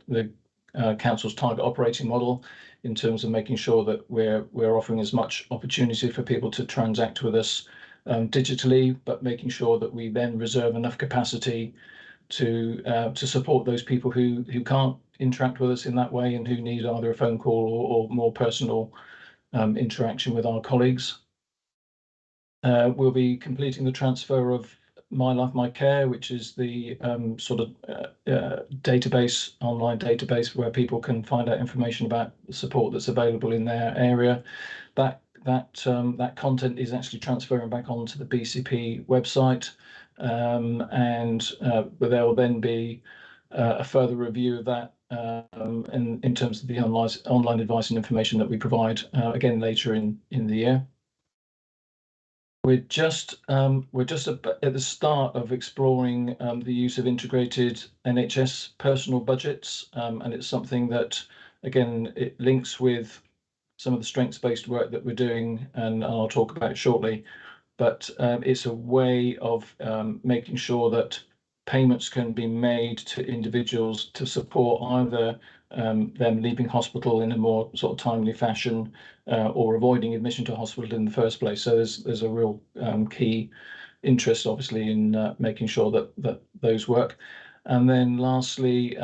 council's target operating model in terms of making sure that we're offering as much opportunity for people to transact with us digitally, but making sure that we then reserve enough capacity to support those people who can't interact with us in that way and who need either a phone call or more personal interaction with our colleagues. We'll be completing the transfer of My Life, My Care, which is the sort of database, online database where people can find out information about the support that's available in their area. That content is actually transferring back onto the BCP website, and there will then be a further review of that in terms of the online advice and information that we provide again later in the year. We're just at the start of exploring the use of integrated NHS personal budgets, and it's something that, again, it links with some of the strengths-based work that we're doing, and I'll talk about it shortly. But it's a way of making sure that payments can be made to individuals to support either them leaving hospital in a more sort of timely fashion or avoiding admission to hospital in the first place. So there's a real key interest, obviously, in making sure that those work. And then lastly,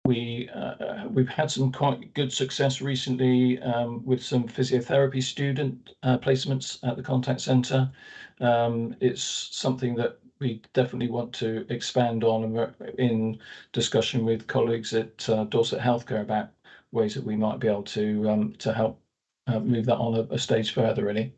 we've had some quite good success recently with some physiotherapy student placements at the contact centre. It's something that we definitely want to expand on, and we're in discussion with colleagues at Dorset Healthcare about ways that we might be able to help move that on a stage further, really.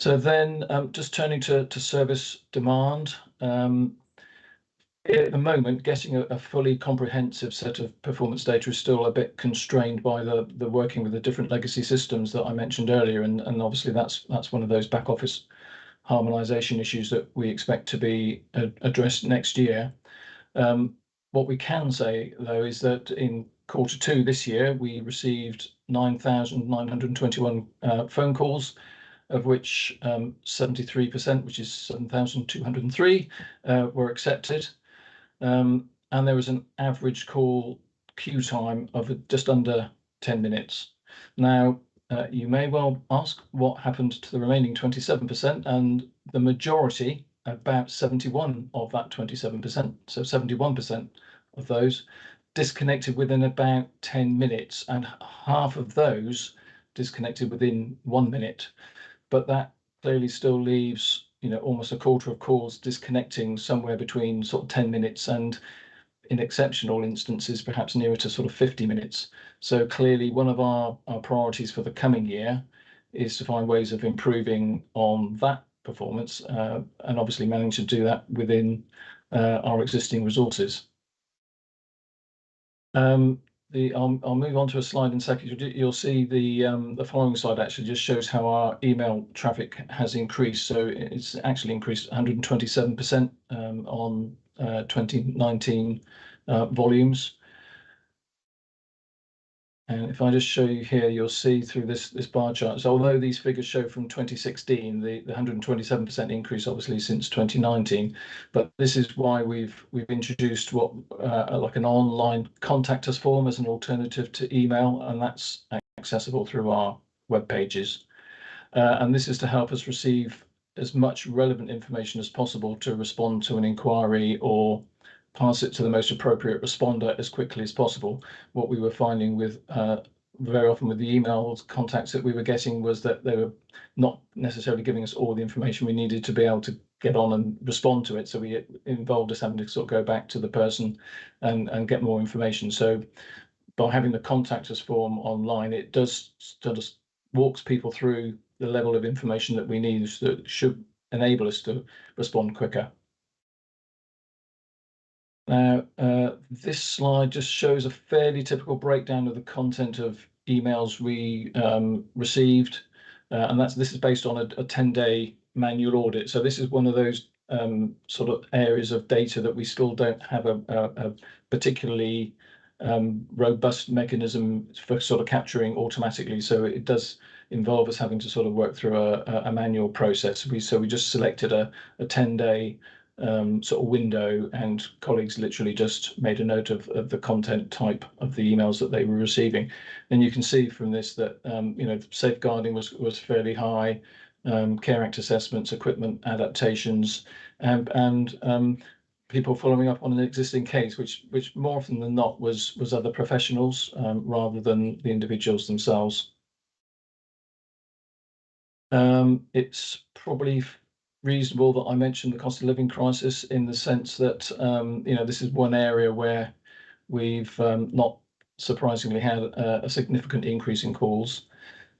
So then, just turning to service demand. At the moment, getting a fully comprehensive set of performance data is still a bit constrained by the working with the different legacy systems that I mentioned earlier, and obviously that's one of those back office harmonisation issues that we expect to be addressed next year. What we can say, though, is that in Q2 this year, we received 9,921 phone calls, of which 73%, which is 7,203, were accepted. And there was an average call queue time of just under 10 minutes. Now, you may well ask what happened to the remaining 27%, and the majority, about 71 of that 27%, so 71% of those, disconnected within about 10 minutes, and half of those disconnected within 1 minute. But that clearly still leaves, almost a quarter of calls disconnecting somewhere between sort of 10 minutes and, in exceptional instances, perhaps nearer to sort of 50 minutes. So clearly one of our priorities for the coming year is to find ways of improving on that performance, and obviously managing to do that within our existing resources. I'll move on to a slide in a second. You'll see the following slide actually just shows how our email traffic has increased. So it's actually increased 127% on 2019 volumes. And if I just show you here, you'll see through this bar chart. So although these figures show from 2016, the 127% increase obviously since 2019, but this is why we've introduced what like an online contact us form as an alternative to email, and that's accessible through our web pages. And this is to help us receive as much relevant information as possible to respond to an inquiry or pass it to the most appropriate responder as quickly as possible. What we were finding with very often with the email contacts that we were getting was that they were not necessarily giving us all the information we needed to be able to get on and respond to it. So it involved us having to sort of go back to the person and get more information. So by having the contact us form online, it does sort of walks people through the level of information that we need that should enable us to respond quicker. Now, this slide just shows a fairly typical breakdown of the content of emails we received, and this is based on a 10-day manual audit. So this is one of those sort of areas of data that we still don't have a particularly robust mechanism for sort of capturing automatically. So it does involve us having to sort of work through a manual process. So we just selected a 10-day sort of window, and colleagues literally just made a note of the content type of the emails that they were receiving. And you can see from this that safeguarding was fairly high, Care Act assessments, equipment adaptations, and people following up on an existing case, which more often than not was other professionals rather than the individuals themselves. It's probably reasonable that I mentioned the cost of living crisis, in the sense that this is one area where we've not surprisingly had a significant increase in calls.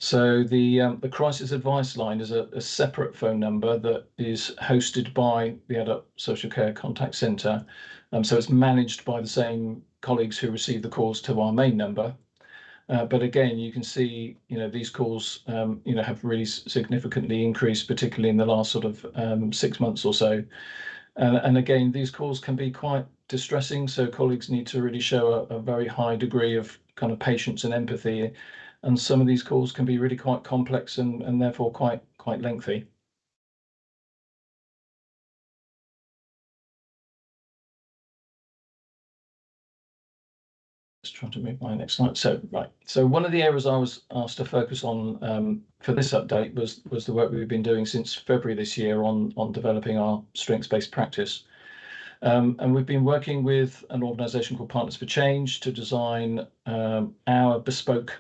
So the crisis advice line is a separate phone number that is hosted by the Adult Social Care Contact Centre. So it's managed by the same colleagues who receive the calls to our main number. But again, you can see, these calls, have really significantly increased, particularly in the last sort of 6 months or so. And again, these calls can be quite distressing. So colleagues need to really show a very high degree of kind of patience and empathy. And some of these calls can be really quite complex and therefore quite lengthy. Just trying to move my next slide. So one of the areas I was asked to focus on for this update was the work we've been doing since February this year on developing our strengths-based practice. And we've been working with an organisation called Partners for Change to design our bespoke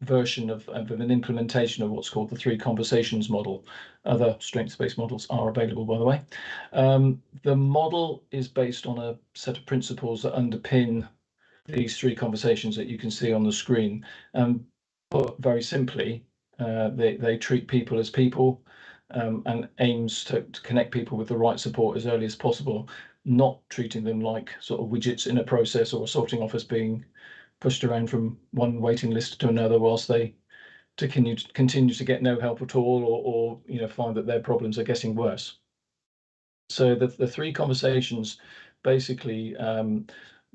version of an implementation of what's called the 3 conversations model. Other strengths-based models are available, by the way. The model is based on a set of principles that underpin these 3 conversations that you can see on the screen. But very simply, they treat people as people, and aims to connect people with the right support as early as possible, not treating them like sort of widgets in a process or a sorting office being pushed around from one waiting list to another whilst they continue to get no help at all, or find that their problems are getting worse. So the 3 conversations, basically,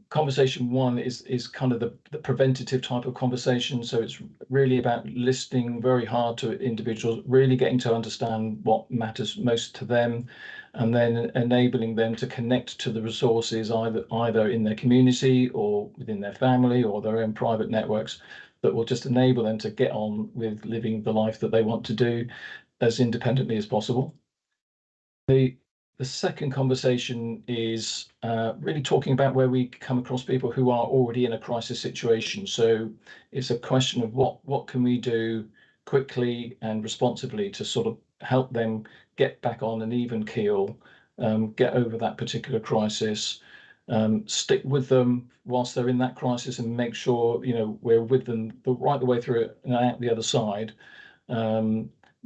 conversation 1 is kind of the preventative type of conversation. So it's really about listening very hard to individuals, really getting to understand what matters most to them, and then enabling them to connect to the resources either in their community or within their family or their own private networks that will just enable them to get on with living the life that they want to do as independently as possible. The second conversation is really talking about where we come across people who are already in a crisis situation. So it's a question of what can we do quickly and responsibly to sort of help them get back on an even keel, get over that particular crisis, stick with them whilst they're in that crisis, and make sure we're with them right the way through it and out the other side.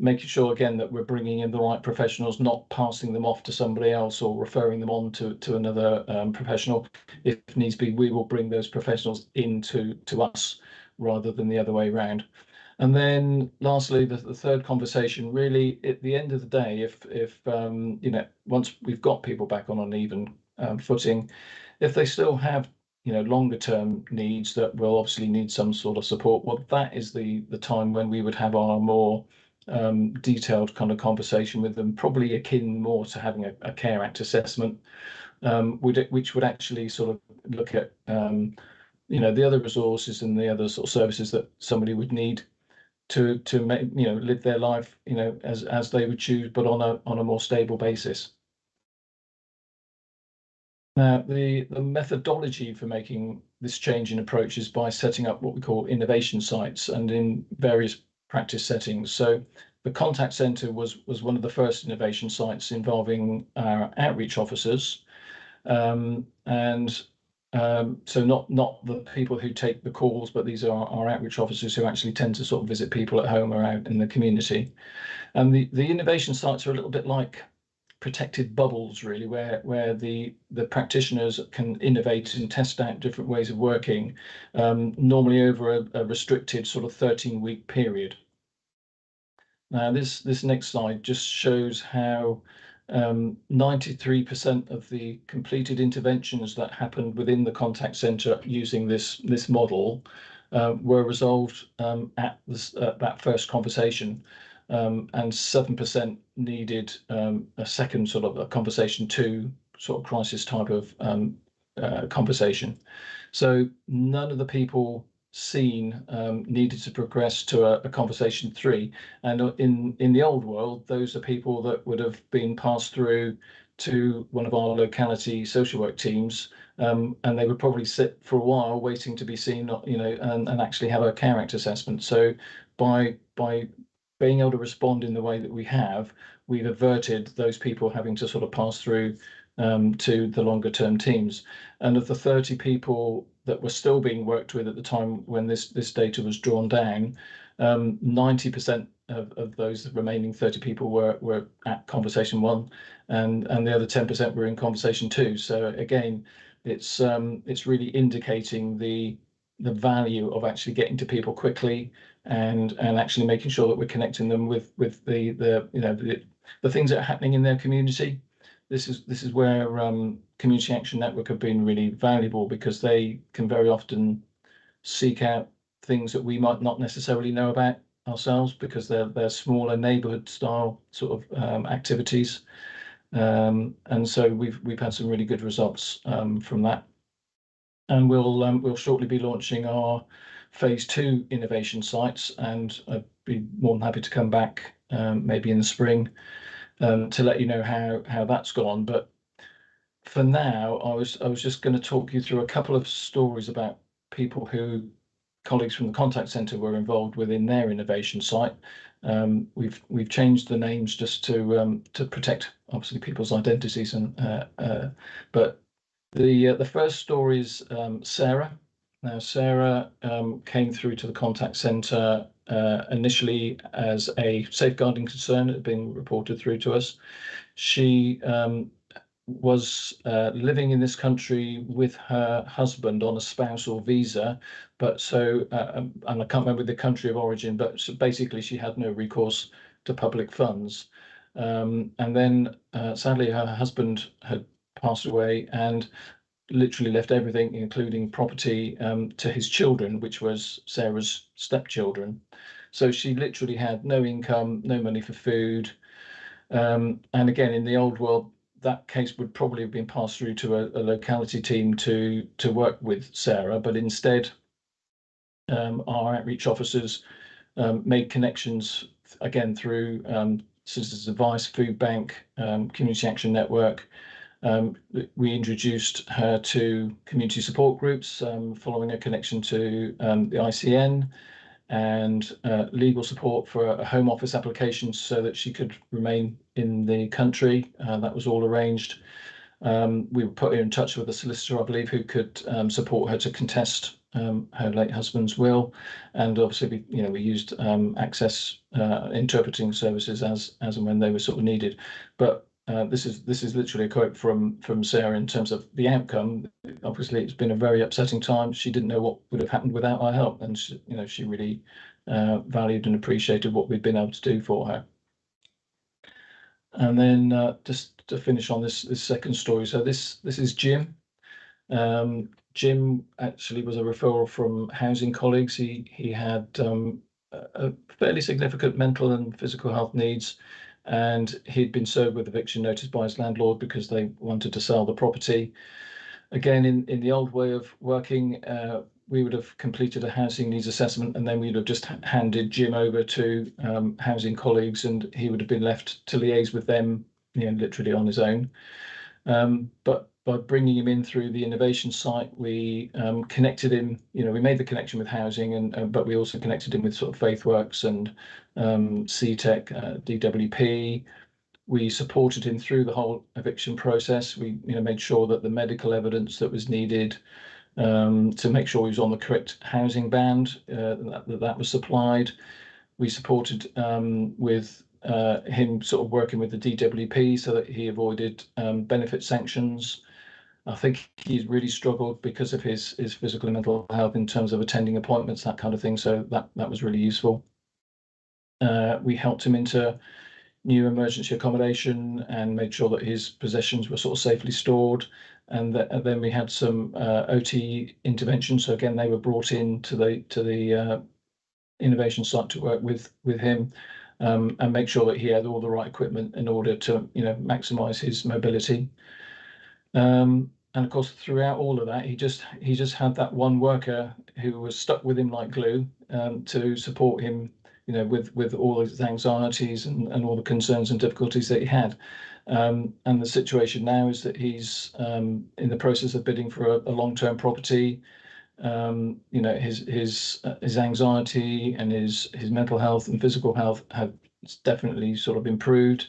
Making sure again that we're bringing in the right professionals, not passing them off to somebody else or referring them on to another professional. If needs be, we will bring those professionals into us rather than the other way around. And then lastly, the third conversation, really at the end of the day, if once we've got people back on an even footing, if they still have longer term needs that will obviously need some sort of support, well, that is the time when we would have our more detailed kind of conversation with them, probably akin more to having a Care Act assessment, which would actually sort of look at the other resources and the other sort of services that somebody would need to make live their life as they would choose, but on a more stable basis. Now, the methodology for making this change in approach is by setting up what we call innovation sites, and in various practice settings. So the contact centre was one of the first innovation sites involving our outreach officers, so not the people who take the calls, but these are our outreach officers who actually tend to sort of visit people at home or out in the community. And the innovation sites are a little bit like protected bubbles, really, where the practitioners can innovate and test out different ways of working, normally over a restricted sort of 13-week period. Now, this next slide just shows how 93% of the completed interventions that happened within the contact centre using this model were resolved at that first conversation, and 7% needed a second sort of a conversation 2 sort of crisis type of conversation. So none of the people seen needed to progress to a conversation 3, and in the old world, those are people that would have been passed through to one of our locality social work teams, and they would probably sit for a while waiting to be seen, and actually have a Care Act assessment. So by being able to respond in the way that we have, we've averted those people having to sort of pass through to the longer term teams. And of the 30 people that were still being worked with at the time when this data was drawn down, 90% of those remaining 30 people were at conversation 1, and the other 10% were in conversation 2. So again, it's really indicating the value of actually getting to people quickly and actually making sure that we're connecting them with the things that are happening in their community. This is where Community Action Network have been really valuable, because they can very often seek out things that we might not necessarily know about ourselves, because they're smaller neighbourhood style sort of activities, and so we've had some really good results from that. And we'll shortly be launching our phase 2 innovation sites, and I'd be more than happy to come back maybe in the spring to let you know how that's gone. But for now, I was just going to talk you through a couple of stories about people who colleagues from the contact centre were involved with in their innovation site. We've changed the names just to protect obviously people's identities, and but the first story is Sarah. Now Sarah came through to the contact centre initially as a safeguarding concern that had been reported through to us. She was living in this country with her husband on a spousal visa, but and I can't remember the country of origin, but so basically she had no recourse to public funds. And then sadly her husband had passed away and literally left everything, including property, to his children, which was Sarah's stepchildren. So she literally had no income, no money for food. And again, in the old world, that case would probably have been passed through to a locality team to work with Sarah, but instead our outreach officers made connections again through Citizens Advice, Food Bank, Community Action Network. We introduced her to community support groups following a connection to the ICN, and legal support for a home office application so that she could remain in the country. That was all arranged. We put her in touch with a solicitor, I believe, who could support her to contest her late husband's will, and obviously we used access interpreting services as and when they were sort of needed. But this is literally a quote from Sarah in terms of the outcome. Obviously, it's been a very upsetting time. She didn't know what would have happened without our help, and she really valued and appreciated what we'd been able to do for her. And then just to finish on this second story, so this is Jim. Jim actually was a referral from housing colleagues. He had a fairly significant mental and physical health needs, and he'd been served with eviction notice by his landlord because they wanted to sell the property. Again, in the old way of working, we would have completed a housing needs assessment, and then we'd have just handed Jim over to housing colleagues, and he would have been left to liaise with them, literally on his own. But by bringing him in through the innovation site, we connected him. We made the connection with housing, but we also connected him with sort of FaithWorks and CTEC, DWP. We supported him through the whole eviction process. We made sure that the medical evidence that was needed to make sure he was on the correct housing band, that was supplied. We supported with him sort of working with the DWP so that he avoided benefit sanctions. I think he's really struggled because of his physical and mental health in terms of attending appointments, that kind of thing. So that was really useful. We helped him into new emergency accommodation and made sure that his possessions were sort of safely stored. And then we had some OT interventions. So again, they were brought in to the innovation site to work with him and make sure that he had all the right equipment in order to maximise his mobility. And of course, throughout all of that, he just had that one worker who was stuck with him like glue to support him, with all his anxieties and all the concerns and difficulties that he had. And the situation now is that he's in the process of bidding for a long-term property. you know, his anxiety and his mental health and physical health have definitely sort of improved.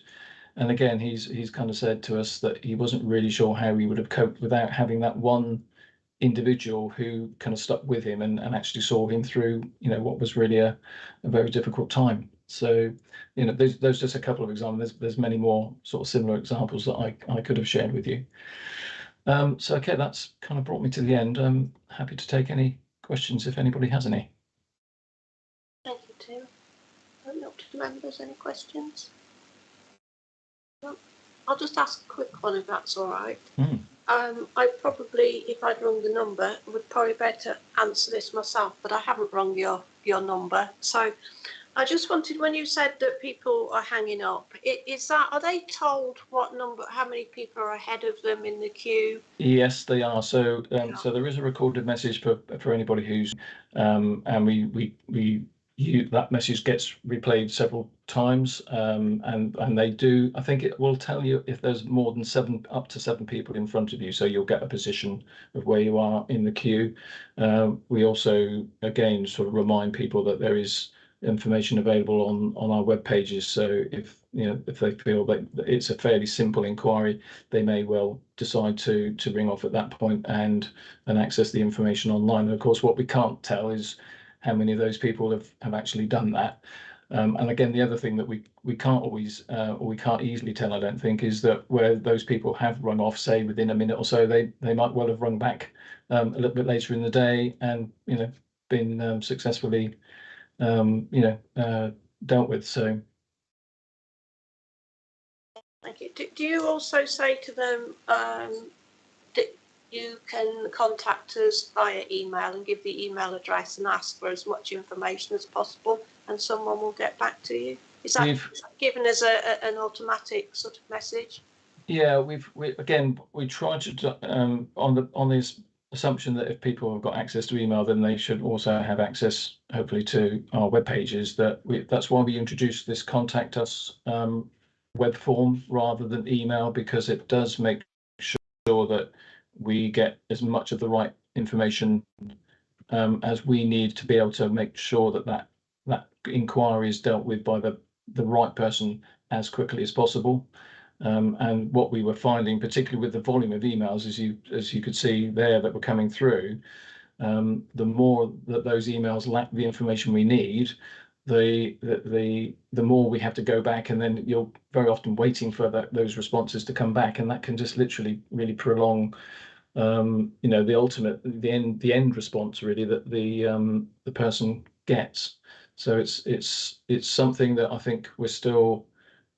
And again, he's kind of said to us that he wasn't really sure how he would have coped without having that one individual who kind of stuck with him and actually saw him through, you know, what was really a very difficult time. So, you know, those just a couple of examples. There's many more sort of similar examples that I could have shared with you. So, okay, that's kind of brought me to the end. I'm happy to take any questions if anybody has any. Thank you, Tim. Open up to the members. Any questions? Well, I'll just ask a quick one if that's all right. I probably, if I'd rung the number, would probably better answer this myself, but I haven't rung your number. So I just wanted, when you said that people are hanging up, are they told what number, how many people are ahead of them in the queue? Yes, they are. So so there is a recorded message for anybody who's and that message gets replayed several times, and they do. I think it will tell you if there's more than up to seven people in front of you, so you'll get a position of where you are in the queue. We also, again, sort of remind people that there is information available on our web pages. So if they feel that it's a fairly simple inquiry, they may well decide to ring off at that point and access the information online. And of course, what we can't tell is how many of those people have actually done that. And again, the other thing that we can't always or we can't easily tell, I don't think, is that where those people have rung off, say within a minute or so, they might well have rung back a little bit later in the day and been successfully dealt with. So. Thank you. Do you also say to them that you can contact us via email and give the email address and ask for as much information as possible, and someone will get back to you? Is that given as an automatic sort of message? Yeah, we try to on this assumption that if people have got access to email, then they should also have access, hopefully, to our web pages. That's why we introduced this contact us web form rather than email, because it does make sure that we get as much of the right information as we need to be able to make sure that inquiry is dealt with by the right person as quickly as possible. And what we were finding, particularly with the volume of emails, as you could see there that were coming through, the more that those emails lack the information we need, the more we have to go back, and then you're very often waiting for those responses to come back, and that can just literally really prolong the ultimate, the end response really that the person gets. So it's something that I think we're still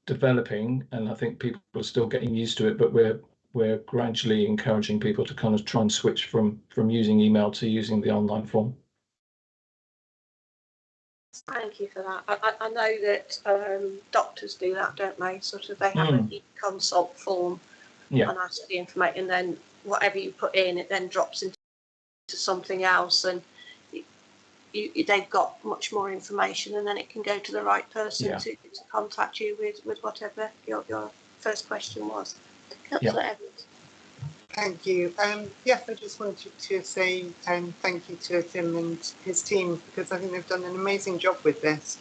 developing, and I think people are still getting used to it, but we're gradually encouraging people to kind of try and switch from using email to using the online form. Thank you for that. I know that doctors do that, don't they? Sort of, they have a consult form and ask the information, and then whatever you put in, it then drops into something else, and they've got much more information, and then it can go to the right person to contact you with whatever your first question was. Councillor Evans. Thank you. Yes, I just wanted to say thank you to Tim and his team, because I think they've done an amazing job with this.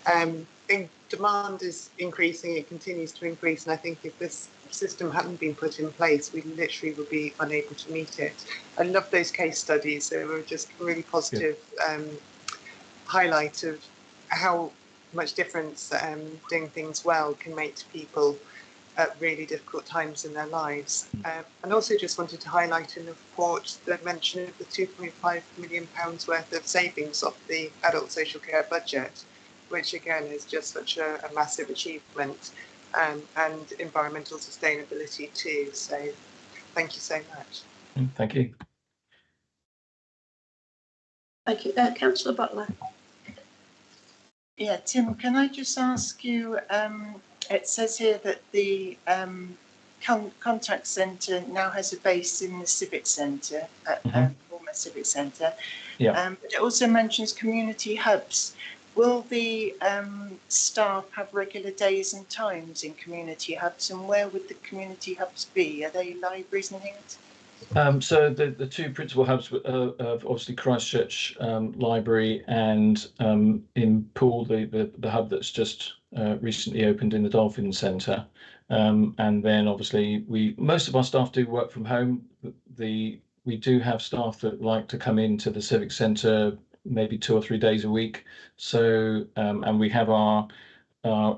The demand is increasing, it continues to increase, and I think if this system hadn't been put in place, we literally would be unable to meet it. I love those case studies. They were just really positive highlight of how much difference doing things well can make to people at really difficult times in their lives. And also just wanted to highlight in the report the mention of the £2.5 million worth of savings of the adult social care budget, which again is just such a massive achievement, and environmental sustainability too. So thank you so much. Thank you. Thank you. Councillor Butler. Yeah, Tim, can I just ask you, it says here that the contact centre now has a base in the Civic Centre, former Civic Centre. But it also mentions community hubs. Will the staff have regular days and times in community hubs, and where would the community hubs be? Are they libraries and things? So the two principal hubs of obviously Christchurch Library and in Poole, the hub that's just recently opened in the Dolphin Centre. And then obviously most of our staff do work from home. We do have staff that like to come into the Civic Centre maybe 2 or 3 days a week. So and we have our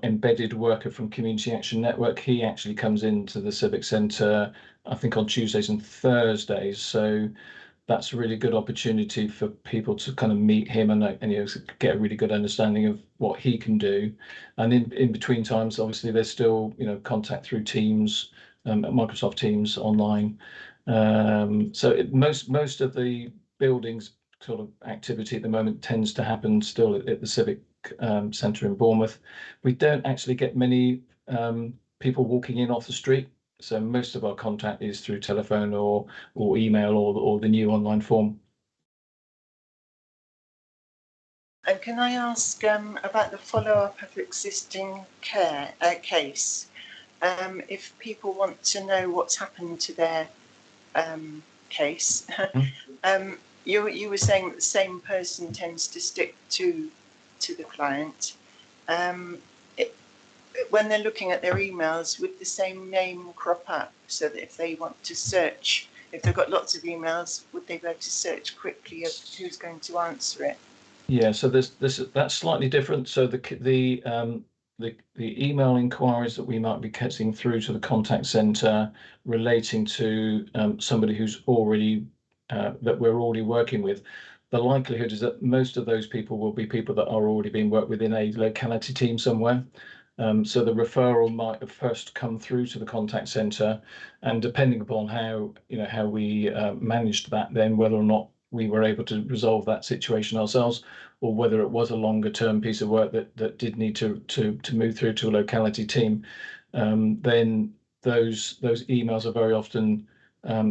embedded worker from Community Action Network. He actually comes into the Civic Centre, I think, on Tuesdays and Thursdays. So that's a really good opportunity for people to kind of meet him and get a really good understanding of what he can do. And in between times, obviously, there's still contact through Teams, Microsoft Teams online. So most of the buildings sort of activity at the moment tends to happen still at the Civic Centre in Bournemouth. We don't actually get many people walking in off the street, so most of our contact is through telephone or email or the new online form. And can I ask about the follow-up of existing care case? If people want to know what's happened to their case, you were saying that the same person tends to stick to the client. When they're looking at their emails, would the same name crop up so that if they want to search, if they've got lots of emails, would they be able to search quickly of who's going to answer it? Yeah, so that's slightly different. So the email inquiries that we might be getting through to the contact centre relating to somebody who's already that we're already working with, the likelihood is that most of those people will be people that are already being worked within a locality team somewhere. So the referral might have first come through to the contact centre, and depending upon how we managed that, then whether or not we were able to resolve that situation ourselves, or whether it was a longer term piece of work that did need to move through to a locality team, then those emails are very often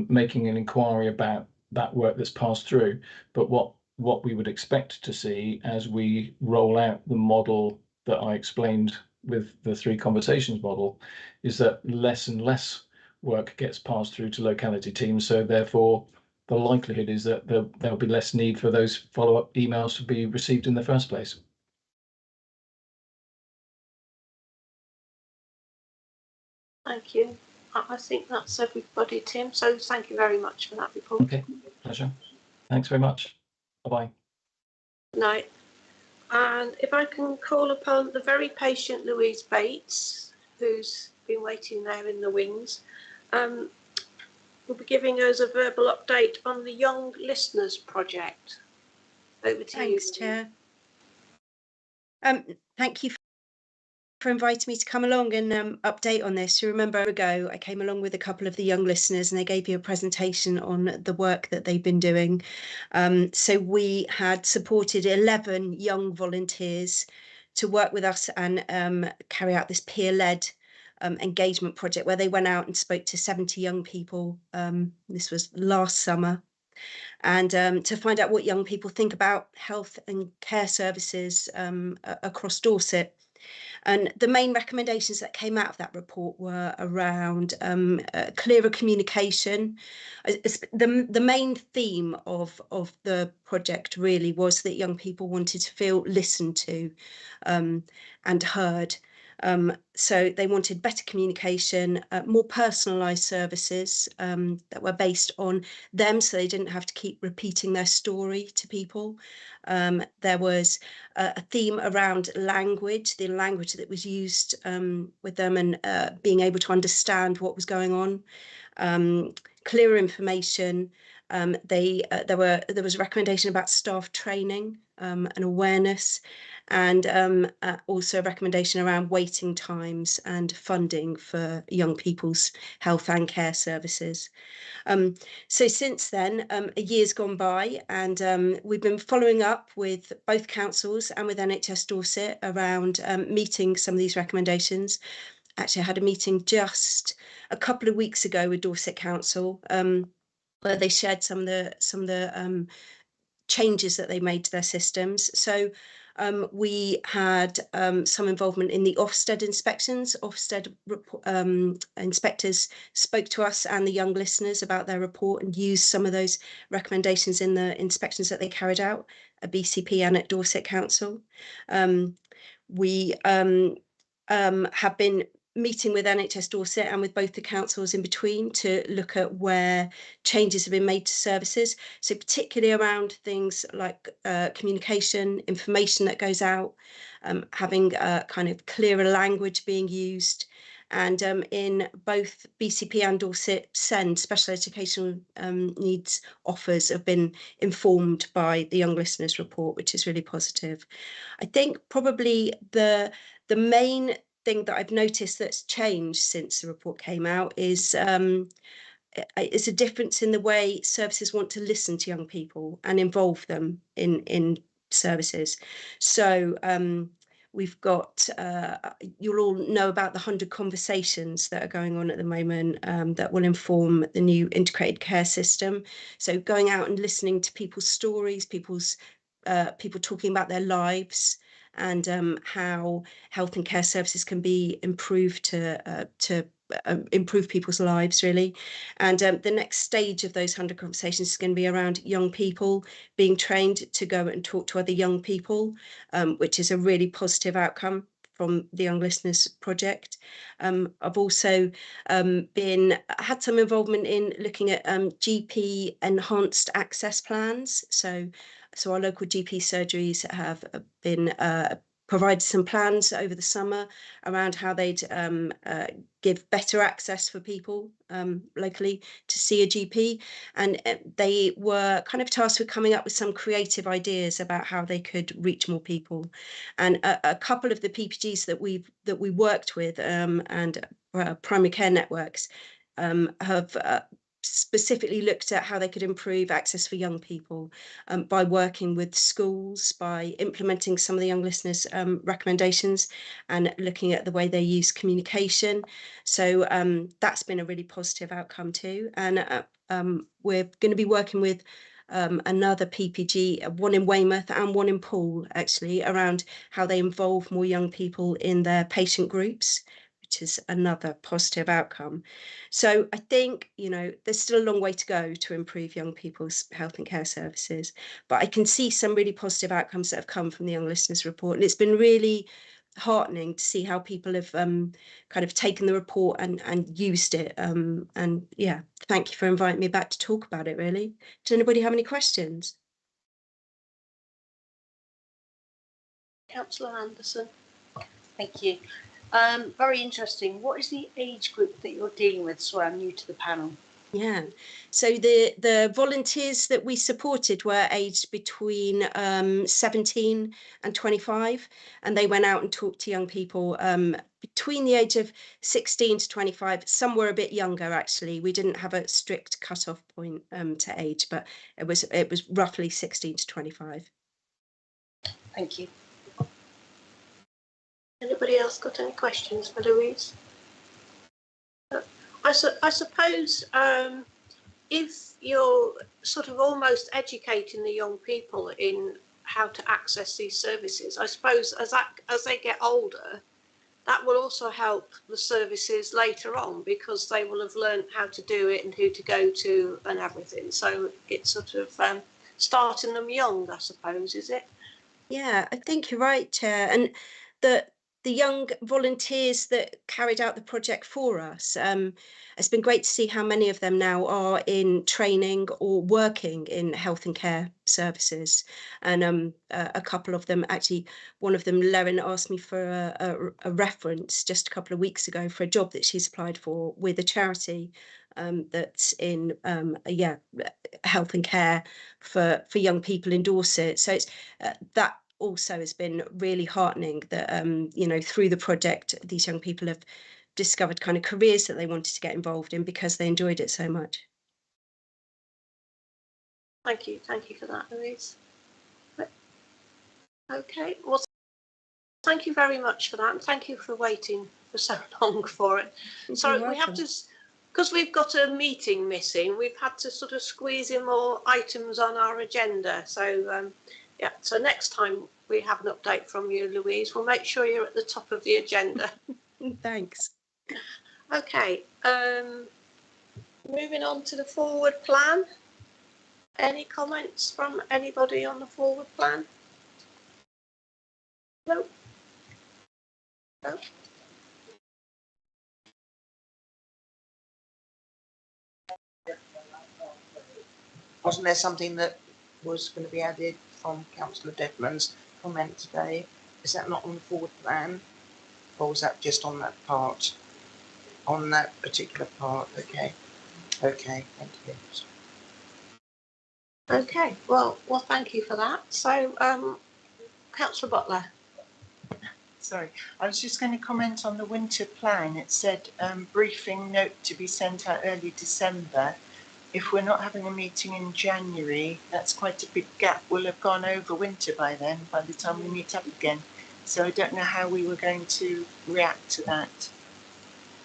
making an inquiry about that work that's passed through. But what we would expect to see as we roll out the model that I explained with the 3 conversations model is that less and less work gets passed through to locality teams. So therefore, the likelihood is that there'll be less need for those follow-up emails to be received in the first place. Thank you. I think that's everybody, Tim. So thank you very much for that report. Okay, pleasure. Thanks very much. Bye-bye. Good night. And if I can call upon the very patient Louise Bates, who's been waiting there in the wings, will be giving us a verbal update on the Young Listeners Project. Over to you. Thanks, Chair. Thank you for inviting me to come along and update on this. You remember ago, I came along with a couple of the young listeners and they gave you a presentation on the work that they've been doing. So we had supported 11 young volunteers to work with us and carry out this peer-led engagement project where they went out and spoke to 70 young people. This was last summer. And to find out what young people think about health and care services across Dorset. And the main recommendations that came out of that report were around clearer communication. The main theme of the project really was that young people wanted to feel listened to and heard. So they wanted better communication, more personalised services that were based on them, so they didn't have to keep repeating their story to people. There was a theme around language, the language that was used with them, and being able to understand what was going on. Clearer information. There was a recommendation about staff training and awareness, and also a recommendation around waiting times and funding for young people's health and care services. So since then, a year's gone by, and we've been following up with both councils and with NHS Dorset around meeting some of these recommendations. Actually, I had a meeting just a couple of weeks ago with Dorset Council, where they shared some of the changes that they made to their systems. So We had some involvement in the Ofsted inspections. Ofsted inspectors spoke to us and the young listeners about their report and used some of those recommendations in the inspections that they carried out at BCP and at Dorset Council. We have been meeting with NHS Dorset and with both the councils in between to look at where changes have been made to services. So particularly around things like communication, information that goes out, having kind of clearer language being used. And in both BCP and Dorset SEND, special educational needs offers have been informed by the Young Listeners report, which is really positive. I think probably the main thing that I've noticed that's changed since the report came out is a difference in the way services want to listen to young people and involve them in services. So we've got, you'll all know about the 100 conversations that are going on at the moment that will inform the new integrated care system. So going out and listening to people's stories, people talking about their lives, and how health and care services can be improved to improve people's lives, really. And the next stage of those 100 conversations is going to be around young people being trained to go and talk to other young people, which is a really positive outcome from the Young Listeners project. I've also had some involvement in looking at GP enhanced access plans. So our local GP surgeries have been provided some plans over the summer around how they'd give better access for people locally to see a GP. And they were kind of tasked with coming up with some creative ideas about how they could reach more people. And a couple of the PPGs that we worked with and primary care networks have specifically looked at how they could improve access for young people by working with schools, by implementing some of the Young Listeners recommendations and looking at the way they use communication. So that's been a really positive outcome too. And we're going to be working with another PPG, one in Weymouth and one in Poole, actually, around how they involve more young people in their patient groups, which is another positive outcome. So I think, there's still a long way to go to improve young people's health and care services, but I can see some really positive outcomes that have come from the Young Listeners report. And it's been really heartening to see how people have kind of taken the report and used it. And yeah, thank you for inviting me back to talk about it, really. Does anybody have any questions? Councillor Anderson. Thank you. Very interesting. What is the age group that you're dealing with? Sorry, I'm new to the panel. Yeah, so the volunteers that we supported were aged between 17 and 25, and they went out and talked to young people between the age of 16 to 25. Some were a bit younger, actually. We didn't have a strict cut-off point to age, but it was roughly 16 to 25. Thank you. Anybody else got any questions for Louise? I suppose if you're sort of almost educating the young people in how to access these services, I suppose as they get older, that will also help the services later on, because they will have learned how to do it and who to go to and everything. So it's sort of starting them young, I suppose, is it? Yeah, I think you're right, Chair. And the young volunteers that carried out the project for us, it's been great to see how many of them now are in training or working in health and care services. And a couple of them, actually, one of them, Leren, asked me for a reference just a couple of weeks ago for a job that she's applied for with a charity that's in health and care for young people in Dorset. So it's that also has been really heartening that through the project these young people have discovered kind of careers that they wanted to get involved in because they enjoyed it so much. Thank you for that, Louise. Okay, well, thank you very much for that, and thank you for waiting for so long for it. Sorry, we have to, because we've got a meeting missing, we've had to sort of squeeze in more items on our agenda. So yeah, so next time we have an update from you, Louise. We'll make sure you're at the top of the agenda. Thanks. Okay, moving on to the forward plan. Any comments from anybody on the forward plan? No. No. Wasn't there something that was going to be added from Councillor Dedman's comment today? Is that not on the forward plan? Or was that just on that part? On that particular part? Okay. Okay, thank you. Okay, well, thank you for that. So, Councillor Butler. Sorry, I was just going to comment on the winter plan. It said briefing note to be sent out early December. If we're not having a meeting in January, that's quite a big gap. We'll have gone over winter by then, by the time we meet up again. So I don't know how we were going to react to that.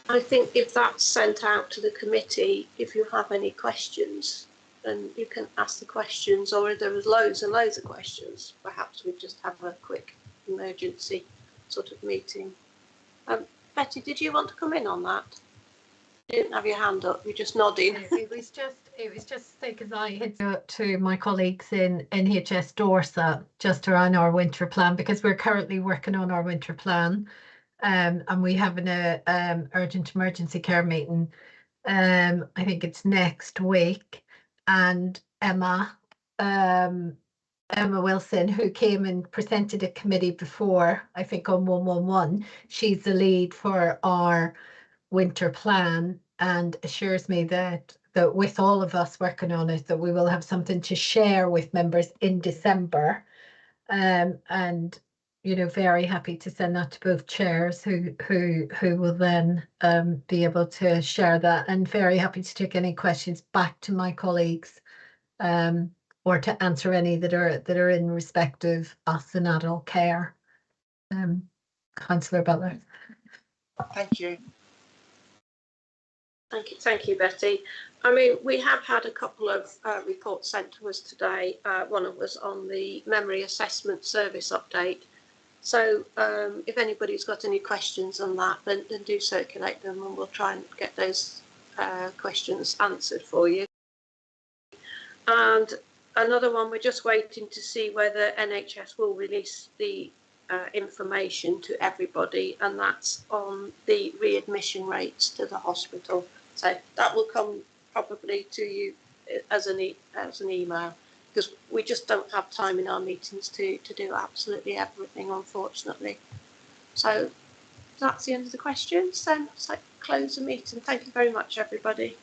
I think if that's sent out to the committee, if you have any questions, then you can ask the questions, or if there was loads and loads of questions, perhaps we just have a quick emergency sort of meeting. Betty, did you want to come in on that? You didn't have your hand up, you're just nodding. It was just because I had to my colleagues in NHS Dorset just around our winter plan, because we're currently working on our winter plan, and we have an urgent emergency care meeting. I think it's next week, and Emma Wilson, who came and presented a committee before, I think on 111, she's the lead for our winter plan, and assures me that with all of us working on it, that we will have something to share with members in December. And you know, very happy to send that to both chairs who will then be able to share that, and very happy to take any questions back to my colleagues, or to answer any that are in respect of us in adult care. Councillor Butler. Thank you. Thank you, Betty. I mean, we have had a couple of reports sent to us today. One of us on the memory assessment service update. So if anybody's got any questions on that, then do circulate them, and we'll try and get those questions answered for you. And another one, we're just waiting to see whether NHS will release the information to everybody, and that's on the readmission rates to the hospital. So that will come probably to you as an email, because we just don't have time in our meetings to do absolutely everything, unfortunately. So that's the end of the questions. Then let's close the meeting. Thank you very much, everybody.